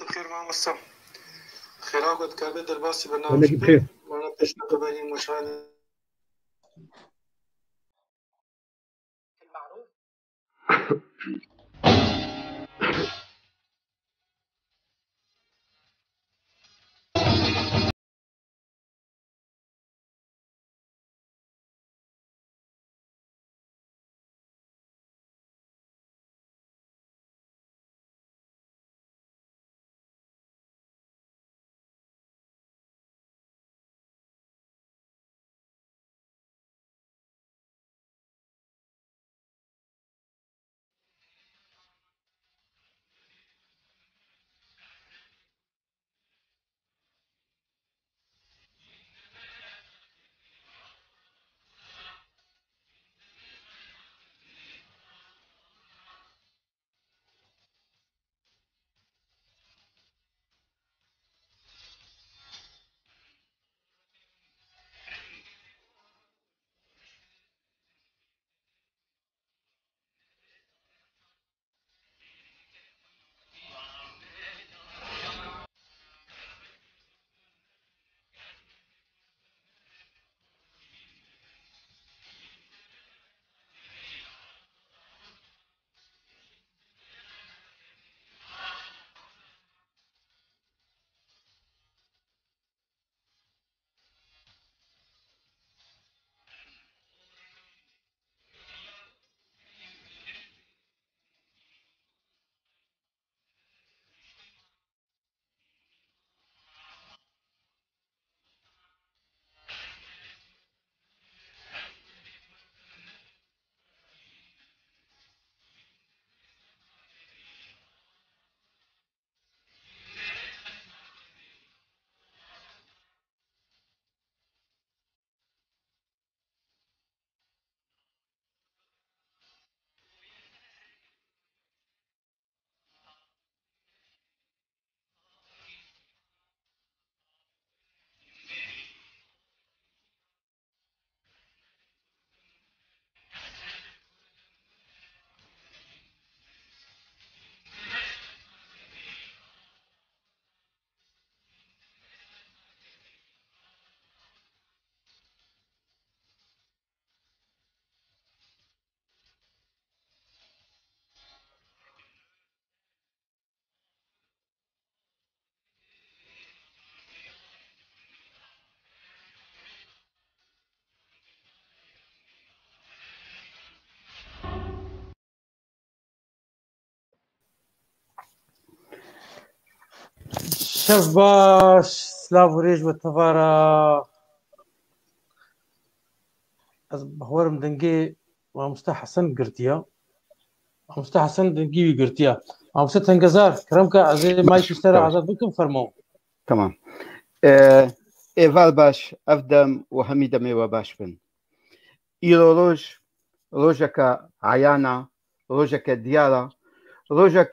الخير مع مسا خير عقد كابد الباسي ولا برنامج بخير. وانا بتشنا قبلين مشاهد المعروف. شباش سلاڤ و تەڤارە ئەس بەهۆرم دەنگێ مامۆستا حەسەن گرتیە مامۆستا حەسەن دەنگیوی گرتیە مامۆستا تەنگەزار کرەمکە ئەزێ مایکی سەرە ئازاد بکەم فەرمەوە. تمام. ئێڤال باش ئەف دەم و هەمی دەمێوە باش بن. ئیرۆ ڕۆژێکە عەیانە، ڕۆژێکە دیارە، ڕۆژێک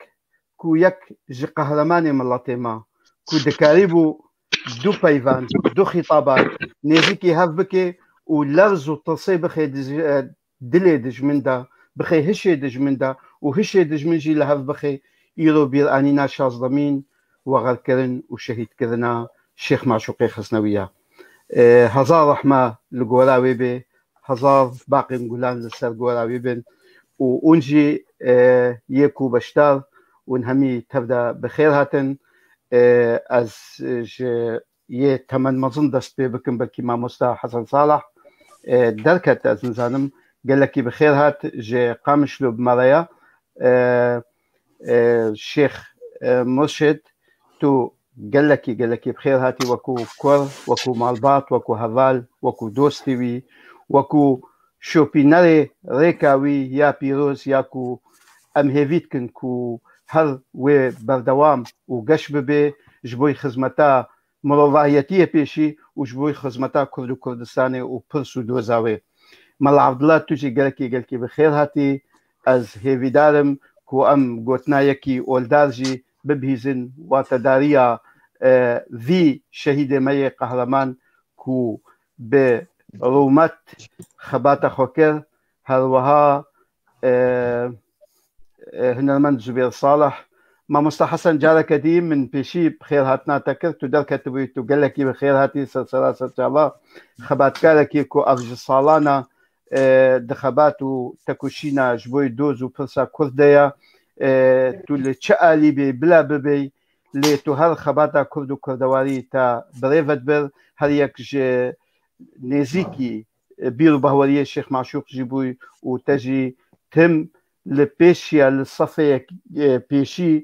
کو یەک ji قەهرەمانێ مڵەتێمە کو دکاری بوو دوو پەیڤەند دوو خیتابات نێزیکی هەف بکێ و لەرز و تڵسێ بخێ dilê dijmin de bixê hişê dijmin de û hişê dijmin jî li hev bixê îro bîranîna şazdemîn wegerkirin û şehîdkirina Şêx Maşûqê Xisnewî ye. Hezar rehme li gora wê bê, hezar baqên gulan li ser gora wê bin û hûn jî yê ku beşdar hûn hemî tev de bi xêr hatin. Ez ji yê temen mezin dest pê bikim belkî mamosta Hesen Saleh derket ez nizanim gelekî bi xêr hat ji Qamişlo bi Meraya Şêx Murşid tu gelekî bi xêr hatî wekû kur wekû malbat wekû heval wekû dostê wî wekû şopînerê rêka wî ya pîroz ya ku em hêvî dikin ku her wê berdewam û geş bibe ji bo xizmeta mirovahiyetiyê pêşî û ji bo xizmeta Kurd û Kurdistanê û pirs û doza wê. Mela Abdullah tu jî gelekî bi xêr hatî. Ez hêvîdarim ku em gotinayekî oldar jî bibîzin watedariya vî şehîdê me yê qehreman ku bi rûmet xebata xwe kir her wiha hunermend Zubêr Saleh مامۆستا حەسەن جارێکە دی من پێشی بخێر هاتناتە کرد و دەرکەتبوویت و گەلێکی بەخێر هاتی سەرسەرا سەرچاوە خەباتکارێکی کۆ ئەڤژ ساڵانە دەخەبات و تەکوشینە ji بۆی دۆز و پرسا کوردەیە تو لە چه ئالی بێ بلا ببێ لێ تو هەر خەباتە کورد و کوردەواری تا بڕێڤت بر هەر یەک نێزیکی بیر و بەهوەریە شێخ معشوقژی بووی و تەژی تم لە پێشیە لە سەفەیەک پێشی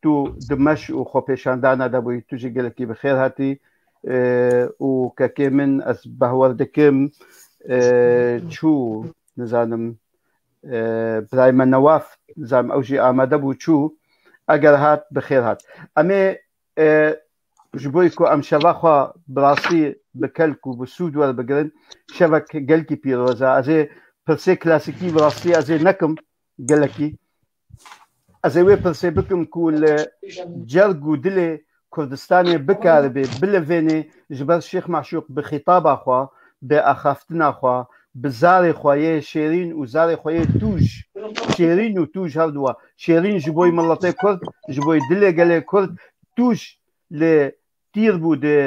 تو دمەش و خۆپێشاندانە دەبووی توژی گەلێکی بەخێر هاتی و کەکێ من ئەس بەهوەر دەکەم چوو نزانم برایمە نەواف نزانم ئەوژی ئامادە بوو چوو ئەگەر هات بەخێر هات ئەمێ ji بۆی کو ئەم شەڤەخوا بڕاستی بکەلک و بسوود وەربگرن شەڤک گەلکی پیرۆزە ئەزێ پرسێ کلاسیکی بڕاستی ئەزێ نەکەم گەلەکی ئەزێ وێ پرسێ بکەم کو لە جەرگ و دلێ کوردستانê bikaribe bilivênê ji ber Şêx Meşûq bi xîtaba xwe bi axaftina xwe bi zarê xwe yê şêrîn û zarê xwe yê tûj şêrîn û tûj hev duwa şêrîn ji bo miletê Kurd ji bo dilê gelê Kurd tûj lê tîr bû di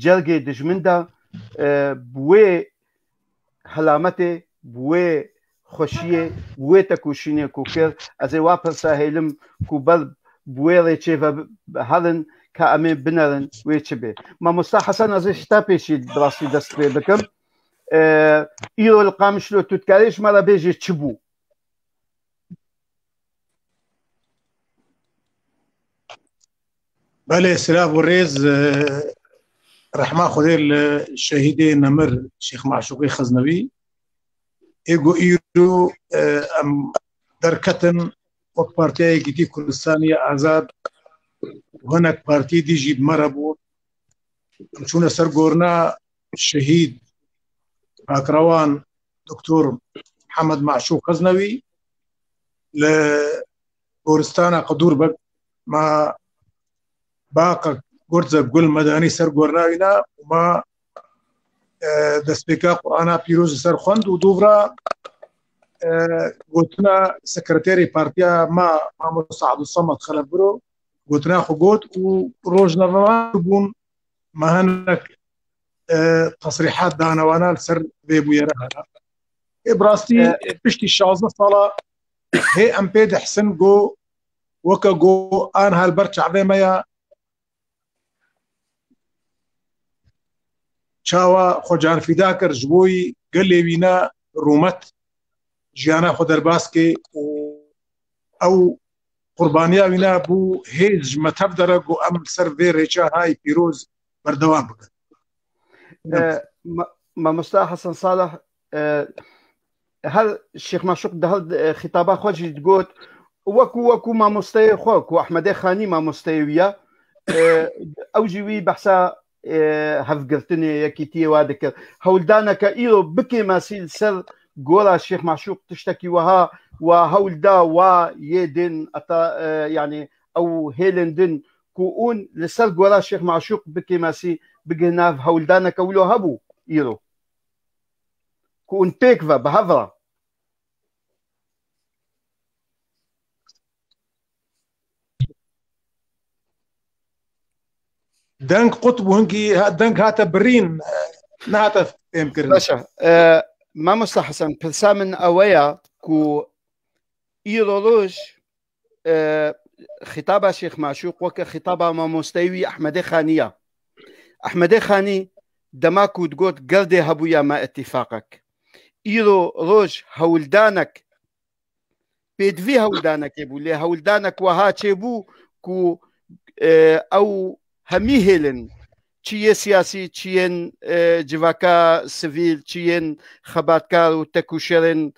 cergê dijmin de bi wê helametê bi wê xweşiyê bi wê tekûşînê ku kir ez ê wa pirsa hêlim ku ber bi wê rê çêve herin ka em ê binerin wê çi bê Mamosta Hesen ez ê şita pêşî birastî dest pê bikim îro li Qamişlo tu dikarî ji me re bêjî çi bû بله سلاف و ریز رحمه خودی لشهیده نمر شیخ معشوقی خزنوی ایگو ایرو درکتن وقت پارتیای گیتی کردستانی آزاد هناك بارتي دي جيب مربو چون سر گورنا شهيد باكروان دكتور محمد معشوق غزنوي لگورستان قدور بك ما باقا گرزا گل مدانی سر گورناوینا وما دسپیکا قرانا پیروز سر خوند و دوبرا گوتنا سکرتیری پارتیا ما مساعد الصمد خلف برو گوتنا خو گوت و روجنا بون ما هنك تصريحات دانوانا لسر بيبو يرهنا براستي بشتي الشازة صالة هي ام بيد حسن جو وكا جو ان هالبرش عظيمة يا چاوا خوجان فداكر جبوي قال لي بينا رومت جيانا خو درباسكي او قربانيا بينا بو هيج مذهب درجو ام سر ريچا هاي بيروز بردوام بك ما مصطفى حسن صالح هل الشيخ معشوق ده خطابه خوجي تقول وكو ما مستوي خوك واحمد خاني ما مستويه او جوي بحثا هفقرتني يكيتي وادك هولدانك ايرو بكي ماسيل سر قولا الشيخ معشوق تشتكي وهولدا ويدن يعني او هيلندن كون لسر قولا الشيخ معشوق بكي ماسي بجناف هولدانك ولو هبو ايرو كون بيكفا بهفرا دنك قطب هنكي دنك هاتا برين نهاتا يمكن باشا ما مستحسن برسامن اويا كو ايرولوج خطابه شيخ معشوق وك خطابه ما مستوي احمد خانيه احمد خاني دماكو تقول قردي هبويا ما اتفاقك ايرو روج هولدانك بيدفي هولدانك يبو لي هولدانك وها تشيبو كو او همي هيلن چیه سیاسی چیه جواکا سیویل چیه خباتکار و تکوشرن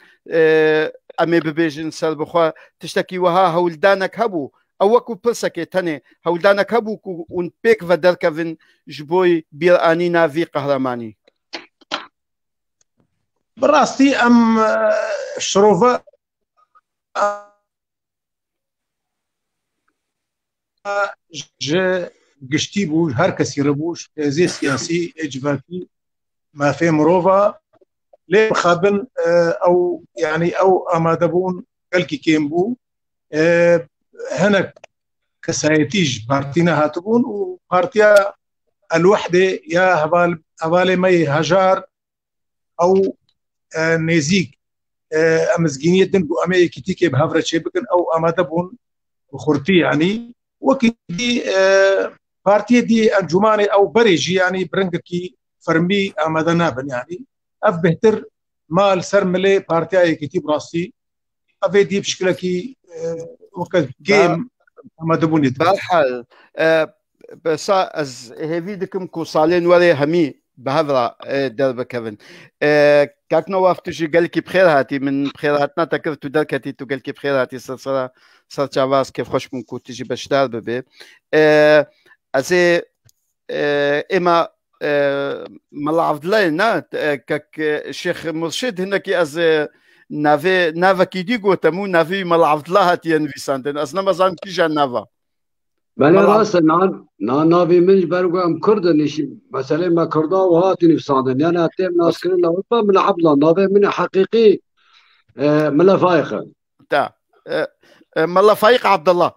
امی ببیجن سر بخوا تشتکی وها هولدانک هبو او وکو پرسکه تنه هولدانک هبو کو اون پیک و درکوین جبوی بیرانی ناوی قهرمانی براستي ام شروفا قشتي بوش هر كسي ربوش زي سياسي اجباكي ما في مروفا ليه خابن او يعني او امادبون قلكي كيمبو هناك كسايتيج بارتينا هاتبون وبارتيا الوحدة يا هبالي مي هجار أو نزيك أمزجينية دنبو أمي كتيكي بهافرة شبكن أو أمادبون وخورتي يعني وكدي بارتي دي أنجماني أو بريجي يعني برنجكي فرمي أمادنابن يعني أف بهتر مال سرملي بارتي أي كتيب راسي أفي دي بشكلكي وكد جيم أمادبوني بالحال بس از هيفيدكم كوصالين وري همي بهذا درب كفن كاك نواف تجي قال لك بخير هاتي من بخير هاتنا تكرت دركتي تو قال لك بخير هاتي صار شاباس كيف خوش منكو تجي بشتار ببي ازي اما ملا عبد الله نا كاك الشيخ مرشد هناك از نافا كيديغو تمو نافي ملا عبد الله هاتي انفيساندن از نمازان كيجا نافا بله راست ناوی منش برگو ام کردن نشی مثلا ما کردا و هاتی نفساندن یعنی اتیم ناس کرن لوطا من عبد الله ناوی من حقيقي ملا فايقه تا ملا فايق عبد الله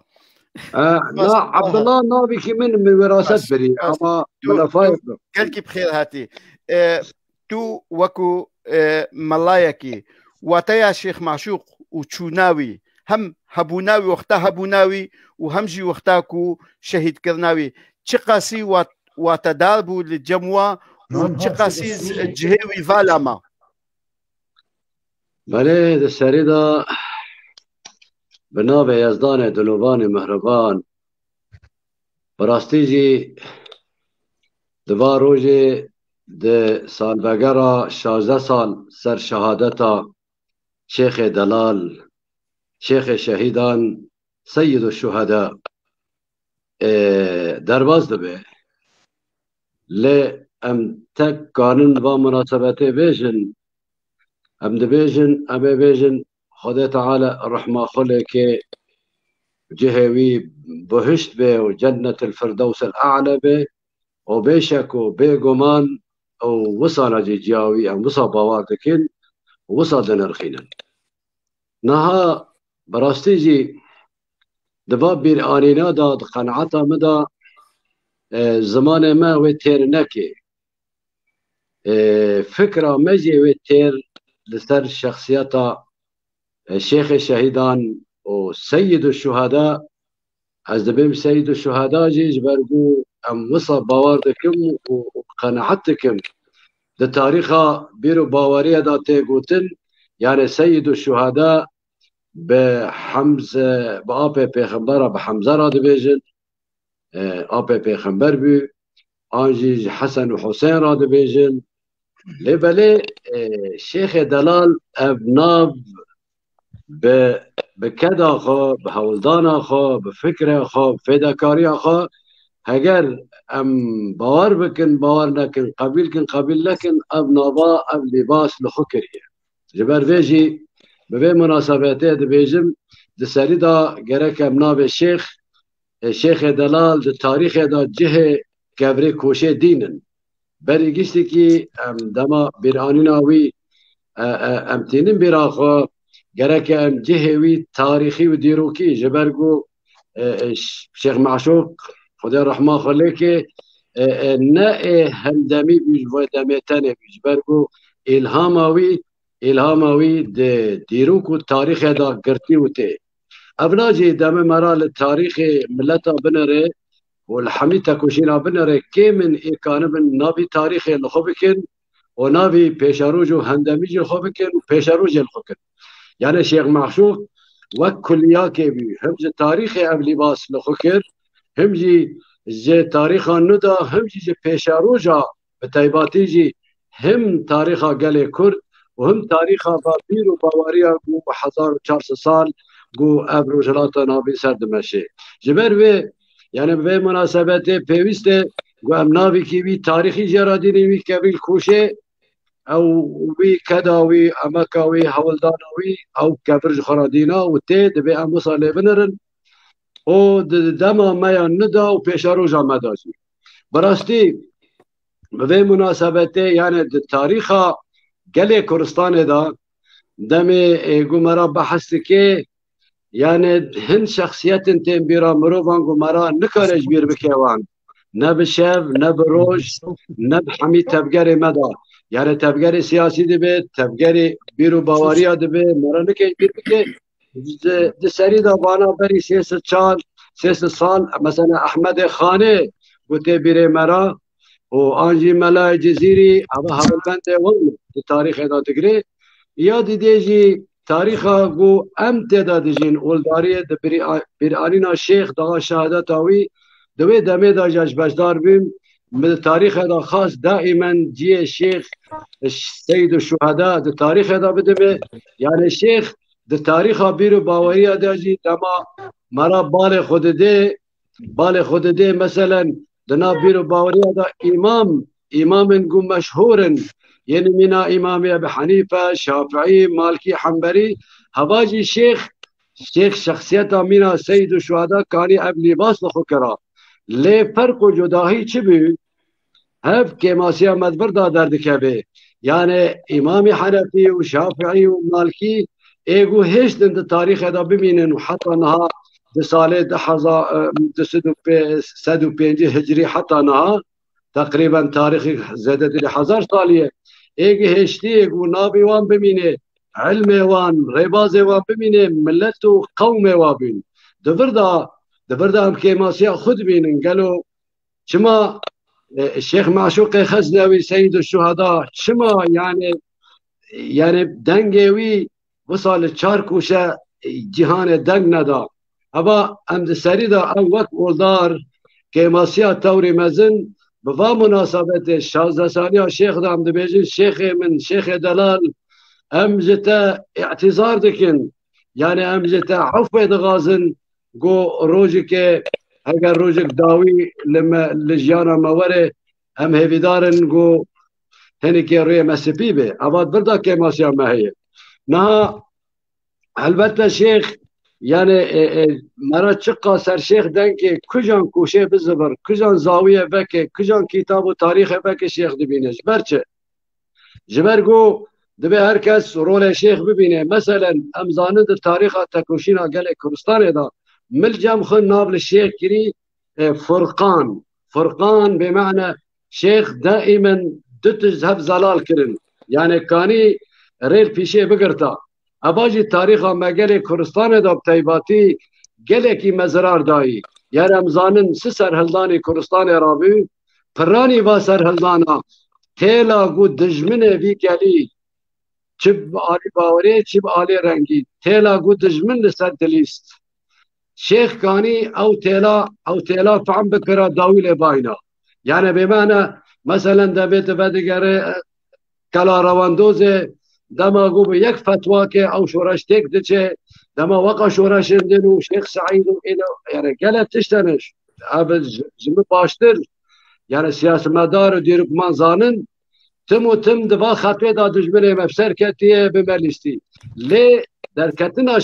لا عبد الله ناوي كي من وراثات بري اما ملا فايق قالك بخير هاتي تو وكو ملايكي واتيا شيخ معشوق وتشوناوي هم هبوناوي وقتها هبوناوي وهمجي وقتاكو شهيد كرناوي تشقاسي وتداربو للجموع وتشقاسي جهوي فالاما بله السريدة بنابع يزدان دلوبان مهربان براستيجي دوا روجي ده سال بگرا 16 سال سر شهادتا شيخ دلال شيخ شهيدان سيد الشهداء درباز دبه ل ام تك قانون و مناسبته بيجن ام دبيجن ام بيجن خدا تعالى الرحمة خلق جهوي بهشت به وجنة الفردوس الأعلى به وبيشك وبيقمان او وصل جيجاوي ام وصل بواتكين وصل دنرخينا نها براستيجي دباب بير آنينا داد قناعتا مدى زمان ما ويتير نكي فكرة مجي ويتير لسر شخصيتا الشيخ الشهيدان وسيد الشهداء از دبيم سيد الشهداء جيج برقو ام وصل باواردكم وقناعتكم ده تاريخا بيرو باورية دا تيقوتن يعني سيد الشهداء بحمزة بآبي بيخمبرة بحمزة را دبيجن آبي بيخمبر بي آنجيج حسن وحسين را دبيجن لبالي شيخ دلال ابناب بكدا خو بهولدانا خو بفكرة خو بفيداكاريا خو هگر ام باور بكن باور لكن قبيل كن قبيل لكن ابنابا اب لباس لخكرية جبر فيجي ببي مناسباته دبيجم دساري دا گرك ابناب الشيخ دلال ده تاريخ دا جه كبري كوشه دينن بري گشتي كي ام دما بيرانيناوي ام تينن براخو گرك ام جهوي تاريخي وديروكي جبرگو شيخ معشوق خدا الرحمن خليك نائه هندمي بيج ودمتاني بيج برگو الهاموي ديروكو التاريخ دا قرتي وتي ابناجي دم مرال التاريخ ملتا بنري والحميتا كوشينا بنري كي من كان من نابي تاريخ الخوبكن ونابي بيشاروجو هندميجي الخوبكن وبيشاروجي الخوبكن يعني شيخ معشوق وكلياكي بي همج تاريخ ابلي باس لخوكر همجي جي تاريخ الندى همجي جي بيشاروجا بتايباتيجي هم تاريخ قالي كرد وهم تاريخ بابير وباواريا قو بحزار وشارس سال قو ابرو جلاتا نابي سرد مشي جبر بي يعني بي مناسبته بيوسته قو ام نابي كي بي تاريخي جراديني بي كبيل كوشه او وي كداوي امكاوي هولدانوي او كبرج خرادينا وتي دبي ام وصل بنرن او دما ما ندا وبيشاروجا مداجي براستي بي مناسبته يعني التاريخ قال كردستان دا دمي قمرا بحث كي يعني هن شخصيات تين بيرا مروفان ومرا نكارج بير بكيوان نبشف نبروج نبحمي تبقري مدى يعني تبقري سياسي دبي تبقري بيرو باوريا دبي مرا نكي بير بكي دي سري بانا بري سيس سال مثلا احمد خانه وتي بيري مرا وانجي ملا جزيري ابا هاولبند ون التاريخ هذا تقري يا ديجي تاريخا جو ام تعداد جين اولداري برانينا شيخ دا شهادتاوي دوي دمي دا جاج بجدار بيم من التاريخ هذا خاص دائما جي الشيخ سيد الشهداء ده تاريخ هذا بدمي يعني الشيخ ده تاريخ بيرو باوريا داجي تما مرا بالي خود دي مثلا دنا بيرو باوريا دا امام نقول مشهور يعني منا امام ابي حنيفه شافعي مالكي حنبري هواجي شيخ شخصيته منا سيد الشهداء كان اب لباس لخكرا ليه فرق جداهي چبي هف كماسيا مدبر دا درد كبه يعني امام حنفي وشافعي ومالكي ايغو هيش دند تاريخ هذا بمينن وحتى نها دساله دحظا سدو بينجي هجري حتى نها تقريبا تاريخ زادت لحزار صاليه ايغي هشتي ايغو نابي وان بمينه علم وان ريباز وان بمينه ملت وقوم وابين دبردا هم كماسيا خود بينن قالوا شما الشيخ معشوق خزنوي سيد الشهداء شما يعني دنگوي وصل چاركوشا جهان دنگ ندا ابا ام سريدا او وقت اولدار كماسيا توري مزن بوا مناسبت 16 ساليا شيخ دام دبيجي شيخ من شيخ دلال امجتا اعتذار دكن يعني امجتا عفو دغازن جو روجك اگر روجك داوي لما لجيانا موره هم هيفيدارن جو هنكي روي مسبي به اباد بردا كماسيا ما هي نها البته شيخ يعني مرا چقا سر شيخ دنكي كجان كوشه بزبر كجان زاوية بكي كجان كتاب و تاريخ بكي شيخ دبينه جبر جو دبي هركس رول شيخ ببينه مثلا امزانند تاريخ تكوشينا قال كردستان دا ملجم خن نابل الشيخ كري فرقان بمعنى شيخ دائما دتذهب زلال كرن يعني كاني ريل بيشي بقرتا اباجي تاريخ ما قال كردستان دا بتيباتي قال كي مزرار داي يا رمضان سسر هلداني كردستان رابي فراني واسر هلدانا تيلا قو دجمنه في قالي چب آلی باوری چب آلی رنگی تیلا گو دجمن لسر دلیست شيخ كاني او تيلا فعم بكرة داويل باينا يعني بمعنى مثلا دبيت بدقر كلا رواندوزه دما قوم يك فتواك او شورشتك دچه دما وقع شورشندن شيخ سعيد الى يعني قالت تشتنش ابد جم باشتر يعني سياسة مدار ديرك منزانن تم دبا خطوه دا دجمنه مفسر كتيه بمليستي ليه دركتنا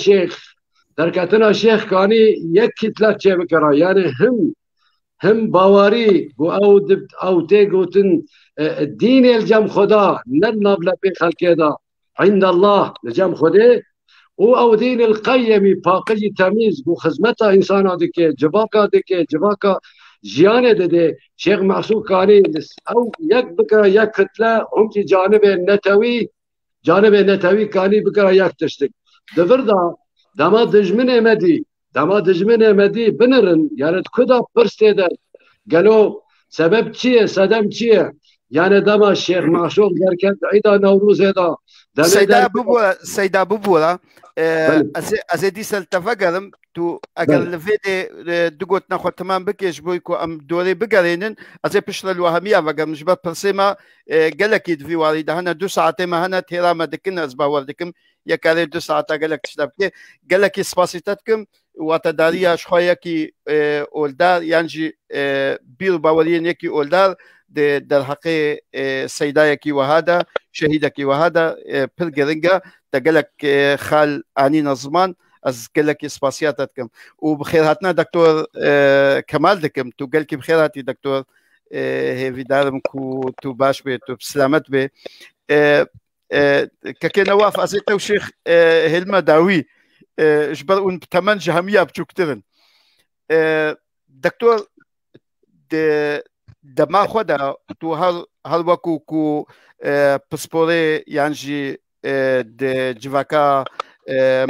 شيخ كاني يك كتلة چه بكرا يعني هم باوري او تيغوتن الدين الجم خدا ننبلا بي خلقه دا عند الله الجم خدا او دين القيمي باقي تميز بو خدمتا انسان دكي جباكا جيانه ده شيخ معصوم كاني او يك بكرا يك كتلة هم جانب النتوي كاني بكرا يك تشتك دفردا دما دجمن امدي بنرن يعني كدا برستيدا قالوا سبب چيه صدم چيه يعني دما الشيخ معشوق دركت عيدا نوروز هذا سيدا بوبولا از ديسل تفقرم تو اگر لفيدي دقوت ناخو تمام بكيش بويكو ام دوري بقرينن از بشر الوهمية وقام نجبت برسيما قالك يدفي والي هنا 2 ساعات ما هنا تيراما دكنا ازبا وردكم يكاري 2 ساعات قالك تشتبكي قالك سباسيتاتكم وتداريا شخوياكي اولدار يانجي بير باوريين يكي اولدار در حقي سيدايكي وهذا شهيدكي وهذا بلغرينجا تقالك خال اني نظمان از قالك سباسياتاتكم وبخيراتنا دكتور كمال دكم تو قالك بخيراتي دكتور هيفي دارم كو تو باش بي تو بسلامت بي كاكي نواف ازي توشيخ هلما داوي جبر اون تمن جهميه بچوكترن دكتور دما خدا تو هر وكو كو بسبوري يانجي د جواكا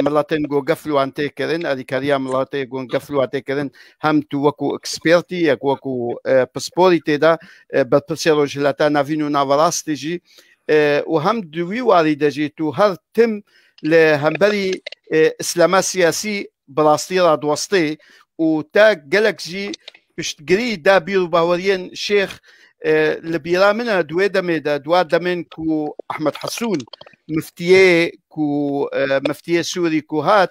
ملاتين جو قفلوا عن تيكرن أذكريا ملاتين جو قفلوا عن تيكرن هم تو وكو إكسبيرتي يك وكو بسبوري تدا بالبسيرو جلاتا نافينو نافراستيجي وهم دوي والدجي تو هر تم لهمبري إسلام سياسي براستيرا دوستي وتا جالكجي بشتقري دا بيرو باوريين شيخ لبيرا منا دوي دميدا دوا دمين كو أحمد حسون مفتيه كو مفتيه سوري كو هات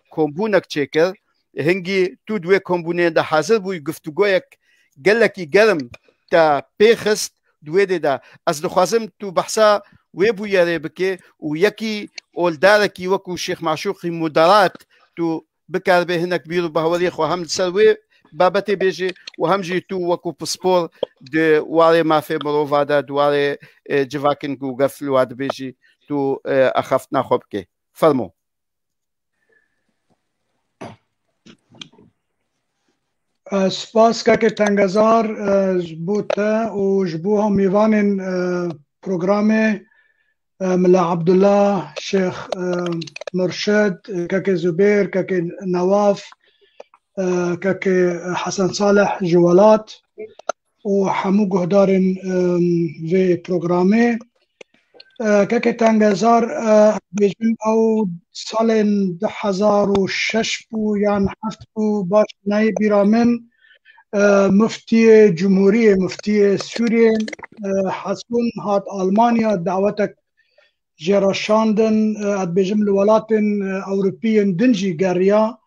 كومبونك تشيكر هنجي تو دوي كومبونين دا حاضر بو يقفتوغويك قالك يقرم تا بيخست دوي دا از دخوازم تو بحثا ويبو ياري بكي ويكي اولداركي وكو شيخ معشوقي مدارات تو بكار به هناك بيرو بهوريخ وهم تسروي بابتي بيجي وهم جيتو وكو بسبور دي واري ما في مروفادا دواري جواكن كو غفلو هاد بيجي تو أخفتنا خوبكي فرمو سپاس که تنگزار جبوتا و جبوها میوانین پروگرام ملا عبدالله شيخ مرشد كاكي زبير كاكي نواف كاكي حسن صالح جوالات وحمو قهدارن في برنامج كاكي تنگزار بيجن او سالن 2006 بو يعني حفت بو باش ناي بيرامن مفتي جمهورية مفتي سوريا حسون هات ألمانيا دعوتك جراشاندن بيجم الولايات الأوروبية دنجي قرية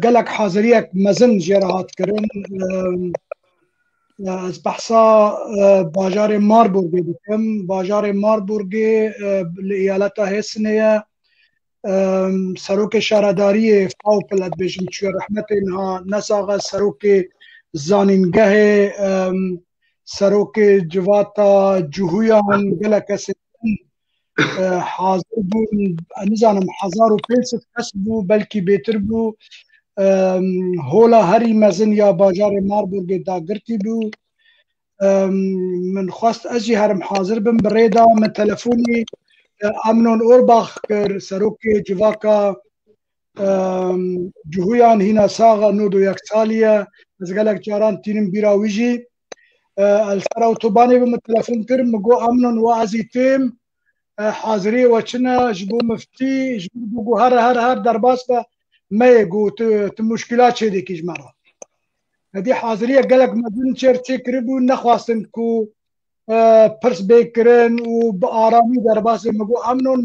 قالك حاضريك مزن جراحات كرن از بحثا باجار ماربورغ بكم باجار ماربورغ لإيالتا هسنية سروك شارداري فاو بلد بيجم شو رحمتها نساغ سروك زانينگه سروك جواتا جوهيان قالك حاضر بون نزانم 1500 کس بو بلکی بهتر بو هولا هری مزن یا باجار ماربورگ دا گرتی بو من خواست اجی هرم حاضر بم بریدا من تلفونی امنون اورباخ کر سروک جواکا جوهیان هینا ساغا نودو یک سالیه از گلک جاران تینم بیراویجی السرا اوتوبانی بم تلفون کر مگو امنون وازی تیم حاضري وشنا جبو مفتي جبو هر درباس ما يقو مشكلات شدي كي جمرة هذه حاضرية قالك مدن شرتي كربو نخواستن كو برس بيكرن وبآرامي درباس مقو أمنون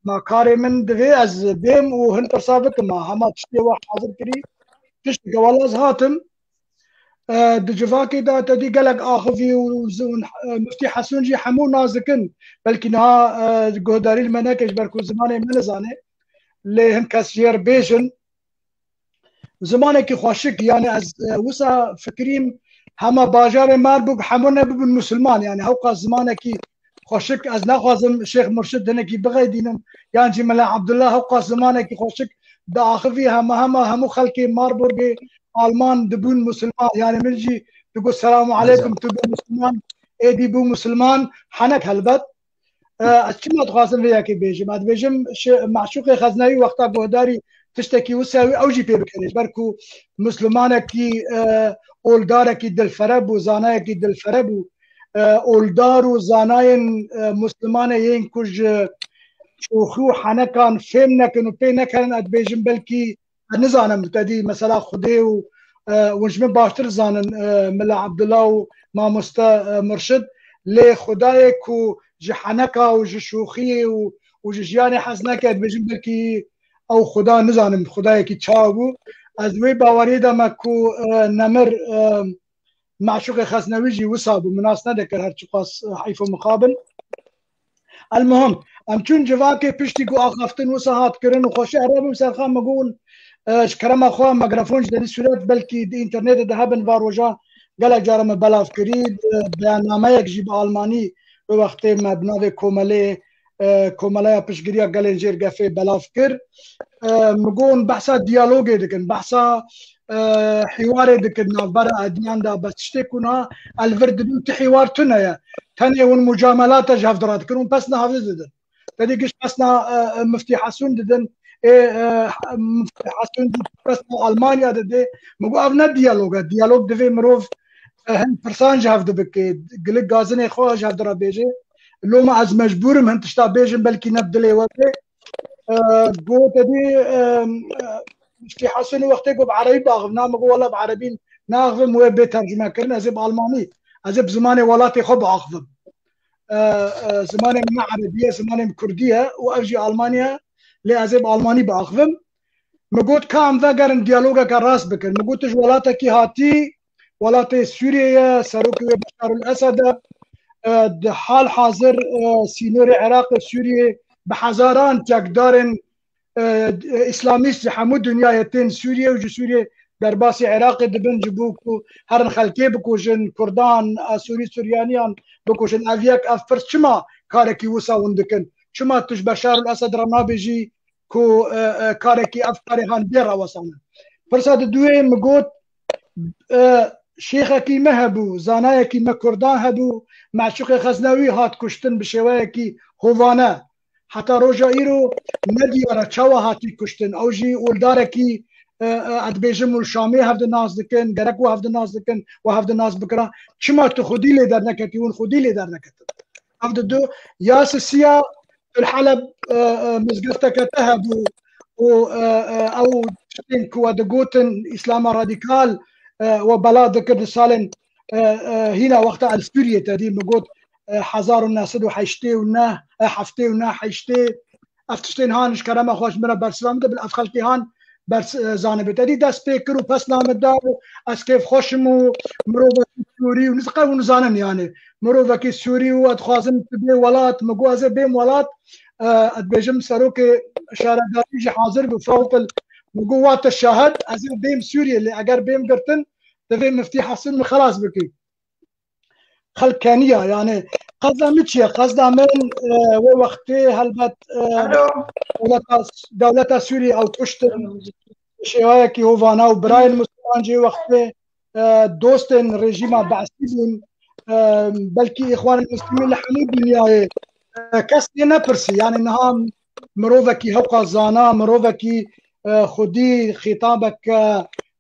ما كاري من دفي از بيم وهن تصابت ما هما تشتي واحد حاضر كري تشتي قوالز هاتم دجفاكي دا تدي قالك آخفي ومفتي حسونجي حمو نازكن بلكي نها قهداري المناكش بركو زماني منزاني اللي هم كاسير بيجن زماني كي خوشك يعني از وسا فكريم هما باجار ماربوك حمونا ببن مسلمان يعني هوقا زماني كي خوشك از نخوازم شيخ مرشد هنكي بغي دينم يعني جي ملا عبد الله هوقا زماني كي خوشك دا آخفي همو خلقي ماربورغي آلمان دبون مسلمان يعني منجي تقول السلام عليكم تقول مسلمان ايدي بو مسلمان حنك هلبت اشما تخاصم فيها كي بيجي ما بيجم معشوق خزناوي وقتها بوداري تشتكي وساوي او جي بي بكريش بركو مسلمانك كي اولدارك دل فرب وزانايك دل فرب اولدار وزاناين مسلمان ين كج شوخو حنكان فهمنكن وبينكن اد بيجم بلكي نزانم تدي مثلا خدي ونجم باشتر زانن ملا عبد الله وما مستا مرشد لي خدايك وجحنكا وجشوخي وجياني حزنك بجم بلكي او خدا نزانم خدايك تشاو ازوي باوريدا ماكو نمر معشوق خزنويجي وصاب مناس ندكر هرچقاس حيف مقابل المهم امچون جواكي پشتي کو اخفتن وسهات كرن وخوش عرب مسخان مقول شكرم اخوان ميكروفون جديد سورات بلكي دي انترنت دهبن باروجا قال جارم بلاف كريد برنامج جيب الماني بوقت مبنى كومالي كومالايا بشجريا جالنجير جافي بلافكر مقون بحثا ديالوجي دكن بحثا حواري دكن نافبرا اديان دا بس تشتكونا الفرد بنت حوار تنايا تانية والمجاملات جهاف درات كنون بسنا حافظ ددن تديقش بسنا مفتي حسون ددن مفتي حسون بسنا ألمانيا ددن مقو أفنا ديالوج دفي مروف هن فرسان جهاف دبكي قلق غازني خواه جهاف درا بيجي لو ما از مجبورم هن تشتا بيجن بلكي نبدلي وقتي قو تدي مفتي حسن وقتي قو بعربي باغف نامقو والله بعربي ناغفم ويبي ترجمة كرنا أزيب ألماني أزيب زماني ولاتي خب أغفم زماني من عربية زماني من كردية وأجي ألمانيا لأزيب ألماني بأغفم مقود كام ذاقرن ديالوغا كراس بكر مقودش ولاتكي هاتي ولاتي سوريا ساروكي بشار الأسد حال حاضر سينوري عراق سوريا بحزاران تقدارن اسلاميست حمود دنيا يتين سوريا وجو سوريا درباسي عراقي دبن جبوكو هرن خلكي بكوشن كردان سوري سوريانيان بكوشن افياك افرس شما كاركي وسا وندكن شما تش بشار الاسد رنابجي كو كاركي افكاري هان بيرا وسانا فرصاد دوي مقود شيخكي مهبو زانايكي مكردان هبو معشوق خزنوي هات كشتن بشوايكي هوفانا حتى روجا ايرو نديارا تشاوا هاتي كشتن او جي ولداركي ادبيجم الشامي هفد الناس دكن غرقو هفد الناس دكن وهفد الناس بكرا شما تخدي لي در نكتي ون خدي لي در نكت هفد دو ياس السيا الحلب مزقفتك تهبو او تشتين كوا دقوتن اسلام راديكال وبلاد ذكر سالن هنا وقت السورية تدي مقود حزار الناس دو حيشتي ونا حفتي ونا حيشتي افتشتين هانش كرامة خوش مرا برسلام ده بالافخلتي هان برس زانبه تدي دست بيكرو پس نام دارو از كيف خوشمو مروفكي سوري ونزقا ونزانن يعني مروفكي سوري وادخوازن تبي ولات مقوازة بيم ولات ادبيجم سروكي شارداري حاضر بفوق مقوات الشاهد ازين بيم سوريا اللي اگر بيم قرتن دفي مفتي حسن خلاص بكي خلكانية يعني قصدا متشي قصدا من وقتي هلبت دولة سوريا او كشتن شوايكي هوفانا وبراين مسلمان جي وقتي دوستن رجيما بعثيبون بلكي اخوان المسلمين لحمود دنياي كسي نبرسي يعني انها مروفكي هوقا زانا مروفكي خدي خطابك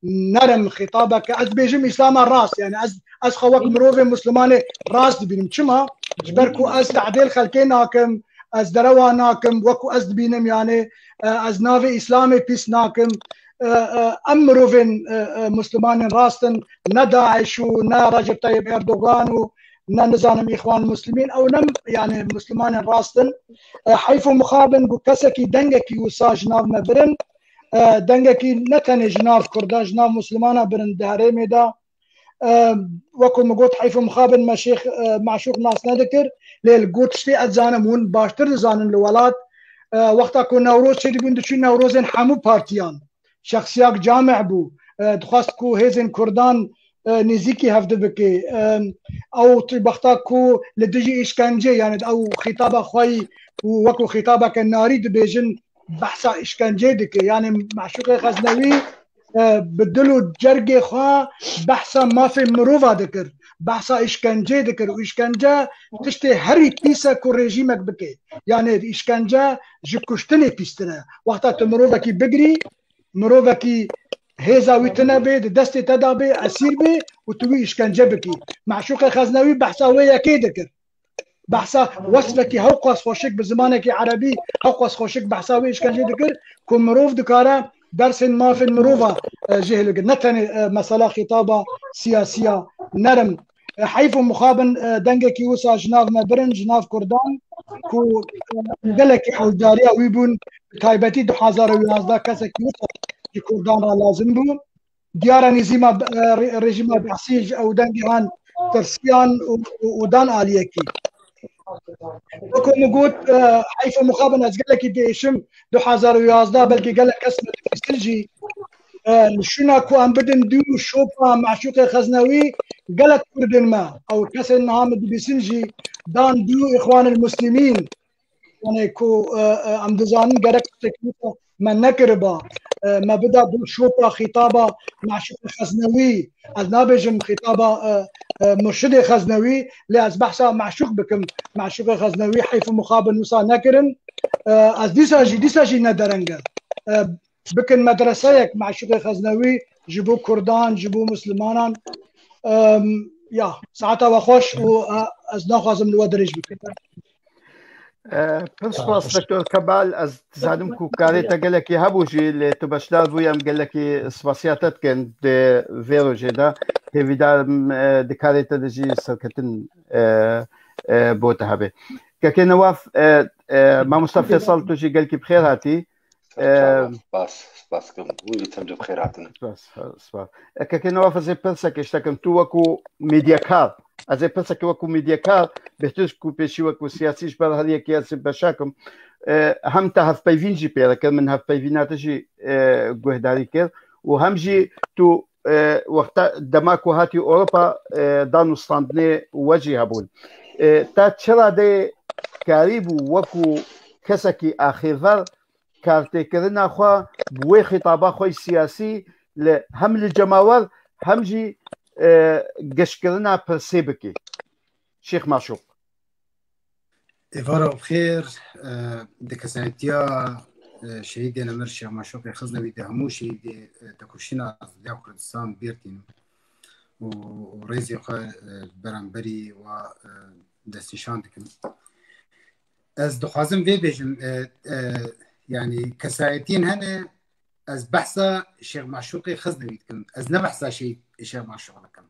نرم خطابك از بيجم اسلام الراس يعني از خوك مروفي مسلمانه راس دبينم چما جبركو از تعديل خلكي ناكم از دروا ناكم وكو از دبينم يعني از نافي اسلامي بيس ناكم ام مروفين مسلمان راستن نا داعش ونا رجب طيب اردوغان ونا نزانم اخوان المسلمين او نم يعني مسلمان راستن حيث مخابن بكسكي دنگكي وساج ناف مبرن دنگكي نتن جناف كردا جناف مسلمانا برن دهري ميدا وكو مقود حيث مخابن مشيخ معشوق ناس ندكر ليل قوت شتي اتزانمون باشتر زانن الولاد وقتا كو نوروز شدي قندو شو نوروزن حمو بارتيان شخصياك جامع بو دخواست كو هيزن كردان نزيكي هفد بكي او وقتا كو لدجي اشكنجي يعني او خطابة خوي وكو خطابك الناري دبيجن بحثا اشكنجي دكي يعني معشوق غزنوي بدلو جرگي خوا بحثا ما في مروفا دكر بحثا اشكنجي دكر واشكنجا تشتي هري بيسا كو ريجيمك بكي يعني اشكنجا جكشتني بيستنا وقتا تمروفا كي بقري مروفا كي هيزا ويتنا بي دستي تدا بي اسير بي وتوي اشكنجا بكي معشوق غزنوي بحثا ويا كي دكر بحثا وصفك هوقص خوشك بزمانك عربي هوقص خوشك بحثا ويش كان ذكر كم مروف دكارا درس ما في المروفة جهل نتني مسألة خطابة سياسية نرم حيث مخابن دنگكي وسا جناف مبرن جناف كردان كو دلكي حول داريا ويبون تايبتي 2011 كسكي وسا كردان را لازم بو ديارا نزيما رجيما بحسيج او دنگهان ترسيان ودان آليكي وكو نقول حيث مخابن ازقلك ديشم 2011 بلكي قالك اسمه في شنا كو ام بدن دو شوبا معشوق غزنوي قالك كردن ما او كسن نهام بسنجي دان دو اخوان المسلمين أنا كو عم دزان جرك تكلفة ما نكربا ما بدأ بالشوطة خطابة مع شيخ خزنوي النابجم خطابة مرشد خزنوي لأز بحثا معشوق بكم معشوق خزنوي حيث مخابن وصا نكرن از دیساجی ندارنگه بکن مدرسه یک معشوق خزنوی جبو کردان جبو مسلمانان یا ساعتا و خوش و از نخوازم لو درج بکن پرسپاس دکتور کبال از زادم کو کاریتا گلکی هبوجی لی تو بشدار بویم گلکی سپاسیاتت کن ده ویروجی دا هیویدار ده کاریتا دجی سرکتن بوته هبه که نواف ما مصطفى فيصل تجي قال لك بخير هاتي سباسكم وي تمجد بخير هاتنا سباس كي نواف زي بلسك اشتكم تو وكو ميديا كار زي بلسك وكو ميديا كار بهتشكو بيشي وكو سياسي جبر هذه كياس بشاكم هم تهف بيفينجي بيرا كل من هف بيفينات جي جهداري كير وهم جي تو وقت دماكو هاتي اوروبا دانو ستاندني وجه هبون تا چرا ده كاريبو وكو كسكي آخر كارتكرنا خوا بوي خطابا خوي سياسي هم للجماور هم جي قشكرنا برسيبكي شيخ معشوق إفارة بخير دكسانتيا شهيدنا مرشا معشوق خزنوي همو شهيد تكوشينا ديال كردستان بيرتين وريزي خا برانبري و دستشان دكم از دخوازم وی بيجم يعني كسايتين هنا از بحثا شيخ معشوقي خزنوي دكم از نبحثا شيخ معشوق لكم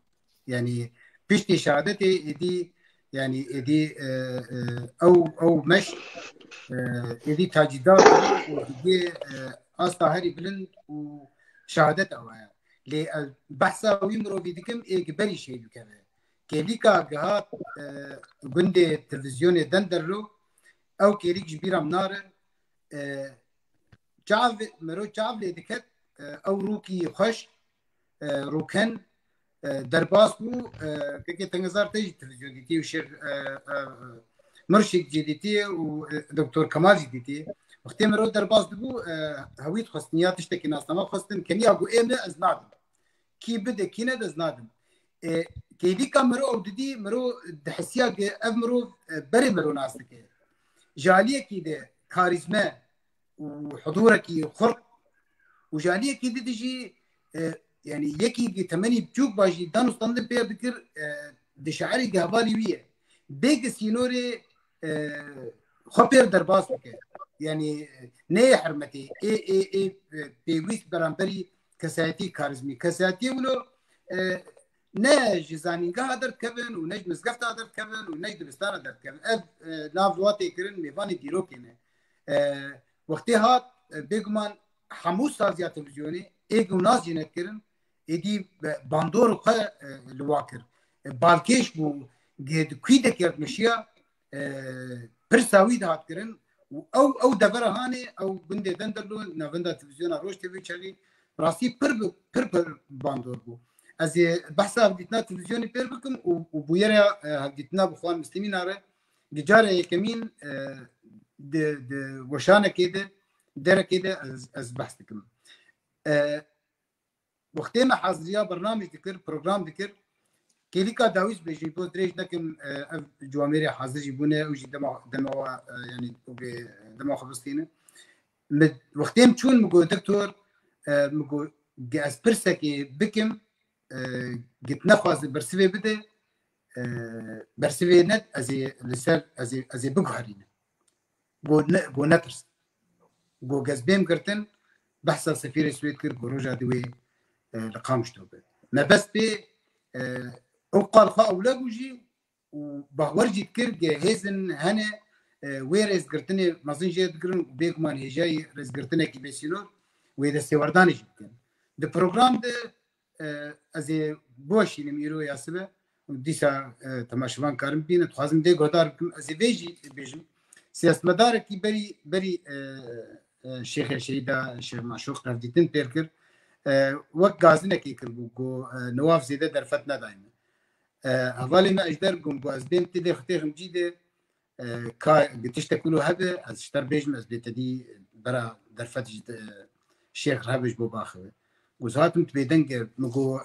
يعني بيشتي شهادتي دي يعني دي او مش دي تاجدات ودي اصلا هري بلند وشهادته هوايا لي بحثا ويمرو بيدكم اقبلي شيء كذا كيليكا جهات بندي تلفزيوني دندرلو او كيريك جبيرا منار جاف مرو جاف لدكت او روكي خوش روكن درباس بو كي تنظر تيجي تلفزيون ديتي وشيخ مرشد جديتي ودكتور كمال جديتي وقت مرو درباس بو هويت خصنيات تشتكي ناس ما خصن كني اقو ايمه ازنادم كي بدا كينا ازنادم كيديكا مرو او ددي مرو دحسيا امرو بري مرو ناسك جاليه كده كاريزما وحضورك خرق وجاليه كده تجي يعني يكي تمني بجوك باجي دانو ستاند بيا بكر دشعري قهبالي ويا بيج سينوري خبير درباس بك يعني ني حرمتي اي بيويس برامبري كساتي كاريزمي كساتي ولو ناج زاني قادر كبن وناج مسقفت قادر كبن وناج دبستان قادر كبن ناف واتي كرن ميفاني ديروكينه وقتها بيجمان حموس سازيا تلفزيوني ايجو ناس جينت كرن ايدي باندور قا الواكر بالكيش بو قد كيدا كيرت مشيا برساوي دهات كرن او دبره هاني او بندي دندرلو نافندا تلفزيون روش تي في تشالي راسي بر باندور بو از بحثا بديتنا تلفزيوني بير بكم وبويرا بديتنا بخوان مسلمين على جاره يكمين د وشانه كده دره كده از بحث بكم وقتی ما حاضریا برنامج ذکر پروگرام ذکر كيليكا داويس بيجي بو دريج لكن جواميري حاضر جيبونه وجي دمو يعني دمو خبستينه وقتين تشون مقو دكتور مقو جاس برسكي بكم جت نخواز برسوي بده برسوي نت ازي لسر ازي بقهرينه جو نترس جو جذبهم كرتن بحث سفير السويد كر بروجا دوي لقامش توبه ما بس بي وقال خا اولاد وجي وبهورجي كر جهزن هنا ويرز قرتني مازن جي تقرن بيكمان هجاي رز قرتني كي بيسيلو ويدا سيورداني جدا ده بروجرام ده ازي بوشي نميرو ياسبه وديسا تماشوان كارم بينا تخازم دي غدار ازي بيجي سياست مدار كي بري شيخ شهيدا شيخ معشوق رفديتن بيركر وقت غازنا كي كربو نواف زيده درفتنا دايما هذالي ما اجدر قوم بو ازدين تدي ختيخم جيده كا تشتكلوا هذا اشتر بيجم از بتدي برا درفتش الشيخ رهبش بو باخه وزاتم تبيدنج مگو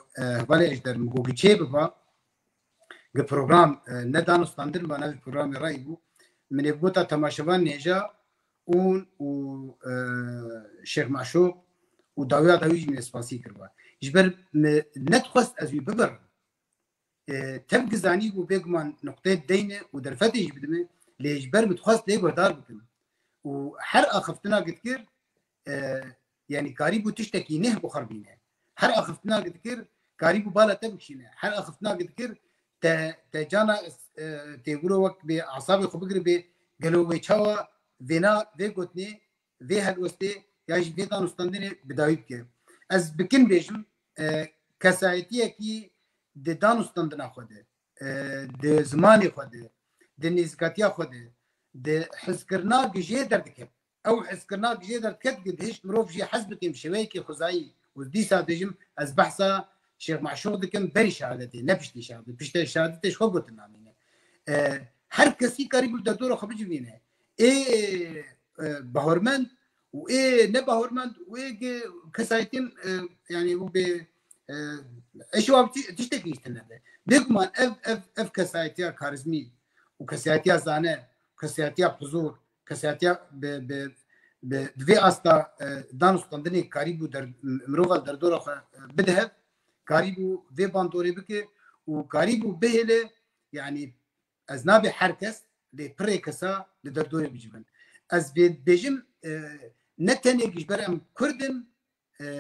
ولی اجدر مگو گچه ببا گ پروگرام ندانو ستاندر ما نال پروگرام رای بو من يبغوتا تماشوان نيجا اون و شيخ معشوق وداويا داويج من اسباسي كربا جبر نتخست از ببر تبقى زاني وبيجمان نقطة دينه ودرفتي بدمه ليجبر متخست ليه ودار بكم وحرقة خفتنا قد كير يعني قريبو تشتكي نه بخربينه حرقة خفتنا قد كير قريبو بالا تبكشينه حرقة خفتنا قد كير تجانا تقولوا وقت بأعصابي خبقر بقالوا بيشوا فينا في قطني في هالوستي ياجي في دانو ستاندني بدايب كير از بكن بيجم كسايتيه كي د دانو ستاندنا خوده د زماني خوده د نزكاتيا خوده د حسكرنا جي دردك او حسكرنا جي دردك قد هيش مروف جي حسبك مشويكي خزاي ودي سادجم از بحثا شيخ معشوق دكم بري شهادتي نبشتي شهادتي بشتي شهادتي شو قلت لنا هر كسي قريب الدكتور خبج بينه ايه بهورمند وايه نبهورمند وايه كسايتين يعني هو ب ايش هو تشتكي تنبه دكمان اف كسايتيا كاريزمي وكسايتيا زانه وكسايتيا حضور كسايتيا ب في استا دانس تندني قريب در مروغ دردور بدهب قريبو في باندوري بك وقريبو بهله يعني ازنابي حركس لبريكسا لدردوري بجبن از بيجم نتني جبرم كردن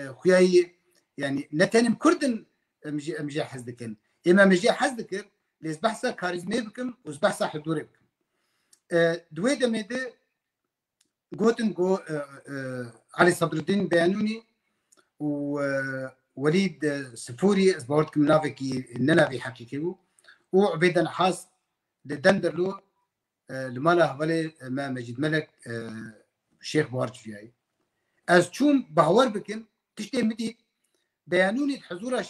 خوياي يعني نتنم كردن مجي حزدكن اما مجي حزدكر ليس بحثا كاريزمي بكم وز بحثا حضوري بكم دوي دميده قوتن قو علي صدر الدين بيانوني ووليد سفوري اسبورتكم نافكي اننا في حقيقه وعبيد نحاس لدندرلو لمالا هبالي ما مجيد ملك الشيخ بوارج جاي از چون باور بكن تشتي مدي بيانوني حضور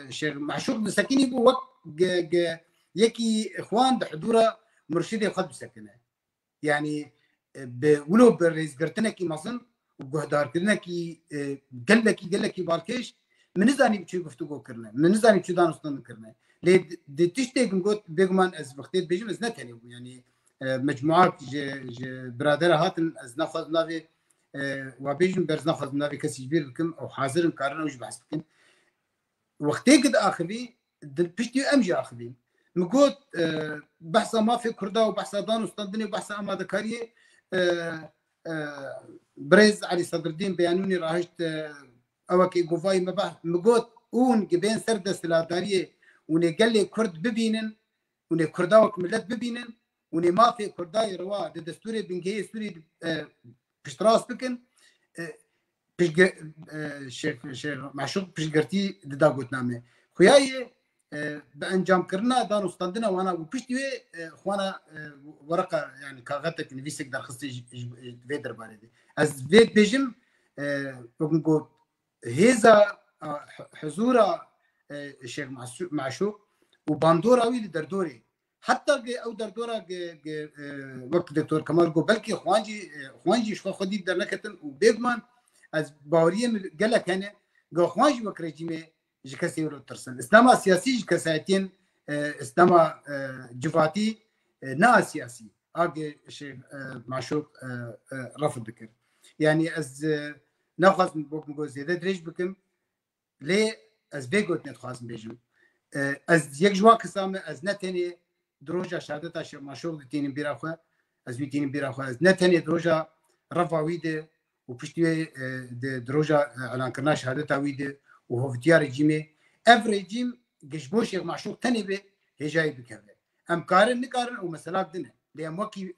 شيخ معشوق بسكيني بو وقت يكي اخوان بحضوره مرشدي خد بسكنه يعني ولو بريز قرتنكي مصن وقهدار كرنكي قلكي بالكيش من زاني بشي گفتگو کرنه من زاني بشي دانستان کرنه لي دي تشتي قلت بيغمان از وقتي بيجم از نتني يعني مجموعات برادر هاتن از ناخذ نافي وبيجم برز ناخذ نافي كسي كبير بكم او حاضر مقارنه وش بحث بكم وقتي قد اخذي بشتي امجي اخذي مقول بحثا ما في كردا وبحثا دانستان وبحثا اما ذكريه بريز علي صدر الدين بيانوني راهشت اوكي قفاي مقوت اون جبين سرد السلاداريه وني قال لي كرد ببينن وني كرداوك ملت ببينن وني ما في كرداي روا دستوري بنجي ستوري بشتراس بكن شيخ معشوق بشقرتي ددا قلت نامه خوياي بانجام كرنا دانو ستاندنا وانا وبشتي اخوانا ورقه يعني كاغتك نفيسك در خصي فيدر باردي از فيد بيجم بنقول هيزا حضور الشيخ معشوق وباندورا ويلي دردوري حتى او دردورا وقت دكتور كمال قو بلكي خوانجي شو خدي در نكتن وبيغمان از باوريه قال لك انا قو خوانجي وكريجيمي جكسي ولو ترسل اسلام سياسي جكسايتين اسلام جفاتي نا سياسي اجي الشيخ معشوق رفض ذكر يعني از ناخذ بوك مقول زياده دريج بكم ليه از بيقول نتخاصم بيجم از يك جوا كسامه از نتني دروجا شهادتا شيخ معشوق دتين بيراخو از بيتين بيراخو از نتني دروجا رفع ويده وبشتي دروجا اعلان كرنا شهادتا ويده وهو في ديار رجيمي اف رجيم جشبو شيخ معشوق تاني به هي جاي بكذا ام قارن نقارن ومسالات دنا لام وكي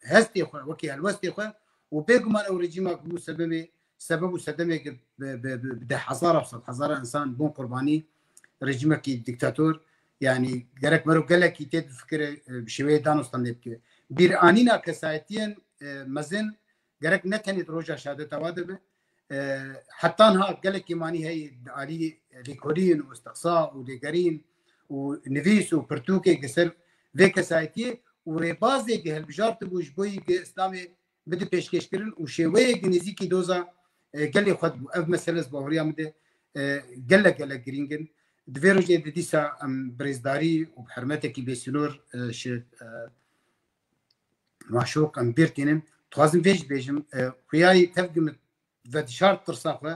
هستي اخو وكي الوستي اخو وبيقمان او رجيمك بو سبب وسدمك بده حضاره انسان بون قرباني رجيمك ديكتاتور يعني جرك مرو قالك يتد فكره بشويه دانستان يبكي بيرانينا كسايتين مزن جرك نتني دروجا شهاده وادبه حتى انها قالك يماني هي علي ليكورين واستقصاء وديجارين ونفيس وبرتوكي قصر ذيك سايتي ورێبازێکی هەلبژارت بوو ji بۆی ئسلامê bide pêşkêşkirin û şêweyekî nêzîkî doza gelê xwe bû ev meseles baweriya min de gelek gelek giringin divê rojê de dîsa em birêzdarî û hermetekî bêsînor ji maşok em bêr tînin dixwazim vê jî bêjim xuyayî tevgim vedişar tirsa xwe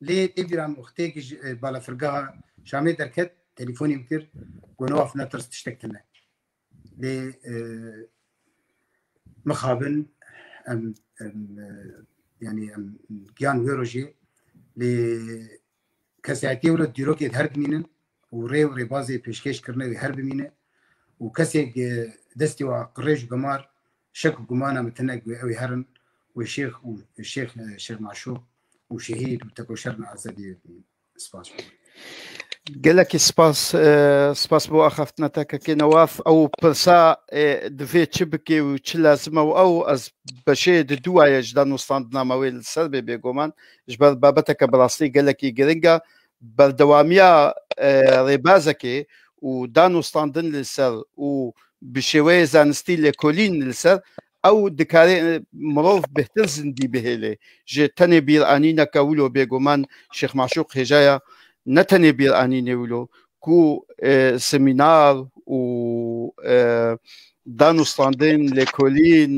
lê têvîran wextêkî ji balafirgeha Şamê derket telîfonî min kir got waf netirs tiştek tune lê mixabin em yani em giyan wê rojê lê kesayetiyê wilo dîrokê her bimînin û rê û rêbazê pêşkêşkirine wê her bimîne û kesek destê wa qirêj û gemar şek û gumana min tinek wê ew ê herin wê şêx Şêx Maşûq û şehîd û tekoşerna azadiyê spas gelekî spas بۆ ئاخافتنەتەکەکەی نەواف ئەو پرسا divê çi bike û çi lazim ew ez beşê di duwaye ji danûstandina wê li ser bê bêguman ji ber babeteke bi rastî gelekî giring e berdewamiya rêbazekê û danûstandin li ser û bi şêweyê zanistî lêkolîn li ser ew dikare mirov bêhtir zindî bihêle ji tenê bîranîneke wilo bêguman Şêx Maşûq hêjaya ne tenê bîranînê wilo ku semînar û danûstandin lêkolîn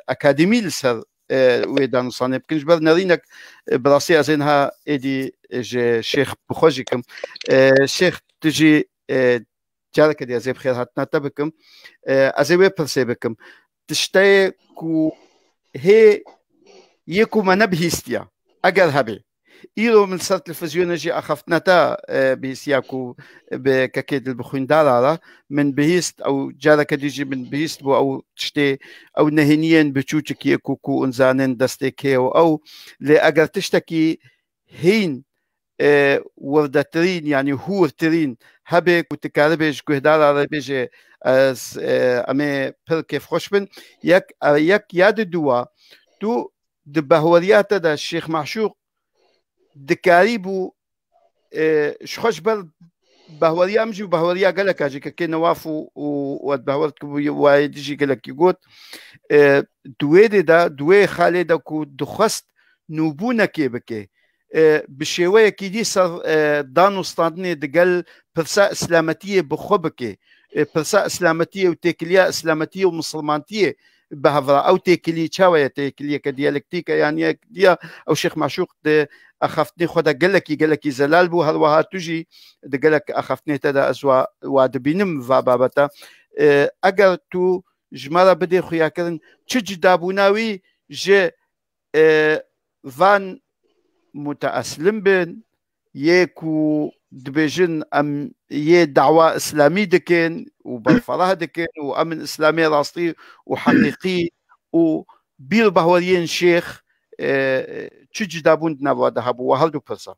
akademî li ser wê danûstanê bikin ji ber nerînek bi rastî ez ê niha êdî ji şêx bixwe jî kim şêx tu jî careke dî ez ê bi xêrhatina te bikim ez ê wê pirsê bikim tişteyê ku hê yê ku me nebihîstiye eger hebe îro min ser televîzyonê jî axaftina te bihîstiya ku bi kekê dilbixwîndara re min bihîst ew careke dî jî min bihîst bû ew tiştê ew nehiniyên biçûçikî ku inzanên destê kêw ew lê eger tiştekî hîn wirdetirîn yanî hûrtirîn hebe ku dikaribê ji guhdara re bêje ez em ê pir kêfxweş bin yek ya diduwa tu di behweriya te de Şêx Maşûq dikarî bû ji xwe ji ber behweriya min jî û behweriya geleka jî kekê newaf û ez behwer dikibû wayê dî jî gelekî got di wê dê de di wê xalê de ku dixwest nûbûnekê bike bi şêweyekî dî ser danûstandinê digel pirsa îslametiyê bi xwe bike pirsa îslametiyê û têkiliya îslametiyê û misilmantiyê bihevra ew têkilî çawa ye têkiliyeke diyalektîk e yanî diya ew Şêx Maşûq di axaftinê xwe de gelekî zelal bû her wiha tu jî di gelek axaftinê te de ez wa dibînim va babete eger tu ji me re bidê xuyakirin çi cidabûna wî ji van متأسلم بن يكو دبيجن أم يه دعوة إسلامي دكين وبالفراه دكين وأمن إسلامي راستي وحقيقي وبيل بهوريين شيخ تشجي دابون نبوا دهبو وهل دو برسا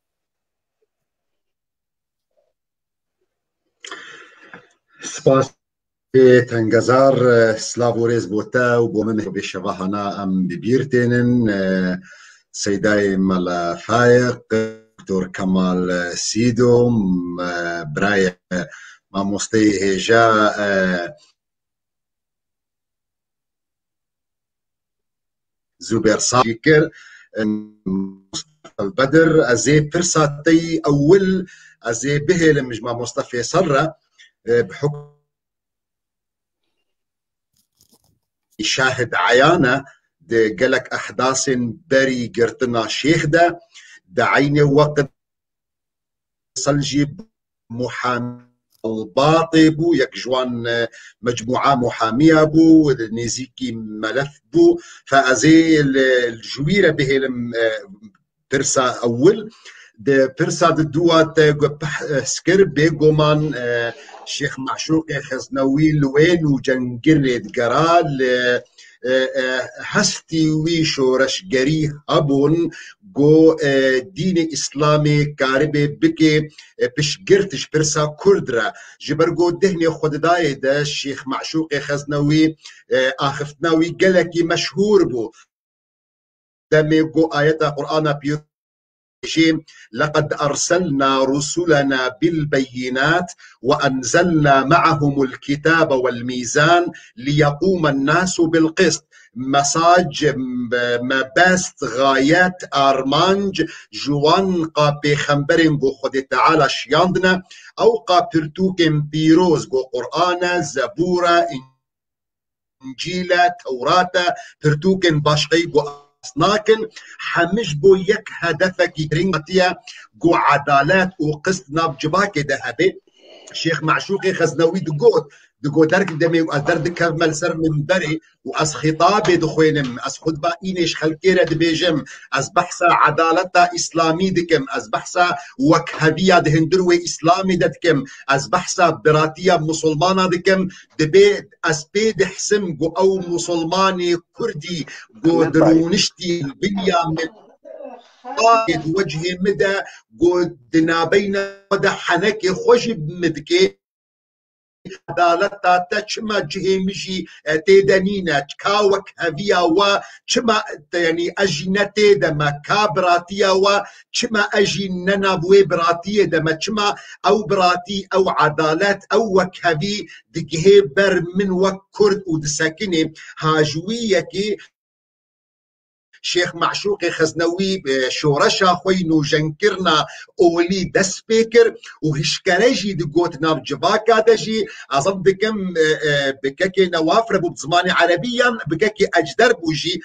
سپاس تنگزار سلاووريز بوتا وبومن بشبهنا أم ببيرتينن سيداي ملا فايق دكتور كمال سيدو براي ماموستي هجا زبير صاكر البدر ازي برساتي اول ازي بهل مجمع مصطفى سره بحكم يشاهد عيانه قالك أحداث بري قرتنا شيخ ده دعيني وقت صلجي محامي الباطي بو يك جوان مجموعة محامية بو نيزيكي ملف بو فأزي الجويرة بهلم برسا أول ده برسا دوات سكر بيقومان شيخ معشوق خزنوي لوين وجنقرد قرال هستي وي شورش جري هبون جو دين اسلامي كاربي بكي بشجرتش برسا كردرا جبرجو دهني خود داي ده الشيخ معشوق خزنوي اخفتناوي قالكي مشهور بو دمي جو آيات قرآن بيو لقد أرسلنا رسلنا بالبينات وأنزلنا معهم الكتاب والميزان ليقوم الناس بالقسط. مساج مباست غايات أرمانج جوان قا بخمبرين قو خد تعالى شياندنا أو قا برتوكين بيروز قو قرآن زبورة إنجيلة توراة برتوكين باشقي قو أصناكن حمش بو يك هدفك رنغتيا قو عدالات وقسط ناب جباك دهبي شيخ معشوقي خزنوي دقو درك دمي وأدرد كمل سر من بري وأس خطابي دخوينم أس خطبة إينيش خلقيرة دبيجم أس بحثا عدالتا إسلامي دكم أس بحثا وكهبية دهندروي إسلامي دكم أس بحثا براتية مسلمانة دكم دبي أس بيد حسم قو أو مسلماني كردي قو درونشتي البنية من قائد وجهي مدى قو دنابينا مدى حنكي خوش بمدكي عدالتا تشما جهيمجي تيدانينا كاوك هفيا و شما يعني اجينا تيدما كابراتيا و شما اجي ننابوي براتيا دما شما او براتي او عدالات او وكهبي دقهي بر من وكرد ودساكني هاجوية شيخ معشوقي خزنوي شورشا خوينو جنكرنا اولي دس بيكر وهشكريجي دقوت ناب جباكا دجي اظن بكم بكاكي نوافر ابو بزماني عربيا بكاكي اجدر بوجي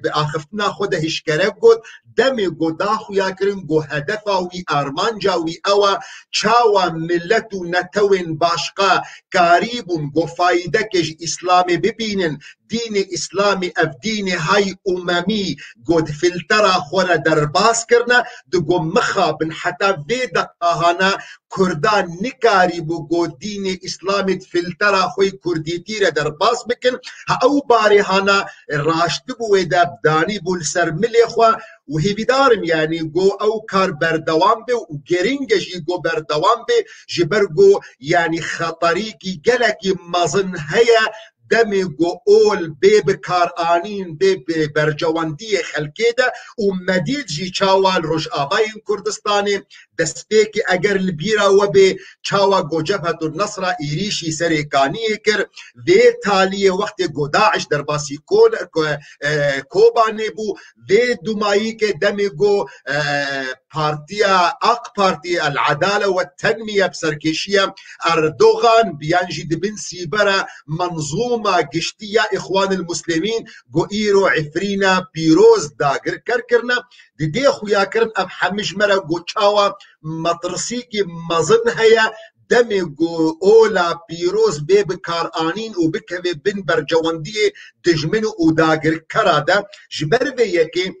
باخفتنا خوده هشكري قد دمي قداخو ياكرن قو هدفاوي ارمانجاوي اوا چاوا ملتو نتوين باشقا كاريبون قو فايدكج اسلامي ببينن دين اسلامي اف دين هاي اممي قد فلترا خورا درباس كرنا دقو مخا بن حتى فيدا هانا كردان نكاري بو دين اسلامي فلترا خوي كردي تيرا درباس بكن او باري هانا راشتبو ويدا بداني بول سرملي خوا وهي بدارم يعني جو او كار بردوام بي وجرينجي جو بردوام بي جبرجو يعني خطريكي جلكي مظن هيا دمي جو اول بيب كارانين بيب برجواندية خلكيدا ومديد جي چاوال روش آباين كردستاني دستيكي اگر البيرا وبي چاوا جو جبهة النصر ايريشي سريكاني كر في تالية وقت جو داعش درباسي كوباني بو في دمائي كي دمي جو بارتيا اق بارتي العدالة والتنمية بسركيشية اردوغان بيانجي دبن سيبرا منظومة قشتية اخوان المسلمين جو ايرو عفرينا بيروز داقر كركرنا دي خويا كرن اب حمش مرا جو چاوا مطرسيكي مظن هيا دمي جو اولا بيروز بيب كارانين وبكوي بن برجواندية دجمنو وداقر كرادا جبر يكي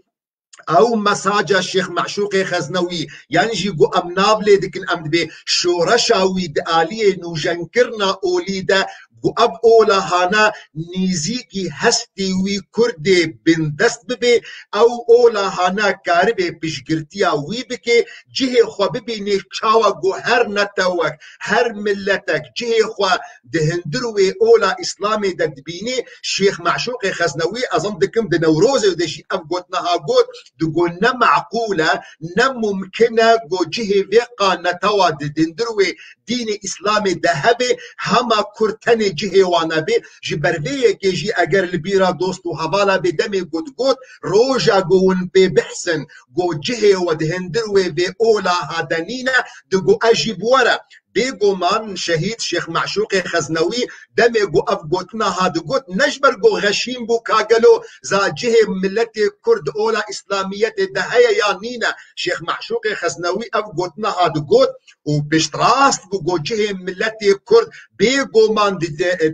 او مساجا الشيخ معشوقي خزنوي يعني جيقو امنابلي دكن امدبي شورشاوي داليه نوجنكرنا اوليدا قو اب اولا هانا نيزيكي هستي وي كردي بن دست ببي او اولا هانا كاربي بشگرتيا وي بكي جهي خوا ببيني چاوا قو هر نتوك هر ملتك جهي خوا دهندروي اولا اسلامي دبيني شيخ معشوقي خزنوي اظن دكم دنوروزي ودشي اب قوتناها قوت دقو نمعقولة نممكنة قو جهي فيقا نتوا دهندروي دين اسلامي دهبي هما كرتني جهي وانا بي جبرفيه كي جي اگر البيرا دوستو هوالا بدمي قد روجا قون بي بحسن قو جهي ودهندروي بي اولا هادانينا دقو اجيب ورا بيقو من شهيد شيخ معشوقي خزنوي دمي قو افقوتنا هاد قوت نجبر قو غشيم بو كاقلو زا جهي ملتي كرد اولا اسلامية دهيا يا نينا شيخ معشوقي خزنوي افقوتنا هاد قوت وبشتراست قو جهي ملتي كرد بيقو من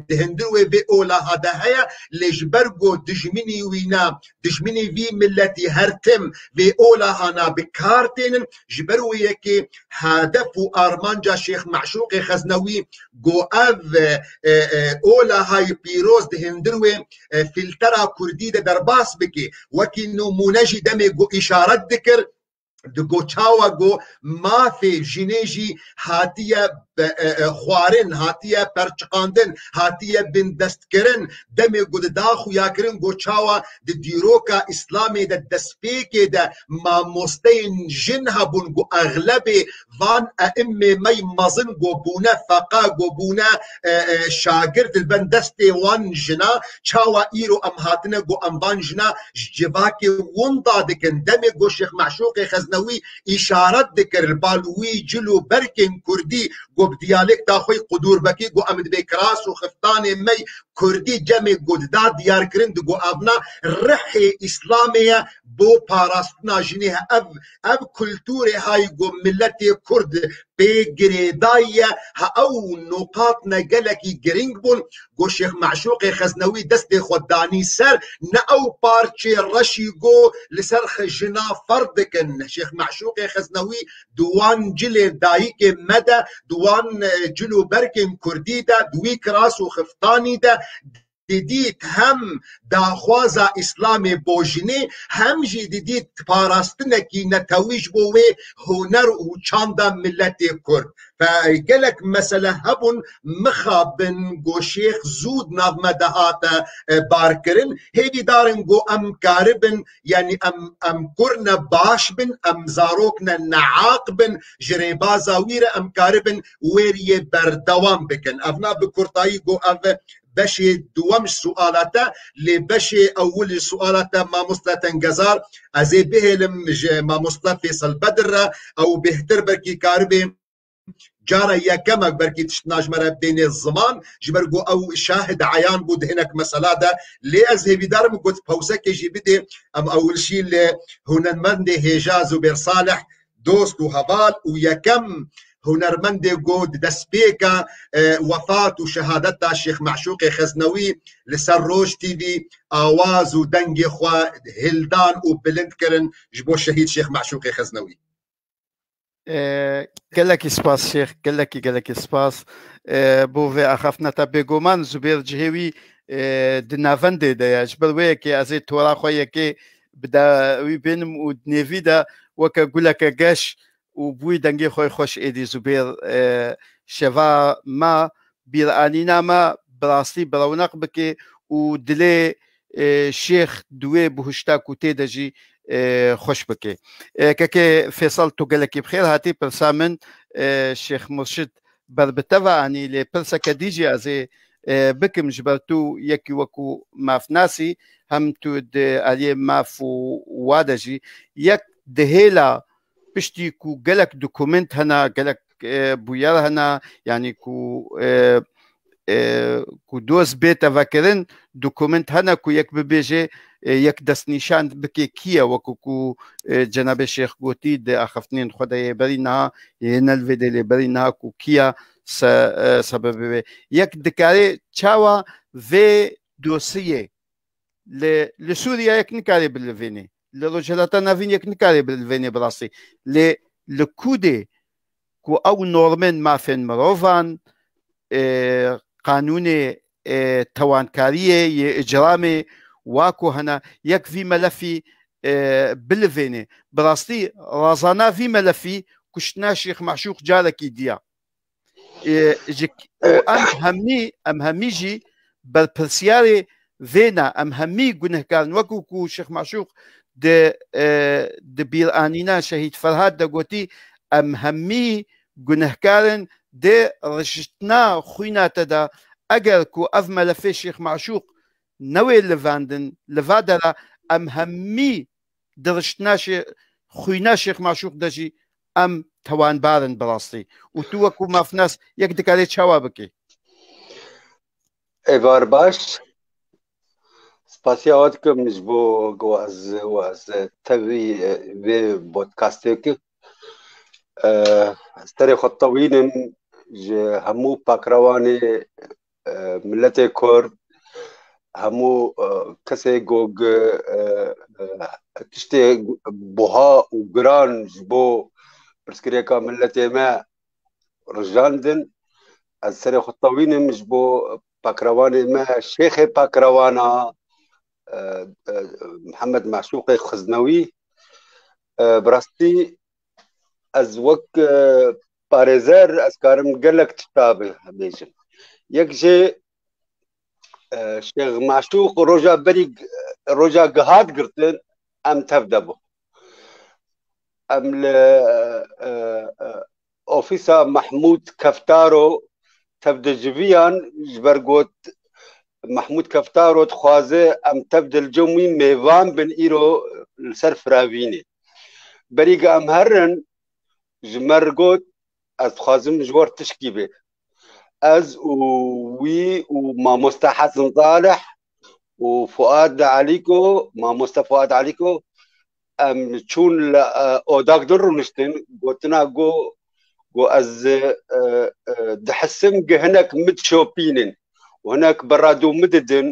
دهندروي بي اولا هادهيا لجبر قو دجميني وينا دجميني في ملتي هرتم بي اولا هانا بكارتين جبرو يكي هدفو ارمانجا شيخ معشوقي خزنوي قو اف اولا هاي بيروز دهندروي فلترا كردي درباس بكي وكنو مناجي دمي قو اشارت ذكر دقو چاوا قو ما في جنيجي هاتية خوارن هاتیه پرچقاندن هاتیه بن دستکرن دمی گود داخو یا کرن گو چاوا د دیروکا اسلامی د دسپیکی د ماموستین جن هبون گو اغلب وان ائمه می مزن گو بونه فقا گو بونه شاگرد البن دستی وان جنا چاوا ایرو ام هاتنه گو ام وان جنا جواکی وندا دکن دمی گو شیخ معشوق خزنوی اشارت دکر البالوی جلو برکن کردی گو بدیالکتا خوی قدور بکی گو امد بکراس و خفتان می کردی جمع گوددا دیار کرند گو ابنا رحی اسلامیه بو پاراستنا جنیه اف کلتور های گو ملت کرد بگریدایه ها او نقاط نگلکی گرینگ بون گو شیخ معشوق خزنوی دست خوددانی سر نه او پارچه رشی گو لسر خجنا فرد کن شیخ معشوق خزنوی دوان جل دایی که مده دوان جلو برکن کردی ده دوی کراس و خفتانی ده دیدید هم داخوازا اسلام بوجنی هم جی دیدید پاراستنکی نتویج بوه هنر و چاندا ملت کرد فگلک مسئله هبون مخابن گو شیخ زود نظم دهات بارکرن هیدی دارن گو ام کاربن یعنی ام کرن باش بن ام زاروکن نعاق بن جریبا زاویر ام کاربن ویری بردوام بکن افنا بکرتایی گو اف بشي دوامش سؤالاته لبشي اول سؤالاته ما مصطفى تنجزار ازي بهلم ما مصطفى فيصل بدر او بهتر بركي كاربي جارة يكمك بركي تشتناج مرة بين الزمان جبرقو او شاهد عيان بود هناك مسألة ده لي ازهي بدارم قلت بوسك يجي بدي ام اول شيء اللي هنا المندي هجاز وبير صالح دوست وهبال ويكم هنرمند جود دسبيكا وفاة وشهادتها الشيخ معشوق خزنوي لسر روج تي في آواز ودنجي خوا هلدان وبلند كرن جبو الشهيد شيخ معشوق خزنوي قالك سباس شيخ قالك سباس بوفي أخافنا تبيغومان زبير جهوي دنافندي دا يجبر كي أزي تورا خويا كي بدا ويبينم ودنيفيدا وكا قولك قاش وبوي دنگي خوي خوش ايدي زبير شفا ما بيرانينا ما براسي برونق بكي ودلي شيخ دوي بهشتا كوتي دجي خوش بكي كاكي فيصل تقلكي بخير هاتي برسامن شيخ مرشد بربتفا اني لي برسا كديجي ازي بكم جبرتو يكي وكو ماف ناسي هم تود عليه ماف وادجي يك دهيلا بشتي كو قالك دوكومنت هنا قالك بويار هنا يعني كو دوز بيتا فاكرين دوكومنت هنا كو يك ببيجي يك دس نيشان بكي كيا وكو جناب الشيخ قوتي دي اخفتنين خدا يبرينها يهنا الفيدي يبرينها كو كيا سبب يك دكاري تشاوا في دوسيه لسوريا يك نكاري بالفيني لرجالتا نافين يك نكاري بالفيني براسي لكودي كو او نورمن ما فين مروفان قانوني توانكارية اجرامي واكو هنا يك في ملفي بالفيني براسي رازانا في ملفي كشنا شيخ معشوق جالكي ديا ام هميجي بالبرسياري فينا ام همي گنهكارن وكو شيخ معشوق د بيرانينا شهيد فرهاد دقوتي ام همي گنهكارن د رشتنا خوينا تدا اگر كو اف ملفي شيخ معشوق نوي لفاندن لفادرا ام همي درشتنا خوينا شيخ معشوق دجي ام توان بارن براسي وتوكو ما في ناس يقدك عليه شوابكي ايفار باش سپاسیا که مجبور گواز تبی به بودکاستی که استری خطوین همو پاکروانی ملت کرد همو کسی گوگ تشتی بوها و گران جبو برسکری که ملت ما رجاندن استری خطوین مجبور پاکروانی ما شیخ پاکروانا محمد معشوق خزنوي براستي از وك بارێزەر ئەسکارم گەلک تتابێ بێژم یەک جێ شێخ معشوق ڕۆژا بەری ڕۆژا گەهات گرتن ئەم تەف دەبوو ئەم لە ئۆفیسا محمود کەفتارۆ تەف دەجڤیان ji ber got محمود کەفتارۆ dixwaze em tev dilcemî mêvan bin îro li ser firavînê berî em herin ji me re got ez dixwazim ji wir tişkî bê ez û wî û mamoste Hesin Salih û Fuad Alîko mamoste Fuad Alîko em çûn li odak din rûniştin gotina got ez dihisim ki hinek min şopînin û hinek bi radyo min didin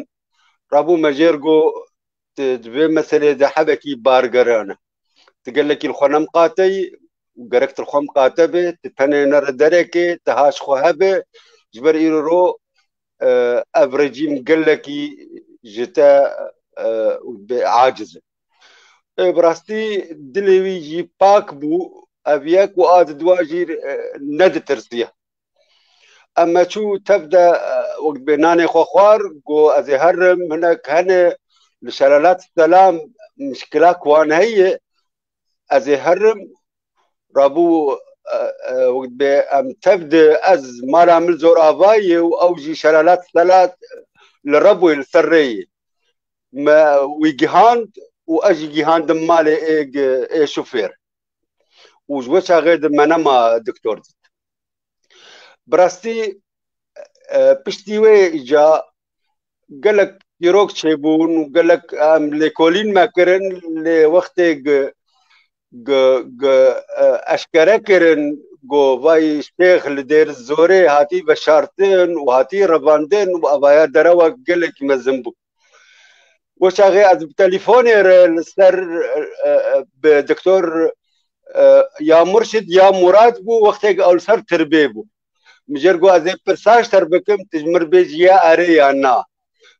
rabû me jêr got di vê meselê de hebekî bargeran e tu gelekî li xwe nemqateyî û gerek tu li xwe miqate bê tu tenê nere derekê tu haş xwe hebe ji ber îro ev rejîm gelekî ji te aciz e bi rastî dilê wî jî pak bû ev yek û a di dwa jî neditirsiye em meçû tev de wek bê nanê xwe xwar got ez ê herim hinek hene li Şelalet Selam mişkila ku wan heye ez ê herim rabû wek bê em tev de ez mala min zor avayê û ew jî Şelalet Selam li Rebwê li ser rêyê me wî gihand û ez jî gihandim malê ê şofêr û ji we çaxê de me nema doktor dit bi rastî piştî wê îca gelek çîrok çêbûn û gelek em lêkolîn me kirin lê wextê eşkere kirin got vay şêx li dêr zorê hatî veşartin û hatî revandin û evaya derewek gelekî mezin bû we çaxê ez bi telîfonê re li ser bi doktor ya Murşid ya Murad bû wextê ew li ser tirbê bû min jêr got ez ê pirsaş ter bikim tu ji min re bêjî ya erê ya na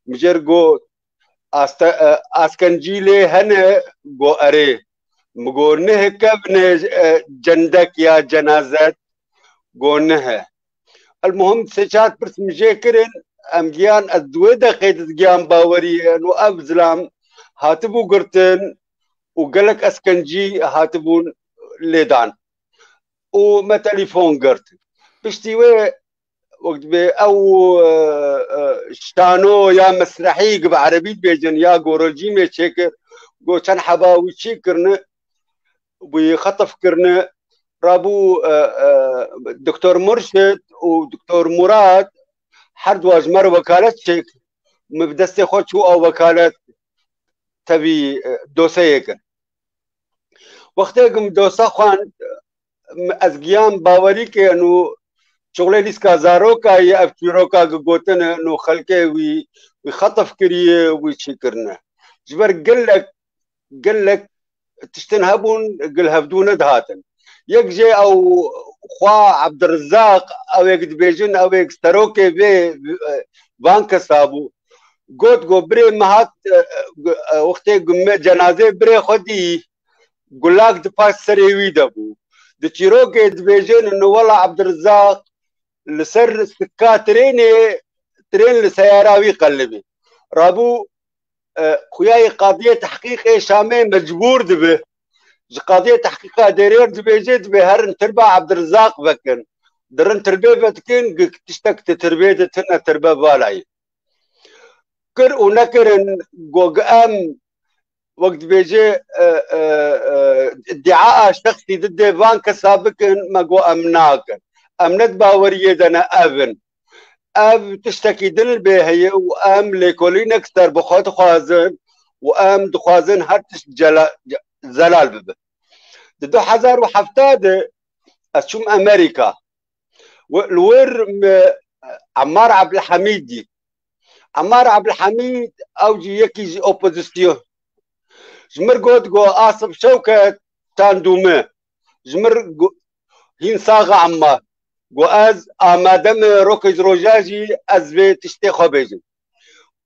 min jêr got askencîlê hene got erê min got nihê kevne cendek ya cenazet got nihe المهم sê çar pirs min jê kirin em giyan ez di wê deqê giyan baweriyên û ev zilam hatibû girtin û gelek eskencî hatibûn lêdan û me telîfon girtin piştî wê wek dibê ew şano ya mesrehî bi erebî dibêjin ya gorojîmê çêkir got çend heba wî çî kirine wî xetef kirine rabû doktor Murşid û doktor Murad her dua ji me re wekalet çêk min bi destê xwe çû ew wekalet tevî doseyê kir wextê ku min dosa xwand ez giyan bawerî kirin û şoxlê lîska zarokayê ev çîroka gotine û xelkê wî xetef kiriye wî çî kirine ji ber gelek tiştin hebûn gilhevdû nedihatin yek jê ew xwa Ebdirezzaq ew ê dibêjin ew ê sterokê vê van kesa bû got birê me hat wextê ku me cenazê birê xwe dî gulak di paş serê wî de bû di çîrokê dibêjin wela Ebdirezzaq li ser sika trên li seyara wî qelibî rabû xuyayê qadiyê tehqîqê Şamê mecbûr dibe ji qadiyê tehqîqa derêr dibêje dibe herin tirba Ebdirezzaq vekin dirin tirbê vedikin tiştek ti tirbê ditine tirbe balayê kir û nekirin got em wek dibêje iddiaa şexsî didê van kesa bikin me got em nakin em net baweriyê de ne evin ev tiştekî dil bê heye û em lêkolînek serbixwe dixwazin û em dixwazin her tişt zelal bibe di 2017 ez çûm Amerîka li wir Ammar Abdulhamîdî Ammar Abdulhamîd ew jî yekî ji opozîsyon ji mir got Asif Şewket tandûme ji mir hîn saxa Ammar got ez amade me rokê ji roja jî ez vê tiştê xwe bêjim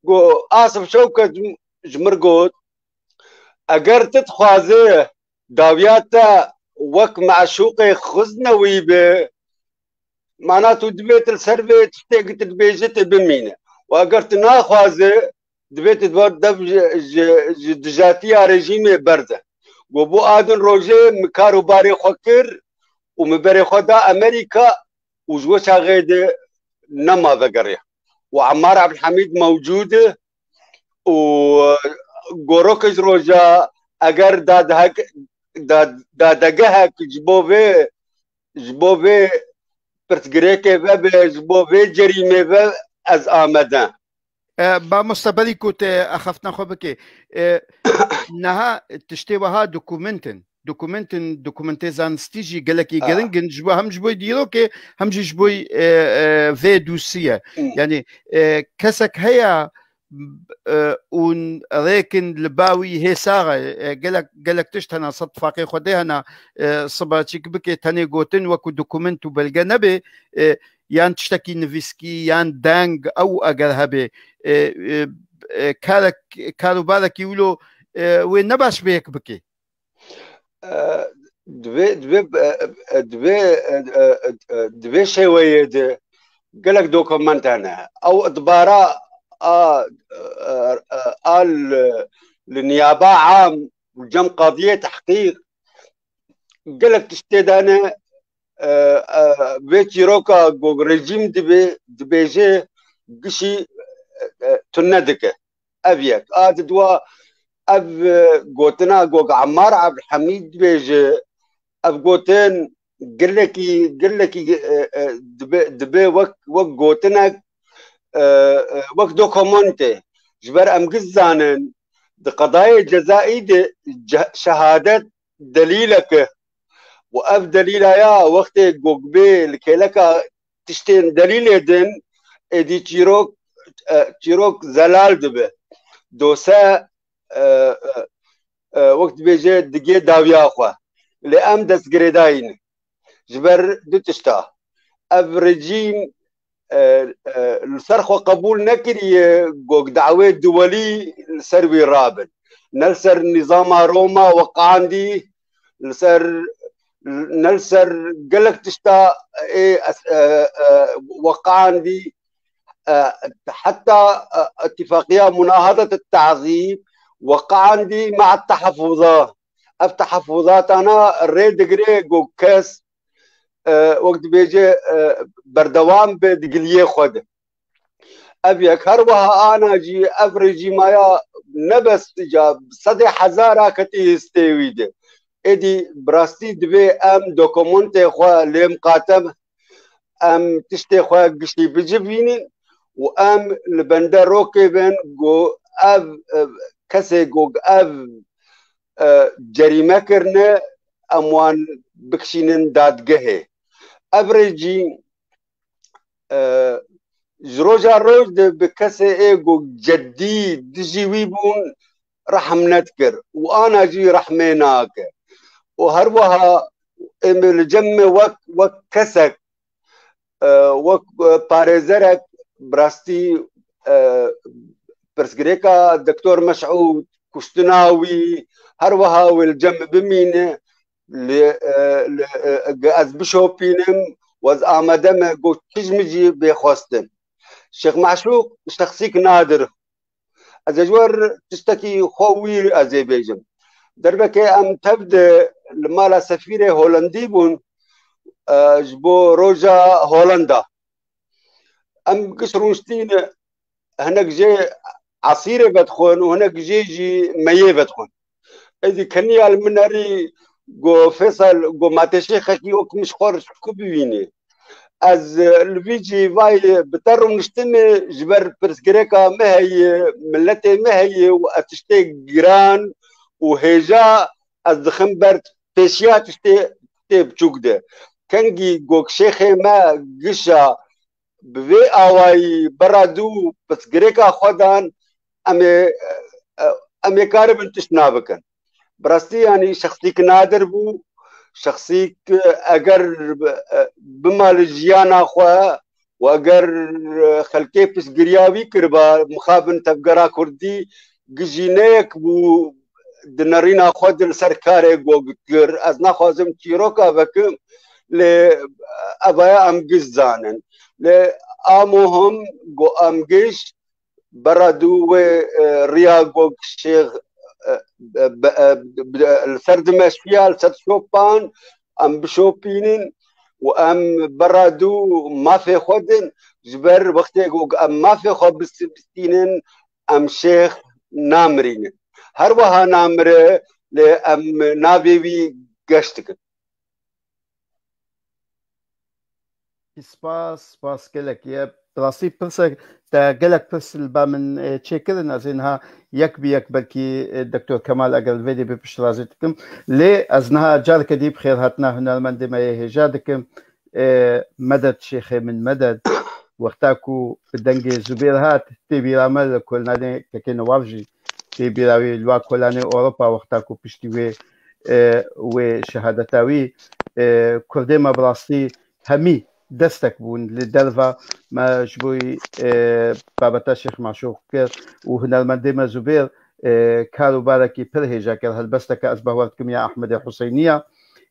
got Asif Şewket ji mir got eger tu dixwazî dawiya te wek meşûqê xiznewî bê معناته دبيت السربي تشتاق تبيجت بمينه واقرت ناخوازه دبيت دب دجاتيا رجيمي برده وبو ادن روجي مكارو باري خوكر ومبري خدا امريكا وجوشا غيد نما ذكريا وعمار عبد الحميد موجود وغوروكج روجا اگر دادگهك جبوبي برتقريكي جبوبي جريمي از آمدن با مستقبلی کوت اخفتنا خو بکی نها تشتیوها دوکومنتن زانستیجی گلکی گرنگن جبو هم جبوی دیرو که هم جبوی في دوسیه يعني كسك هيا اون ريكن لباوي هي ساغه قالك تشتنا صد فاقي خديهنا صباتيك بكي تاني قوتن وكو دوكومنتو بالجنبي يان تشتكي نفيسكي يان دانج او اگر هبي كارو بالك يقولوا وين نباش بيك بكي دبي شويه قالك دوكومنت انا او ادبارا النيابه عام وجم قضيه تحقيق قالك تشتد انا بيتي روكا جو ريجيم دبيجي قشي تندك ابيك دوا اب قوتنا قوق عمار عبد الحميد بيجي اب قوتين قلكي دبي وك قوتنا وك دوكومنتي جبر ام قزانن دي قضايا جزائي دي شهادة دليلك واب دليلها يا وقت قوق بي لكيلك تشتين دليل دن ادي تيروك زلال دبي دوسا وقت بيجي دقي داويا اخوة لام دس قريداين جبر دوتشتا اب رجيم الصرخ قبول نكري قوق دعوة دولي لسروي رابن نلسر نظام روما وقعندي نلسر قلق تشتا وقعندي حتى اتفاقية مناهضة التعذيب وقعندي مع التحفظات التحفظات انا الريد قري قوق كاس وقت بيجي بردوام بدقليه خود ابيك هروها انا جي افريجي مايا نبس جاب صدي حزارة كتي استويده ادي براستي دبي ام دوكومنتي خوا ليم قاتم ام تشتي خوا قشتي بجبينين وام البندر روكي بين جو اف كسي جو اف جريمه كرنه اموان بكشينن دادگهه ابريجي جروجا روج بكسي ايجو جدي دجي بون رحم نذكر وانا جي رحميناك وهروها الجمه وكسك وك باريزرك براستي برسكريكا دكتور مسعود كشتناوي هروها والجم بمينه از بشوبينم واز آمدم قو تجمجي بخواستن الشيخ معشوق شخصيك نادر از اجور تشتكي خوي ازي بيجم دربك ام تبدا لما سفير هولندي بون جبو روجا هولندا ام قشرونشتين هناك جي عصيرة بدخون وهناك جي ميه بدخون اذا كني المناري جو فيصل جو ماتشيخكي وك مش خرج كوبيني از الفيجي فاي بترم نشتمي جبر برسكريكا ما هي ملتي ما هي واتشتي جيران وهجا از دخنبرت بيشيا تشتي بجوكده كنجي جوك شيخي ما قشا بفي اواي برادو برسكريكا خدان امي كارب انتشنابكن براستي يعني شخصيك نادر بو شخصيك اگر بمال جيانا خوا واگر خلكي بس قرياوي كربا مخابن تبقرا كردي جينيك بو دنارينا خود السركاري قوغر ازنا خوازم تيروكا بكم لأبايا أم جزانن لآمهم جو أم جيش بردو رياغوك شيخ السرد مشفيا السرد شوبان أم بشوبينين وأم بردو ما في خودن جبر وقت أم ما في خود بستينين أم شيخ نامرين هر وها نامره لأم نابيوي قشتك سپاس گلک یه براستی پرسه تا گلک پرس البا من چیکرن از اینها یک بی یک بلکی دکتر کمال اگر ویدی بپشت رازی تکم لی از نها جار کدی بخیر هاتنا هنرمند ما هجا دکم مدد شیخ من مدد وقتاكو بدنجي زبير هات تبي رامل كل نادي كأنه وافجي تبي راوي لوا كلاني أوروبا وقتاكو بشتوي وشهادتاوي كردما براسي همي دستك بون للدلفا ما جبوي بابتا شيخ معشوق كر وهنا المندمة زبير كارو باركي برهجا كر هالبستك أسبهورتكم يا أحمد الحسينية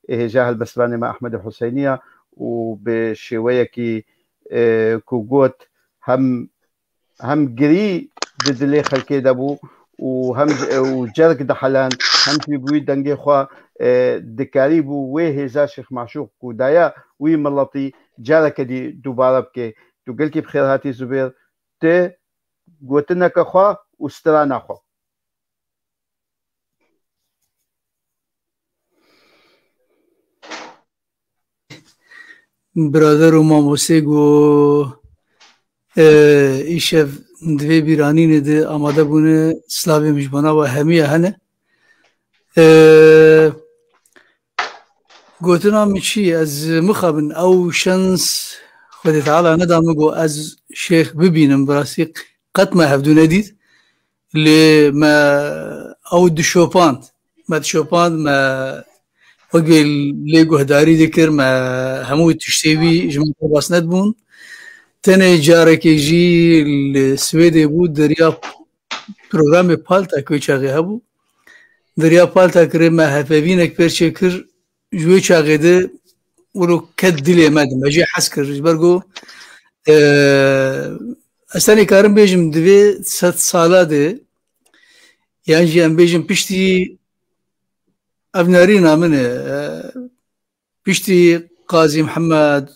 هجا هالبسراني مع أحمد الحسينية وبشوية كوغوت هم جري ددلي خلكي دابو وهم وجرك دحلان هم في بوي دنجي خوا دكاريبو وهزا شيخ معشوق كودايا وي ملطي جارك دي دوباره بكي تو قلكي بخير هاتي زبير تي قوتنا كخوا وسترانا خوا برادر و ماموسه گو ایشف دوی بیرانین ده آماده بونه سلاوی مجبانا و همیه هنه گوتنا میچی از مخابن او شنس خودی تعالی ندامه گو از شیخ ببینم براسی قط ما هفدو ندید لی ما او دشوپاند ما وقل ليقو هداري ذكر ما همو تشتيبي جمع باس ندبون تاني جارك يجي السويدي بود دريا برنامج بالتا كوي شاغي هبو دريا بالتا كري ما هفافينك بيرشي كر جوي شاغي ده ولو كد دلي مادم اجي حسكر جبرقو استاني كارم بيجم دوي 7 سالا ده يعني جي ام بيجم بيشتي أبنارينا من بيشتي قاضي محمد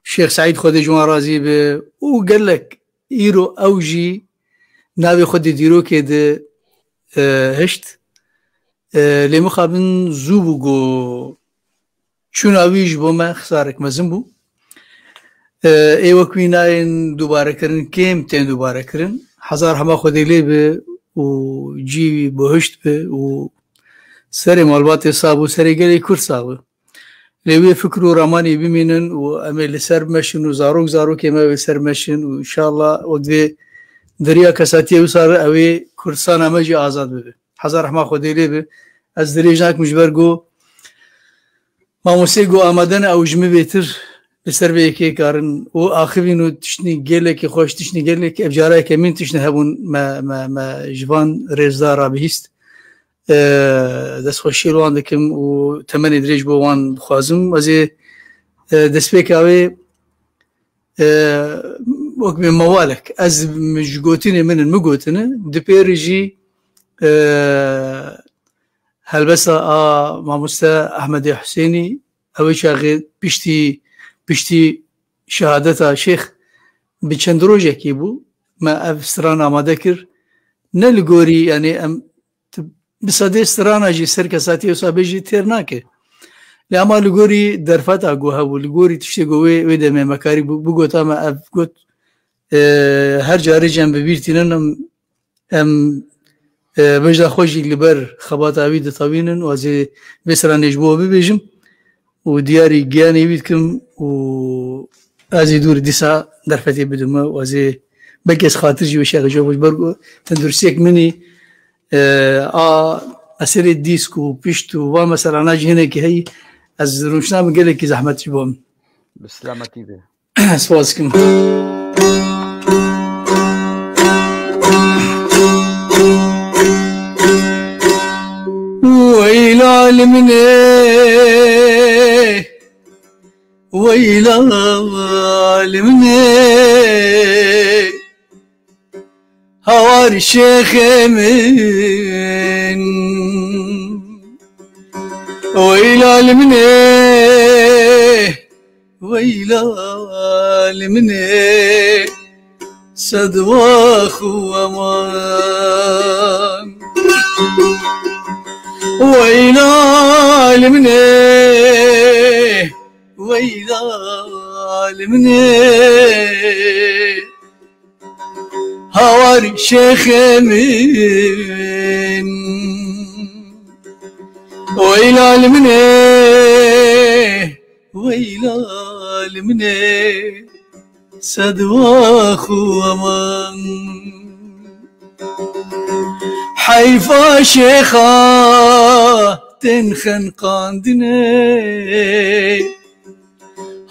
الشيخ سعيد خودي جوان رازي به وقال لك إيرو أوجي نابي خودي ديرو كده هشت لي مخابن زوبو شو ناويج بو ما خسارك مزنبو اي وكويناين دوباره كرن كيم تين دوباره كرن حزار هما خودي لي به وجي بهشت به و سري مالبات صابو سري قالي كل صابو لوي فكروا رماني بمينن وامل سر مشن وزاروك كما سر مشن وان شاء الله وقت دريا كساتي وصار اوي كرسانا مجي ازاد به حزر رحمه خدي لي از دريجاك مجبرغو ما موسيقو امدن او جمي بيتر بسر بيكي كارن واخرينو تشني قالك خوش تشني قالك ابجارا كمين تشني هبون ما جبان ريزدار بهست دست خوشی رو اندکم و تمنی دریج با وان خوازم وزی دست بکاوی وقت موالک از مجگوتینه من المجگوتینه دپیرجی هلبسه ماموستا احمد حسینی اوی شاغل پشتی شهادت شیخ بچند روزه کی بو ما افسران آماده کر نلگوری یعنی بصدي استرانا جي سركة ساتي وصابيجي تيرناكي لأما لغوري درفتا قوها ولغوري تشتي قوي ويدا ما مكاري بقو تاما أفقوت هر جاري جنب بيرتين أم بجدا خوشي لبر خباتا ويدا طوينن وازي بسران يجبوه ببيجم ودياري جياني بيدكم وازي دور ديسا درفتي بدوما وازي بكيس خاطر جي وشاق جوابش برقو تندرسيك مني أسير الديسكو بيشتو ومثلا ناجي هنا كي هي از روشنا بقول لك زحمة جبوم بسلامتي به سواسكم وإلى المني ويلا لمني هوار الشيخ من ويلا لمني ويلا لمني صدواخ وأمان ويلا لمني ويلا لمني هوار شيخ من ويلا لمني ويلا لمني صدواخ وأمان حيفا شيخا تنخن قاندني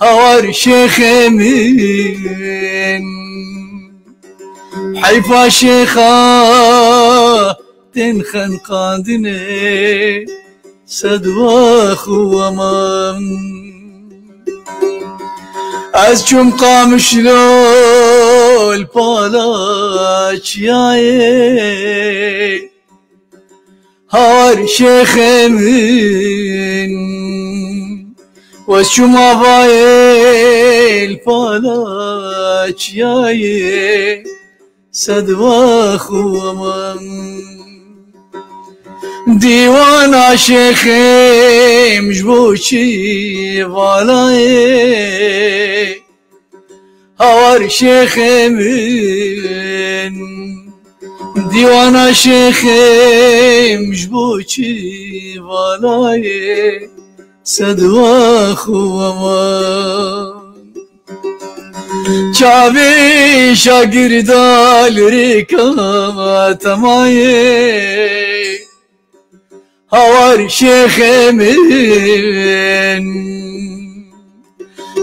هوار شيخ من حيفا شيخا تنخن قاندني صدواخ وأمان از چوم قامش لول پالاچ یای هار شیخ من و از چوم آبای پالاچ یای صدواخ وأمان دیوان شیخ مجبوچی والای هوار شیخ من دیوان شیخ مجبوچی والای صدواخ وأمان چاوی شاگردال ریکا تمایی هوار شيخ من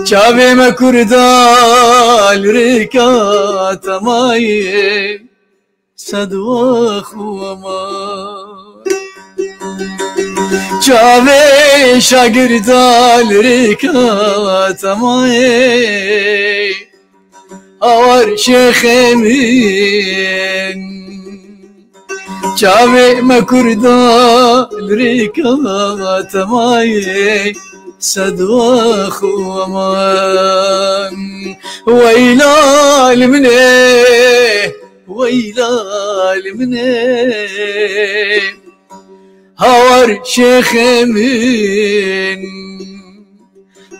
چاوی مکردال ریکات مای صدواخ وأمان چاوی شاگردال ریکات مای هوار شيخ من چاوی مکردال ریکات مای صدواخ وأمان ويلا لمني ويلا لمني هوار شيخ من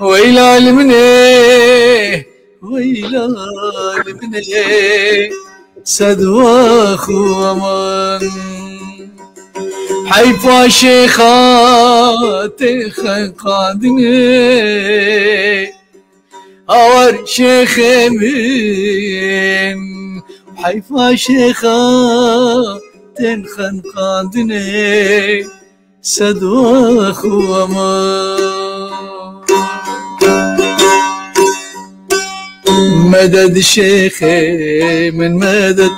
ويلا لمني ويلا لمني صدواخ وأمان حيفا شيخات خنقادني هوار شيخ من حيفا شيخات خنقادني صدواخ وأمان مدد شيخي من مدد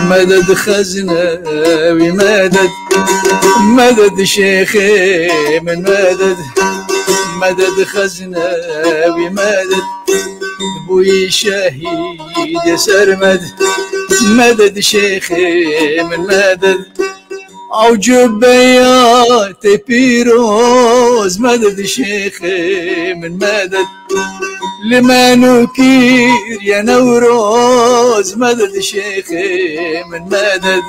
مدد خزناوي مدد مدد شيخي من مدد مدد خزناوي مدد بوي شهيد يا سرمد مدد شيخي من مدد او جبيات بيروز مدد شيخي من مدد لما نكير يا نوروز مدد شيخي من مدد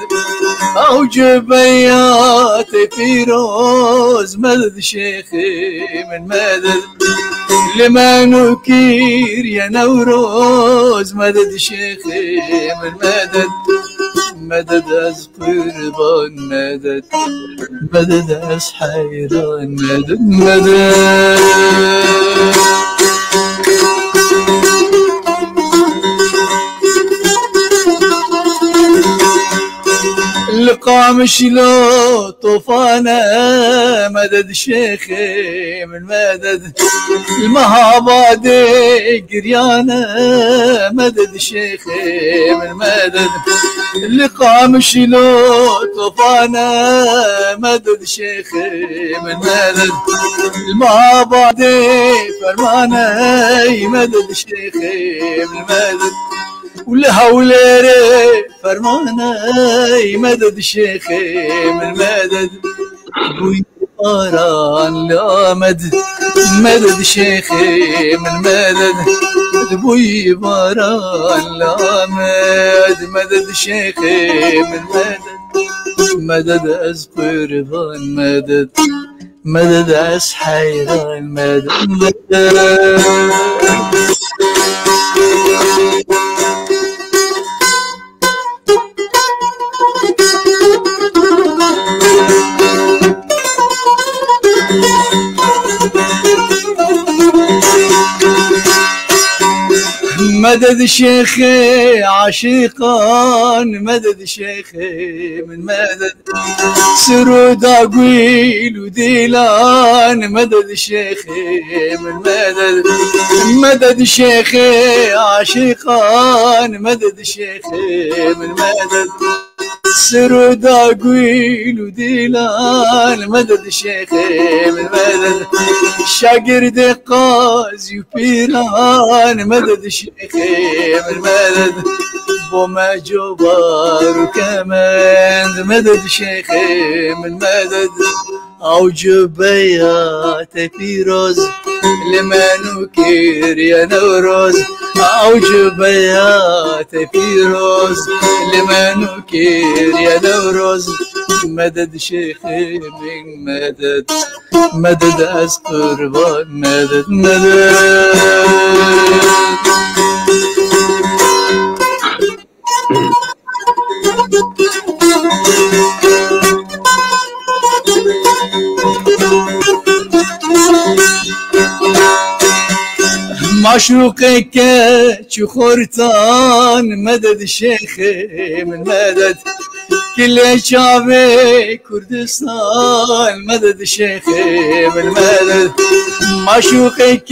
او جبيات بيروز مدد شيخي من مدد لما نكير يا نوروز مدد شيخي من مدد مدد از قربان مدد مدد از حيران مدد مدد القام شلو طوفانا مدد شيخي من مدد المهابادي قريانا مدد شيخي من مدد اللي قام شلو طوفانا مدد شيخي من مدد ما بعدي فرماني مدد شيخي من مدد والهوليري فرماني مدد شيخي من مدد ابوي قاران لا مدد مدد شيخي من مدد ابوي باران لا مدد شيخي من مدد از قربان مدد از حيران مدد مدد شيخي عشيقان مدد شيخي من مدد سرود اقويل وديلان مدد شيخي من مدد شيخي عشيقان مدد شيخي من مدد سرود اقويل وديلان مدد شيخي من مدد شاقرد قازي وبيران مدد شيخي من مدد بوما جبار وكمان مدد شيخي من مدد او جبيات فيروز لمنوكير يا نوروز او جبيات فيروز لمنوكير يا نوروز مدد شيخي من مدد از قربان مدد معشوقك شخورتان مدد شيخي من مدد كل شعبي كردستان مدد شيخي من مدد معشوقك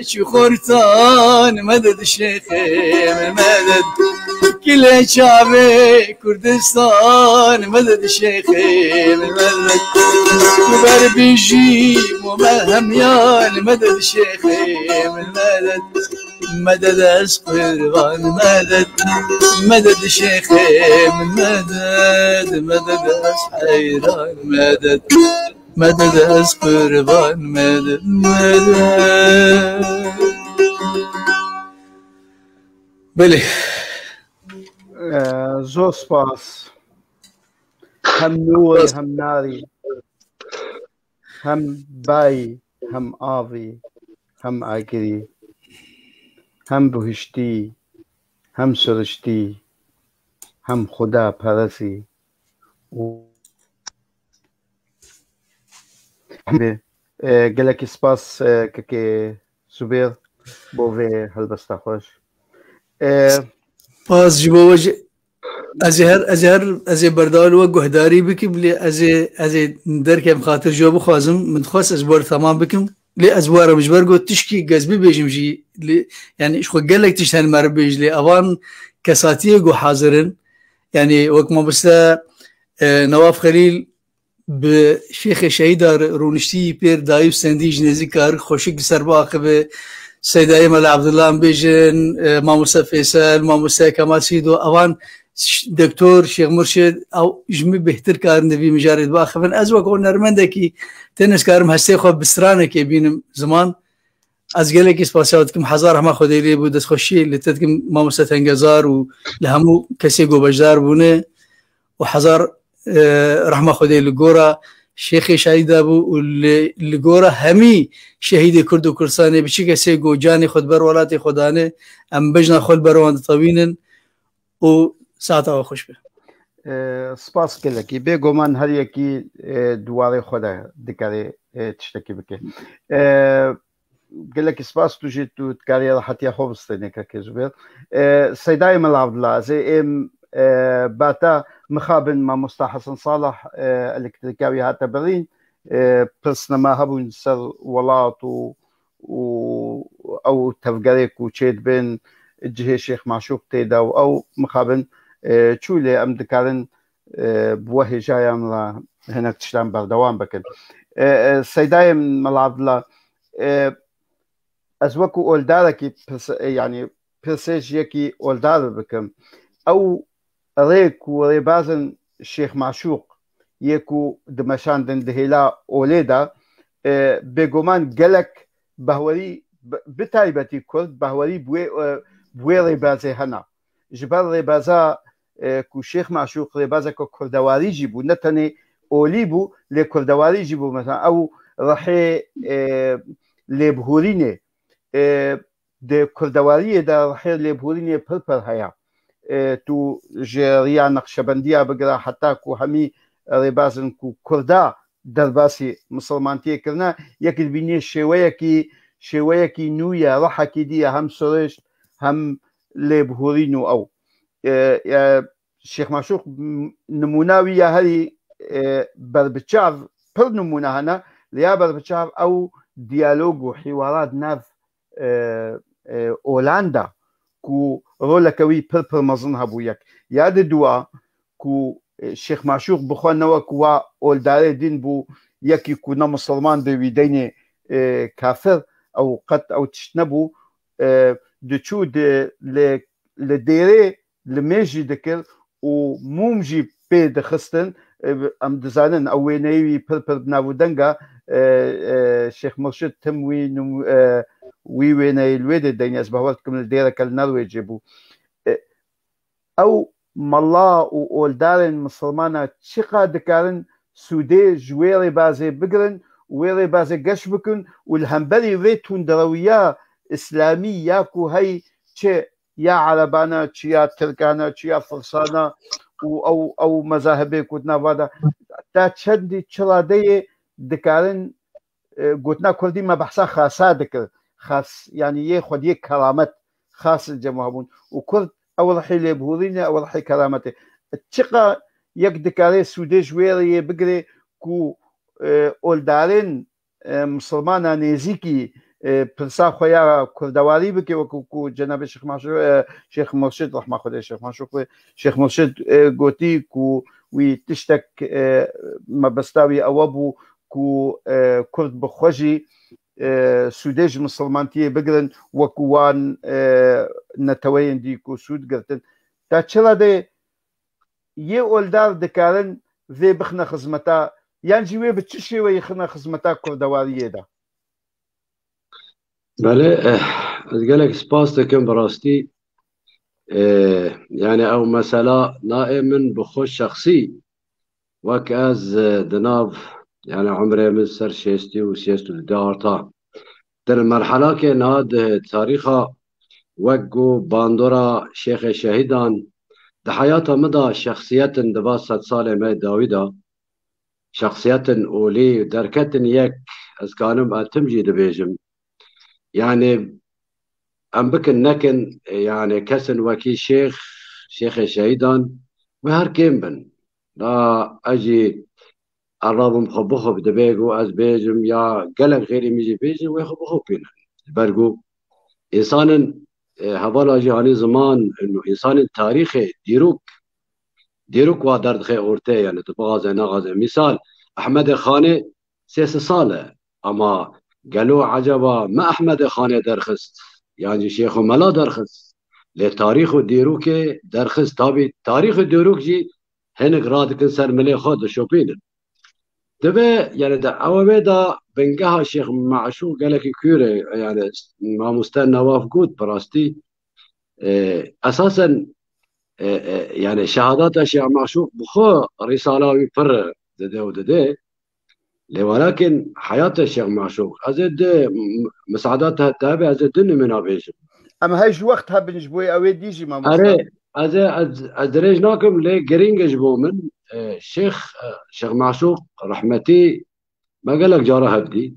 شخورتان مدد شيخي من مدد كل شعبي كردستان مدد شيخي من مدد كبر بيجي ومهم يان مدد شيخي من مدد أسقران مدد شيخي من مدد أسحيران مدد أسقران مدد بلي زور سپاس هم نور هم ناري هم باي هم آوي هم آگری هم بهشتی هم سرشتی هم خدا پرسی گلک سپاس که سوبر بوه هلبستا خوش باز جبو وجه از بردال و گهداری بکم لی از درکم خاطر جواب خوازم من خواست از بار تمام بکم لی از بار مجبر گو تشکی گزبی بیجم جی يعني إيش قال لك تشتهن مربيج لي أوان كساتية جو حاضرين يعني وقت ما بس نواف خليل بشيخ شهيدة رونشتي بير دايو سنديج نزكار خوشك سرباق به سيد أيمن عبد الله بيجن ما موسى فيصل ما موسى كمال سيدو أوان دكتور شيخ مرشد أو جمي بهتر كار نبي مجارد باخفن أزوا كون نرمندكي تنس كارم هستي خو بسترانك يبين زمان از قال لك اسباساتكم حزار ما خدي لي بود خوشي اللي تدكم ما مستنجزار ولهمو كسيغو بجدار بونه وحزار رحمه خدي لغورا شيخ شهيد ابو واللي غورا همي شهيد كرد وكرساني بشي كسيغو جاني خد بر ولاتي خدانه ام بجنا خل بروان طويلا وساعه خوش به سپاس كلكي بيغو من هر يكي دواري خدا دكاري تشتكي بك قال لك سباس توجي تو تكاري راحت يا خوبستني كزبير سيداي مال عبد الله زي ام باتا مخابن مع مصطفى حسن صالح الكتريكاوي هاتا برين برسنا ما هبون سر ولات او تفقريك وشيد بين الجهه الشيخ معشوق تيدا او مخابن چوله ام دکارن بوه هجایم را هناك تشتان بردوام بكن سيداي من ملعب الله أزوكو أولداركي يعني برسيج يكي أولدار بكم أو ريك وريبازن الشيخ معشوق يكو دمشان دن دهيلا أوليدا بيقومان قلك بهوري بتايبتي كرد بهوري بوي ريبازي هنا جبال ريبازا كو شيخ معشوق ريبازا كو كردواري جيبو نتني أوليبو لكردواري جيبو مثلا أو رحي لبهوريني د كردواري دا رحي لبهوريني پرپر هيا تو جريا نقشبندية بقرا حتى كو همي ريبازن كو كردا درباسي مسلمانتي كرنا يكد بيني شويكي نويا رحكي دي هم سرش هم لبهورينو أو الشيخ معشوق نموناوي هذه بربتشاف پر نمونه هنا ليا بربتشاف أو ديالوج وحوارات ناف أولندا كو رولا كوي پر مزنها بوياك ياد دوا كو الشيخ معشوق بخوانا وكوا أولداري دين بو يكي كونا مسلمان دوي ديني كافر أو قط أو تشنبو دچو لديري لميجي دكر ومومجي بي دخستن ام دزانن او وينيوي پر بناو دنگا شيخ مرشد تموي وي ويني الويد الدنيا اسبهولتكم الديره كالنرويج جيبو او مالله واولدارن مسلمانه شقا دكارن سودي جويري بازي بقرن ويري بازي قش بكن والهمبري ويتون درويا اسلامي ياكو هي تشي يا عربانا تشيا تركانا تشيا فرسانا او مذاهبي كوتنا وادا تا تشدي تشلادي دكارن قوتنا كردي ما بحثا خاصة دكر خاص يعني ياخد يك كرامات خاص الجمهورون وكرد اول حي بهورينا اول حي كرامته تشقا يك دكاري سودي جويري بقري كو اولدارين مسلمانا نيزيكي برسا خويا كردواري بكي وكو جناب الشيخ معشوق شيخ مرشد رحمه خدا الشيخ معشوق شيخ مرشد قوتي كو ويتشتك ما بستاوي اوابو كو كرد بخوجي سوديج مسلمانتي بقرن وكوان نتوين دي كو سود قرتن تا تشلا دي يه اولدار دكارن ذي بخنا خزمتا يعني جيوي بتشي ويخنا خزمتا كردواري دا بله أتقلك سباس تكن براستي يعني أو مسألة نائما بخوش شخصي وكأز دناف يعني عمره من سر شيستي وسيستو دارتا در المرحلة كان هاد تاريخا وقو باندورا شيخ شهيدان ده حياته مدى شخصية دباسة صالح مي داويدا شخصية أولي دركتن يك أز كانم أتمجي دبيجم يعني أم بكن نكن يعني كسن وكي شيخ شهيدان وهر كيم بن لا أجي الرابم خبخه بدبيجو أز بيجم يا قلق غيري ميجي بيجم ويخبخه بينا برقو إنسان هبالا جهاني زمان إنه إنسان تاريخي ديروك وادرد خي أورتي يعني تبغى نغازي مثال أحمد خاني 6 سالة أما قالوا عجبا ما أحمد خاني درخست يعني شيخ ملا درخست لتاريخ ديروك درخست تابي تاريخ ديروك جي هنك رادك سر ملي خود شوبين دبا يعني دا أوبي دا بنقها شيخ معشوق قالك كوري يعني ما مستنى نواف قود براستي أساسا يعني شهادات الشيخ معشوق بخو رسالة بر دده ولكن حياة الشيخ معشوق أزد مساعداتها تابع أزد منها بيجم أما هايش وقتها بنجبوي أوي ديجي ما أري أدريجناكم لي قرين جبو من الشيخ معشوق رحمتي ما قال لك جارة هبدي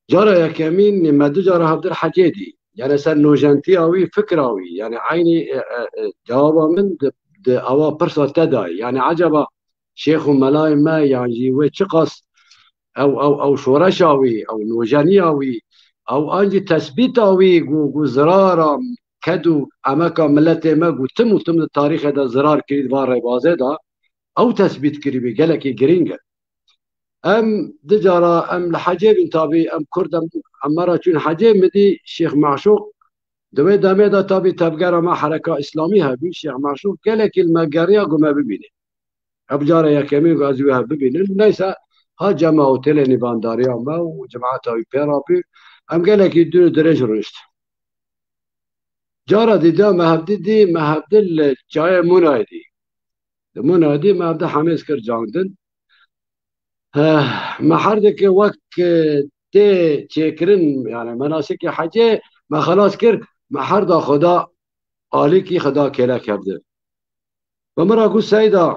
جارة يا كمين لما دو جارة هبدي حجيدي يعني سر نوجانتي أوي فكراوي يعني عيني جوابا من أوا برسا تداي يعني عجبا شيخ ملاي ما يعني وشقص أو شورشاوي أو نوجانياوي أو أنجي تثبيتاوي جو زرارة كدو أماكا ملتي ما قلتم وتم التاريخ هذا زرار كريد بار بازه دا أو تثبيت كريبي قالك جرينجا أم دجارة أم لحجيب انتابي أم كرد أم مرة تون حجيب مدي شيخ معشوق دوي دامي دا تابي تبقى ما حركة إسلامية بي شيخ معشوق قالك المقارية قما ببيني أبجارة يا كمين غازوها ببيني نيسا ها جماعة تليني بانداريا ما وجماعة تاوي بيرابي أم قالك يدوني درج رشت جارة دي دا مهبدي الجاية منادي مهبدي حميس كر جاندن ما حردك وقت تي تشكرن يعني مناسك حاجة ما خلاص كر ما حردا خدا عليكي خدا كلا كبده ومرة قلت سيدا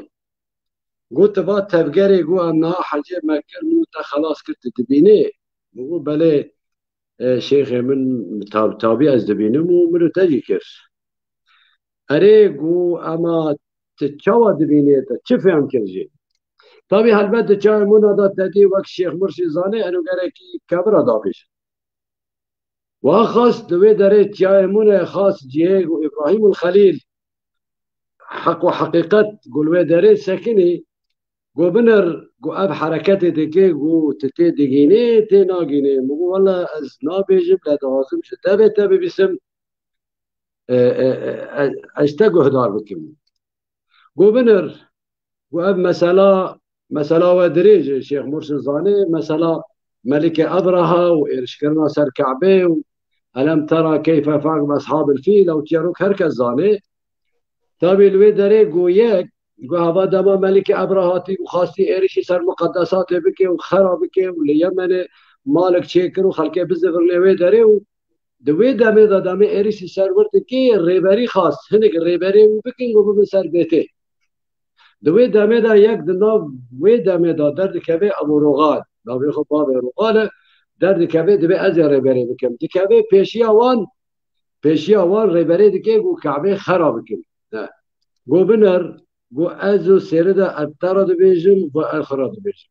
قلت با تبقري قو أنها حاجة ما كر موتا خلاص كرت تبيني قلت بلي شيخ من تابي از دبينم ومنو تجي كر أري قو أما تتشوى دبيني تشفهم كرجي طبي هالبد تشاي منادات تدي وقت شيخ مرشد زاني أنو قرأكي كبرة دابش وخاص دوي دريت تشاي منا خاص جيغ وإبراهيم الخليل حق وحقيقة قول دريت سكني قو بنر قو أب حركتي دكي قو تتي دقيني تناقيني مقو والله از نابيجب لدازم تبي بسم اشتاقو هدار بكم قو بنر قو أب مسألة ودريج الشيخ مرشد زاني مسألة ملك أبرهة وإرشكرنا سر كعبه ألم ترى كيف فعل بأصحاب الفيل أو تيروك هركز زاني تابي الوي دري قويك قو هذا دما ملك أبرهاتي وخاصي إرشي سر مقدسات بك وخرابك وليمن مالك شكر وخلقه بزغر لوي دري دوي دامي إرشي سر ورتكي الريبري خاص هنك الريبري وبكين وبمن سر بيته دوي دامي دا يك دنا وي دامي دا درد كبي ابو رغال دابي خو باب رغال درد كبي دبي از ريبري بكم دي كبي بيشيا وان ريبري دكي قو كعبي خراب بكم قو بنر قو ازو سيردا الترد بيجم واخرد بيجم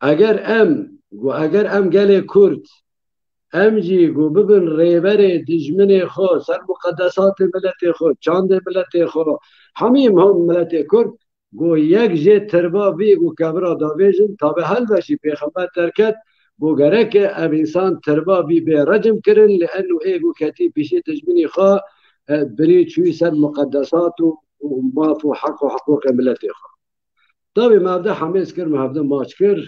اگر ام قالي كرد امجي قو ببن ريبري دجمني خو سر مقدسات ملتي خو چاند ملتي خو همیم هم ملت کرد گو یک جه تربا بی گو کبرا داویجن تا به حل بشی پیغمبر ترکت گو گره که ام انسان تربا بی به رجم کرن لانو ایگو کتی پیشی تجمینی خواه بری چوی سر مقدسات و مافو حق و حقوق ملت خواه طبی مبدا حمیز کر مبدا ماچ کر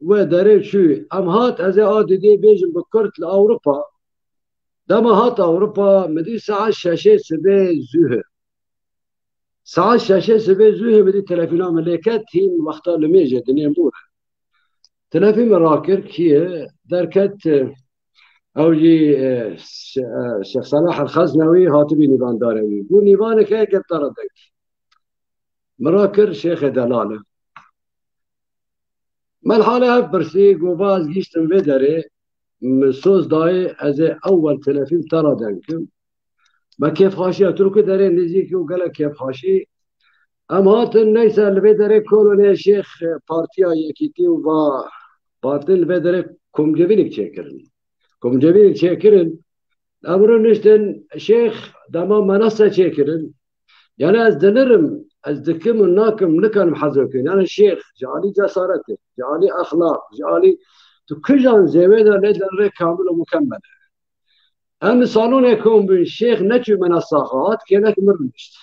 و داره چوی ام هات از آدیدی بیجن بکرد لأوروپا دم هات أوروبا مدي ساعة شاشة سبع زهر ساعة شاشة سبع زهر بدي تلفينا ملكات هي وقتها لميجة دنيا مورة تلفي مراكر كيه دركت أوجي شيخ صلاح الخزنوي هاتبي نيبان داروي بو نيبان كيه قبط ردك مراكر شيخ دلالة ما الحالة برسي قوباز جيشتن بدري سوز داي از اول تلفيم ترى دنكم ما كيف خاشي اتركوا داري نزيكي وقال كيف خاشي ام هات الناس اللي بدري كولو يا شيخ بارتيا يكيتي وبا بارتي اللي بدري كم جبينك تشكرن امرو نشتن شيخ دما منصه تشكرن يعني از دنرم از دكم الناكم نكن محذوكين انا الشيخ جعلي جسارته جعلي اخلاق جعلي كل زمينا لدى كامل ومكمل. أنا صالون يكون بالشيخ نتشو من الصاغات كأنك مرمشت.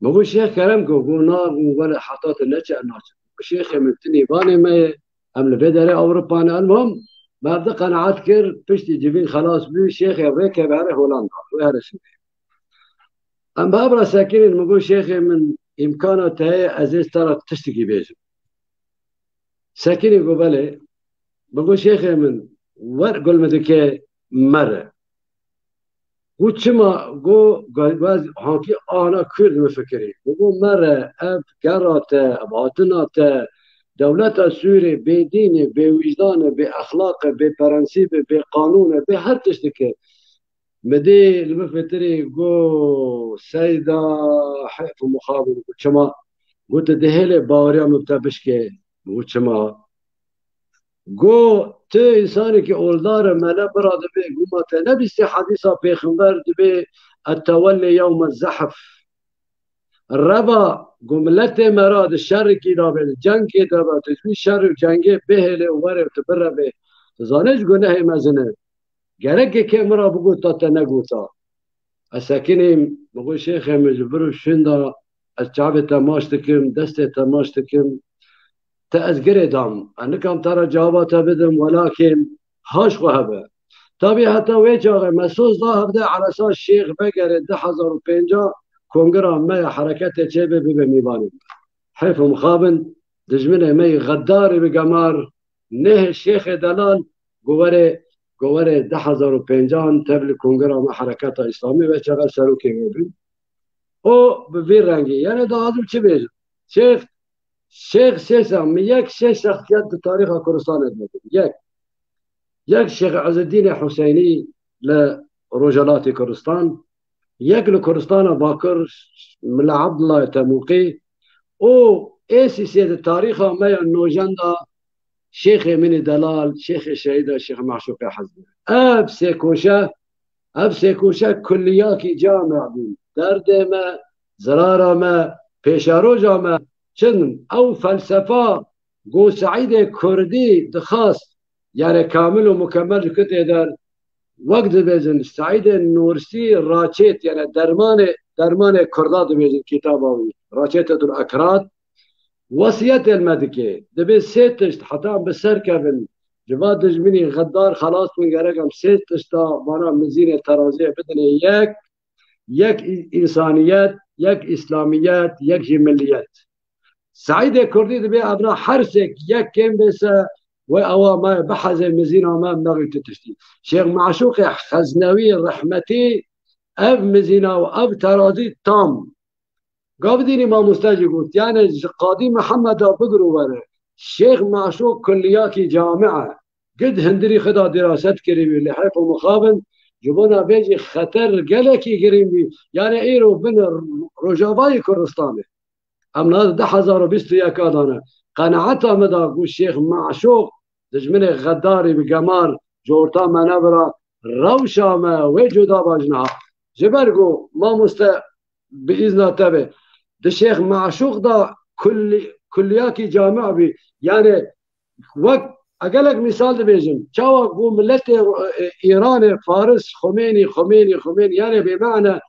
ما هو الشيخ كلامك وقولنا ولا حطات النتشة الناتشة. الشيخ يمتني باني ما أمل بدري أوروبا المهم ما بدأ قناعات كر بشتي جبين خلاص بيو الشيخ يبغيك بعرف هولندا ويهرش. أم بابرا ساكنين ما هو الشيخ من إمكانه تهي عزيز ترى تشتكي بيجي. ساكنين قبله بقول شيخ من ورقل مدكي مرة وشما جو باز هاكي أنا كرد مفكري بقول مرة أب كراته باطناته دولة سوري بدين بوجدان بأخلاق ببرنسيب بقانون بهر تشتكي مدي المفكري جو سيدة حيف مخابر وشما قلت دهيلة باوريا مبتبشكي وشما گو تو انسانی که اولدار ملا برا دبی گو ما تا نبیستی حدیثا پیغمبر دبی التولی یوم الزحف ربا گو ملت مراد شر کی دابل جنگ کی دابل تجوی شر و جنگ بهله و وره تبره به زانج گناه مزنه گرک که مرا بگو تا نگو تا اسکنیم بگو شیخ مجبور شندا از چاب تماش تکم دست تماش تکم تأذكر دام أنا كم ترى جوابات بدم ولكن هاش وهبه طبيعي حتى ويجا مسوس ظاهر ده على أساس الشيخ بقر 1050 كونغرا ما حركات شبه بميباني حيف مخابن دجمنه مي غدار بقمار نه الشيخ دلال قوره 1050 تبل كونغرا ما حركات إسلامي وشغل سروكي مبين او ببين رنگي يعني ده عظم چه بيجن شيخ سيسم يك شيخ شخصيات تاريخ كردستان يك شيخ عز الدين حسيني لرجالات كردستان يك لكردستان باكر ملا عبد الله تموقي او ايسي سيد التاريخ ما نوجندا شيخ من دلال شيخ الشهيد شيخ معشوق حزب اب سيكوشا كلياكي جامع بي درد ما زرارة ما پیشارو جامع چند او فلسفه گو سعید کردی دخواست يعني كامل ومكمل كده در وقت بيزن سعيد النورسي راشيت يعني درمان كرداد بيزن كتابه راشيت الأكراد وصية المدكي دبي سيتشت حتى بسر كفن جواد جميني غدار خلاص من قرقم سيتشت وانا مزينة ترازية بدني يك إنسانيات يك إسلاميات يك جماليات سعيد كردي دبي أبنا حرسك يك كم بس وأوا ما بحث مزينة ما نغير تتشتي شيخ معشوق خزنوي رحمتي أب مزينة وأب تراضي تام قابديني ما مستجي قلت يعني قاضي محمد بقرو ورا شيخ معشوق كلياكي جامعة قد هندري خدا دراسات كريمي اللي حيث مخابن جبنا بيجي خطر قلكي قريبي يعني ايرو بن رجاباي كردستاني أمنا 1020 يكادانا قناعتها مدى قول الشيخ معشوق دجمني غداري بقمار جورتا منابرا روشا ما وجودا باجنها جبرقو ما بإذن تبه الشيخ معشوق دا كلياكي جامع بي يعني وقت أقلك مثال بيجن شاوة قول ملت إيران فارس خميني يعني بمعنى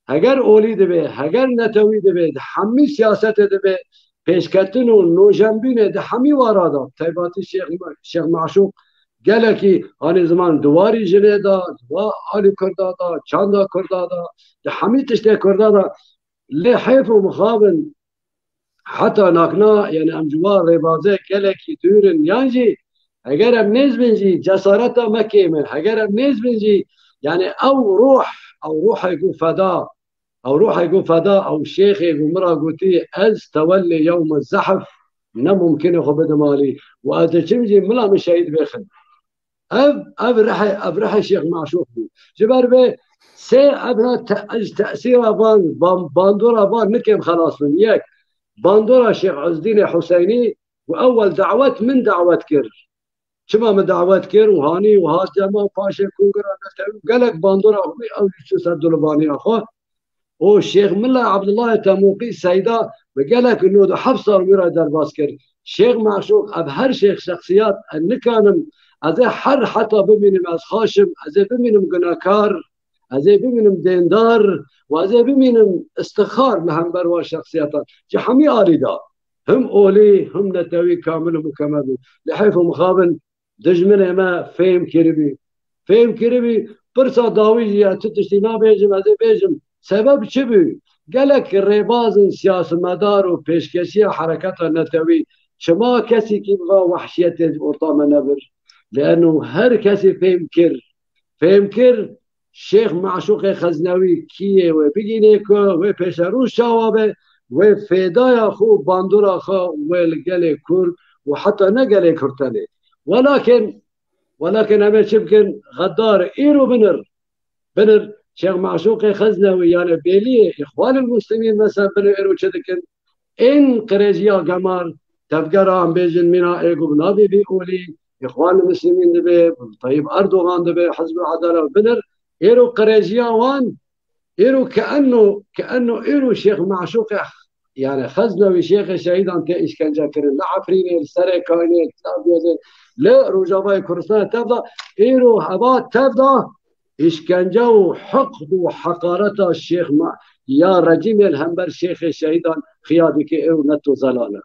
هگر اولی دبه هگر نتوی دبه همی سیاست دبه پیشکتن و نوجنبین ده همی وارادا تایباتی شیخ معشوق گله کی آن زمان دواری جنه دا دوا آلی کرده دا چاندا کرده دا ده همی تشته کرده دا لی حیف و مخابن حتی ناکنا یعنی امجوار ریبازه گله کی دورن یانجی اگر ام نیز بنجی جسارتا مکیمه اگر ام نیز بنجی يعني او روح يقول فداء او شيخ يقول مرا قلتي از تولي يوم الزحف ممكن ياخذ بدمالي واتشمجي ملا مش شهيد بيخن اب رح الشيخ معشوق بي جبر به سي ابنا تاثير باندورا بان نكم خلاص من ياك باندورا الشيخ عز الدين حسيني واول دعوه من دعوه كر شما من دعوات كير وهاني وهات جماعة باشا كونغرا قالك باندورا أو شو سردلباني أخوه والشيخ ملا عبد الله تموقي سيدا وقالك إنه ده حفصة وميرا درباسكر شيخ معشوق أبهر شيخ شخصيات أن كان أزي حر حتى بمنم أز خاشم أزي بمنم قناكار أزي بمنم ديندار وأزي بمنم استخار مهم بروا شخصيات جحمي آريدا هم أولي هم نتوي كامل ومكمل لحيث مخابن دجمنه ما فهم كربي برسا داويجي تتشتينا بيجم هذا بيجم سبب چبي قالك الرباز سياس مدار وبيشكشية حركات النتوي شما كسي كيبغى وحشية أرطام نبر لأنه هر كسي فهم كر الشيخ معشوق خزنوي كيه وبيجينيكو وبيشارو شوابه وفدايا خو باندورا خو والقلي كل وحتى نقلي كرتلي ولكن أما شبكن غدار إيرو بنر شيخ معشوق خزنوي يعني بيلي إخوان المسلمين مثلا بنر إيرو شدكن إن قريجيا قمار تفقر عن بيجن منا إيقو بنابي بيقولي إخوان المسلمين دبي طيب أردوغان دبي حزب العدالة بنر إيرو قريجيا وان إيرو كأنه إيرو شيخ معشوق يعني خزنوي شيخ شهيد أنت إشكنجا كرن لا عفريني السري كايني لا رجاباي كردستان تبدا إيرو هبات تبدا إشكنجا وحقد وحقارة الشيخ يا رجيم الهمبر شيخ شهيدان خيادك إيرو نتو زلالة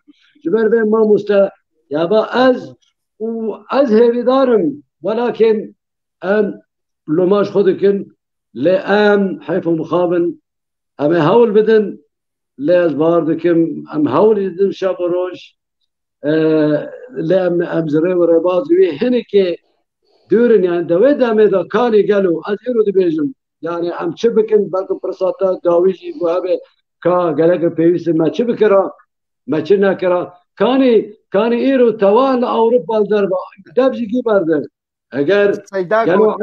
جبر بين ما مستا يابا از هيفي دارم ولكن أم لوماش خودكن لأم حيث مخابن أما هول بدن لاز باردكم أم هول يدم شابروش لأم أمزري ورباط وي هنكي دورن يعني دوي دامي دا كاني قالوا از إيرو دي بيجم يعني أم چبكن بلکم برساتا داويجي بوهبه كا قلق بيويس ما چبكرا ما چنا كرا كاني إيرو توان أوروبا الدربا دبجي كي باردن اگر سيداغو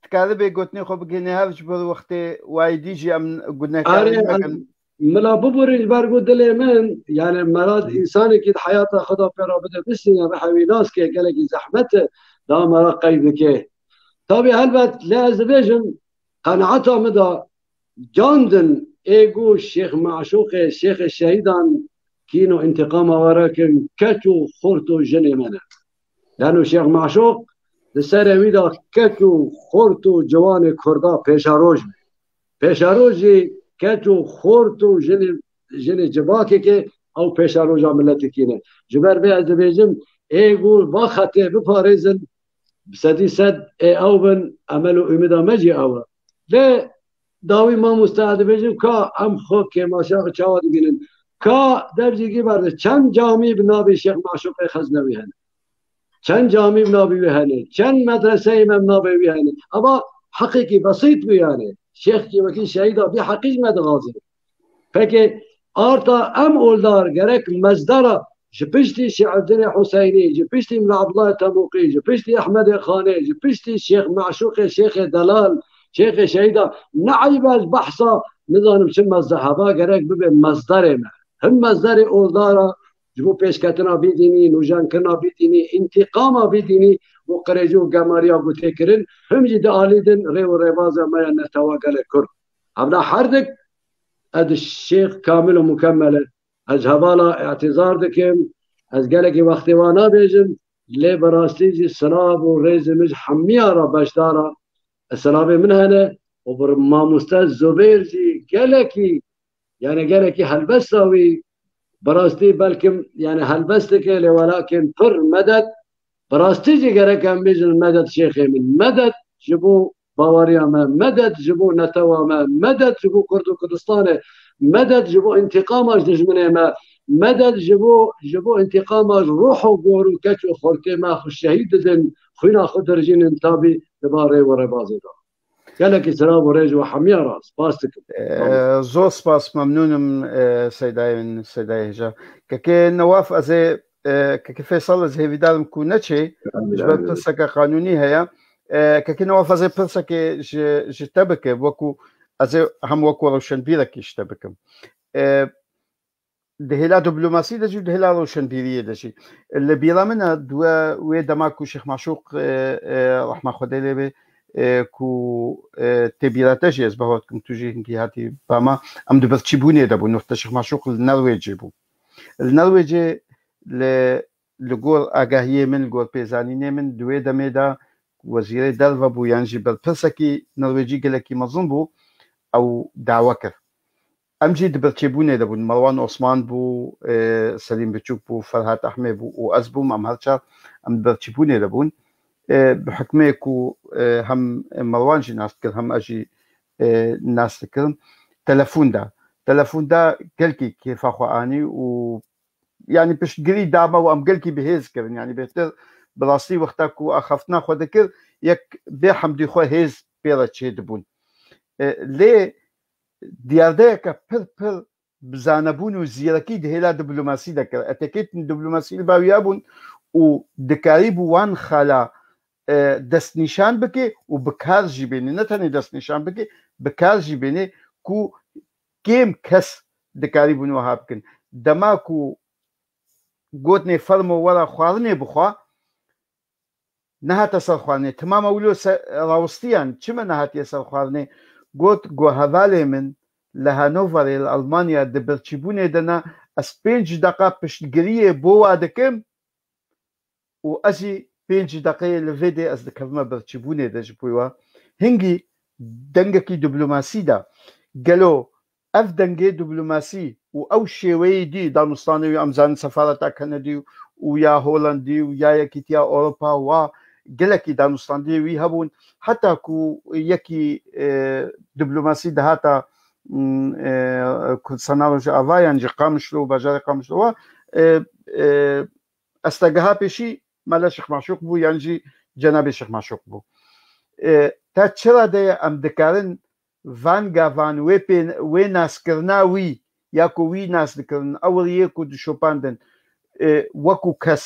تكالبي قوتني خو بگيني هاوش بر وقت وايديجي ام قلنا كان ملا ببوري برگو دل من يعني مراد انساني كي حياته خدا فرا بده بسنه بحوي ناس كي قالك زحمته دا مرا قيدك طبي هلبت لازبيجن قناعته مدى جاندن ايغو الشيخ معشوق الشيخ الشهيدان كينو انتقام وراكن كتو خورتو جني منا لانه الشيخ معشوق لسر ويدا كتو خورتو جوان كردا پیشاروجی كتو خورتو جني جباكي كي او پیشاروجا ملتي كينه جبر بي ازبيجم ايغو باخته بفاريزن بسدي سد اي اوبن عملو امدا مجي او لا داوي ما مستعد بيجم كا ام خو كي ما شاخ چاود بينن كا درجي برده چند جامع بنابي شيخ معشوق خزنوي هن چند جامع بنابي هن چند مدرسه امام نابوي هن اما حقيقي بسيط بيانه شيخ كي وكيل شهيدا بي حقيقي مدغازي فكي ارتا ام اولدار گرك مزدرا جبشتي شيخ عبد الله حسيني جبشتي من عبد الله تبوقي جبشتي احمد خاني جبشتي الشيخ معشوق الشيخ دلال شيخ شهيدا نعيب البحثة نظام شم الزهبا گرك ببه مصدر ما هم مصدر اولدارا جبو پیشکتنا بیدینی نوجان کرنا بیدینی انتقاما بیدینی و قريجو قماريا بوتيكرن هم جد آليدن ريو ريبازا ما ينتواقل كر عبدا حردك اد الشيخ كامل ومكمل از هبالا اعتذار دكم از قالك وقتي وانا بيجم لي براستيجي السلاب وريز مج حميارا باشدارا السلاب من هنا وبرما مستاذ زبيرجي قالكي يعني قالكي هلبساوي براستي بلكم يعني هلبستك ولكن فر مدد براستيجي قالك هم بيجن مدد شيخي من مدد جبو باوريا ما مدد جبو نتوا ما مدد جبو كردستان مدد جبو انتقاماش دجمنه ما مدد جبو انتقاماش روحو قورو كتو خوركي ما خو الشهيد دن خوينا خو درجين انتابي دباري وربازي دا قالك سلام وريج وحميا راس باستك زو سباس ممنونم سيداي هجا كي نواف ازي كي فيصل زي فيدال مكونتشي جبت بلسكا قانوني هيا كي نواف ازي بلسكا جتبك وكو ازي هم وكو روشن بيرك يشتبكم دهلا دبلوماسي دجي دهلا روشن بيريه دجي اللي بيرا منها دوا ويدماكو شيخ معشوق رحمه خديلي بي كو تبيراتاجي از بهوت كم توجي هنكي هاتي باما ام دبر تشيبوني دابو نفتا شيخ معشوق النرويجي بو النرويجي لغور اگاهيه من غور بيزانيني من دوي دميدا وزير دلفا بو يانجي بالفلسكي نرويجي قالكي مظن بو او دعوكر امجي دبر تشيبوني دابو مروان عثمان بو سليم بتشوك بو فرهات احمد بو وازبو مام هالشار ام دبر تشيبوني دابون بحكميكو هم مروان جي ناس تكر هم اجي ناس تكر تلفون دا قلكي كيف اخو اني و يعني باش تقري دابا وام قلكي بهيز كرن يعني بيتر براسي وقتاكو اخفتنا خو ذكر يك بحمدي خو هيز بيرا تشي دبون لي دياردك بل بزانبون وزيركي دهلا دبلوماسي ذكر اتكيت دبلوماسي الباويابون ودكاريبو وان خلا دست نشان بکه و بکار جیبینه نه تنها دست نشان بکه بکار جیبینه کو کم کس دکاری بونو ها بکن دما کو گوتنه فرمو ورا خوارنه بخوا نهاتە سەرخواردنێ تمامە ولۆ ڕاوستیان چمە نەهاتیە سەرخواردنێ گوت گۆ هەڤالێ من لە هانۆڤەرێ لە ئەڵمانیا دەبەرچیبوونێ دەنا ئەس 5 دقا پشتگیریە بۆ وا دەکەم و ئەزی 5 دقەیە لەڤێ دێ ئەس دەکەمە بەرچیبوونێ دەژ بوویوە هنگی دەنگێکی دیبلۆماسیدا گەلۆ ئەف دەنگێ دیبلۆماسی و ئەو شێوەیە دی دانوستانەوی ئەمزان سەفارەتا کەنەدی و یا هۆڵندی و یا یەکیتیا ئەوروپا وا gelekî danûstandiyê wî hebûn heta ku yekî diplomasî dihata Kurdistana ji avayan ji Qamişlo û bajarê Qamişlo wa estegeha pêşî mele Şêx Maşûq bû yan jî cenabê Şêx Maşûq bû te çira de ye em dikarin van gavan wê naskirina wî ya ku wî nas dikirin ewriyê ku dişopandin wekû kes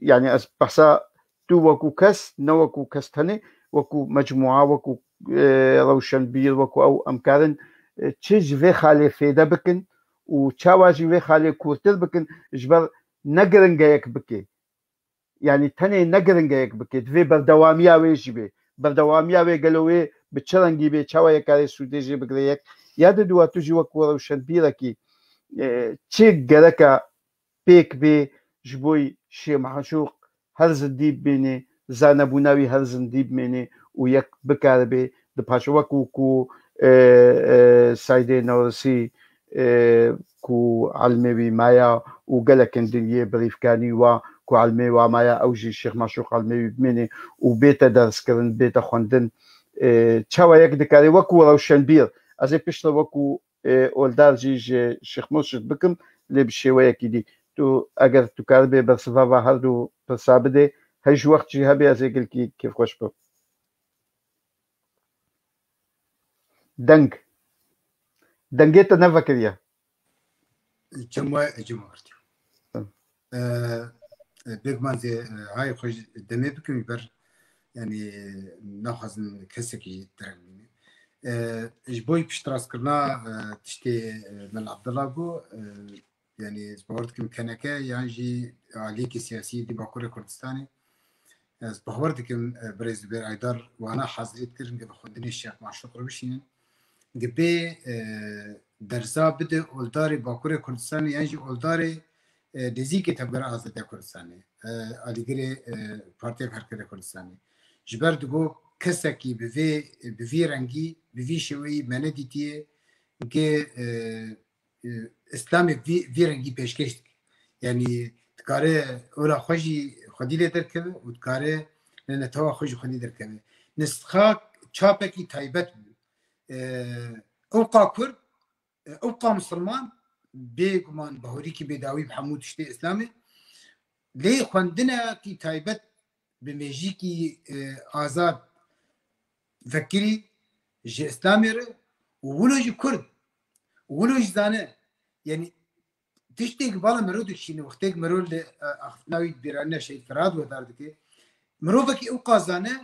yani ez behsa تو وەکو کەس نەوەکو کەستەنێ وەکو مەجموعە وەکو ڕەوشنبیر وەکو ئەو ئەمکارن چ ji vê xalê fêde bikin û çawa jî vê xalê kûrtir bikin ji ber negiringeyek bike yani tenê negiringeyek bike divê berdewamiya wê jî bê berdewamiya wê gelo wê bi çi rengî bê çawa yekarê Sûdê jê bigirêyek ya diduwa tu jî wekû rewşenbîrekî çi gereka pêk bê ji bo Şêx Maşûq هەر زندی بێنێ زانەبووناوی هەر زندی بمێنێ و یەک بکارە بێ دپاش وەکو سایدێ نەوەسی کو عەلمێوی مایە و گەلێکن دنیێ بریفکانی وە کو عەلمێ وا مایە ئەو ژی شێخ مەشوق عەلمێوی بمێنێ و بێتە دەرسکردن بێتە خوێندن چاوە یەک دکارێ وەکو ڕەوشنبیر ئەزێ پشتە وەکو ئۆلدار جی شێخ مرشد بکەم لێ بشێوەیەکی دی تو ئەگەر توکار بێ بەرسڤاڤا هەردوو پرسا بدێ هەژ وەختی هەبێ ئەزێگەلکی کێفخۆش بە دەنگ دەنگێتە نەڤەکریە چەموای ئەجممارتی بێگمان های خۆش دەمێ بکەمی بەر ینی ناخوازن کەسێکی دەرەنگبینێ ji بۆی پشتڕاستکردنا tiştê Mel Abdullah bû yani باور dikim keneke yan jî aliyekî siyasî di Bakurê Kurdistanê ez bawer dikim Birêz Zubêr Aydar wana hezirît kirin ge bi xwendinê Şêx Maşûq re bişînin ge bê derza bide oldarê Bakurê Kurdistanê yan jî oldarê nêzîkê Tevgera Azadiya Kurdistanê alîgirê Partiya Karkerê Kurdistanê ji ber digo kesekî bi vê rengî bi vî şêweyî me nedîtiye ge İslamê vî rengî pêşkêş dike yanî dikare ola xwe jî xwedî lê derkeve û dikare li netewa xwe jî xwedî derkeve nisxa çapekî taybet bû ew qa Kurd ew qa Misliman bêguman bahorîkî bêdawî bi hemû tiştê İslamê lê xwendinekî taybet bi mêjîkî azad vekirî ji İslamê re û wilo jî Kurd wilo jî zane yani tiştêk bala mirov dikişîne wextêk mirov li axiftinawî bîraniya Şehîd Ferhat wedar dike mirovekî ew qa zane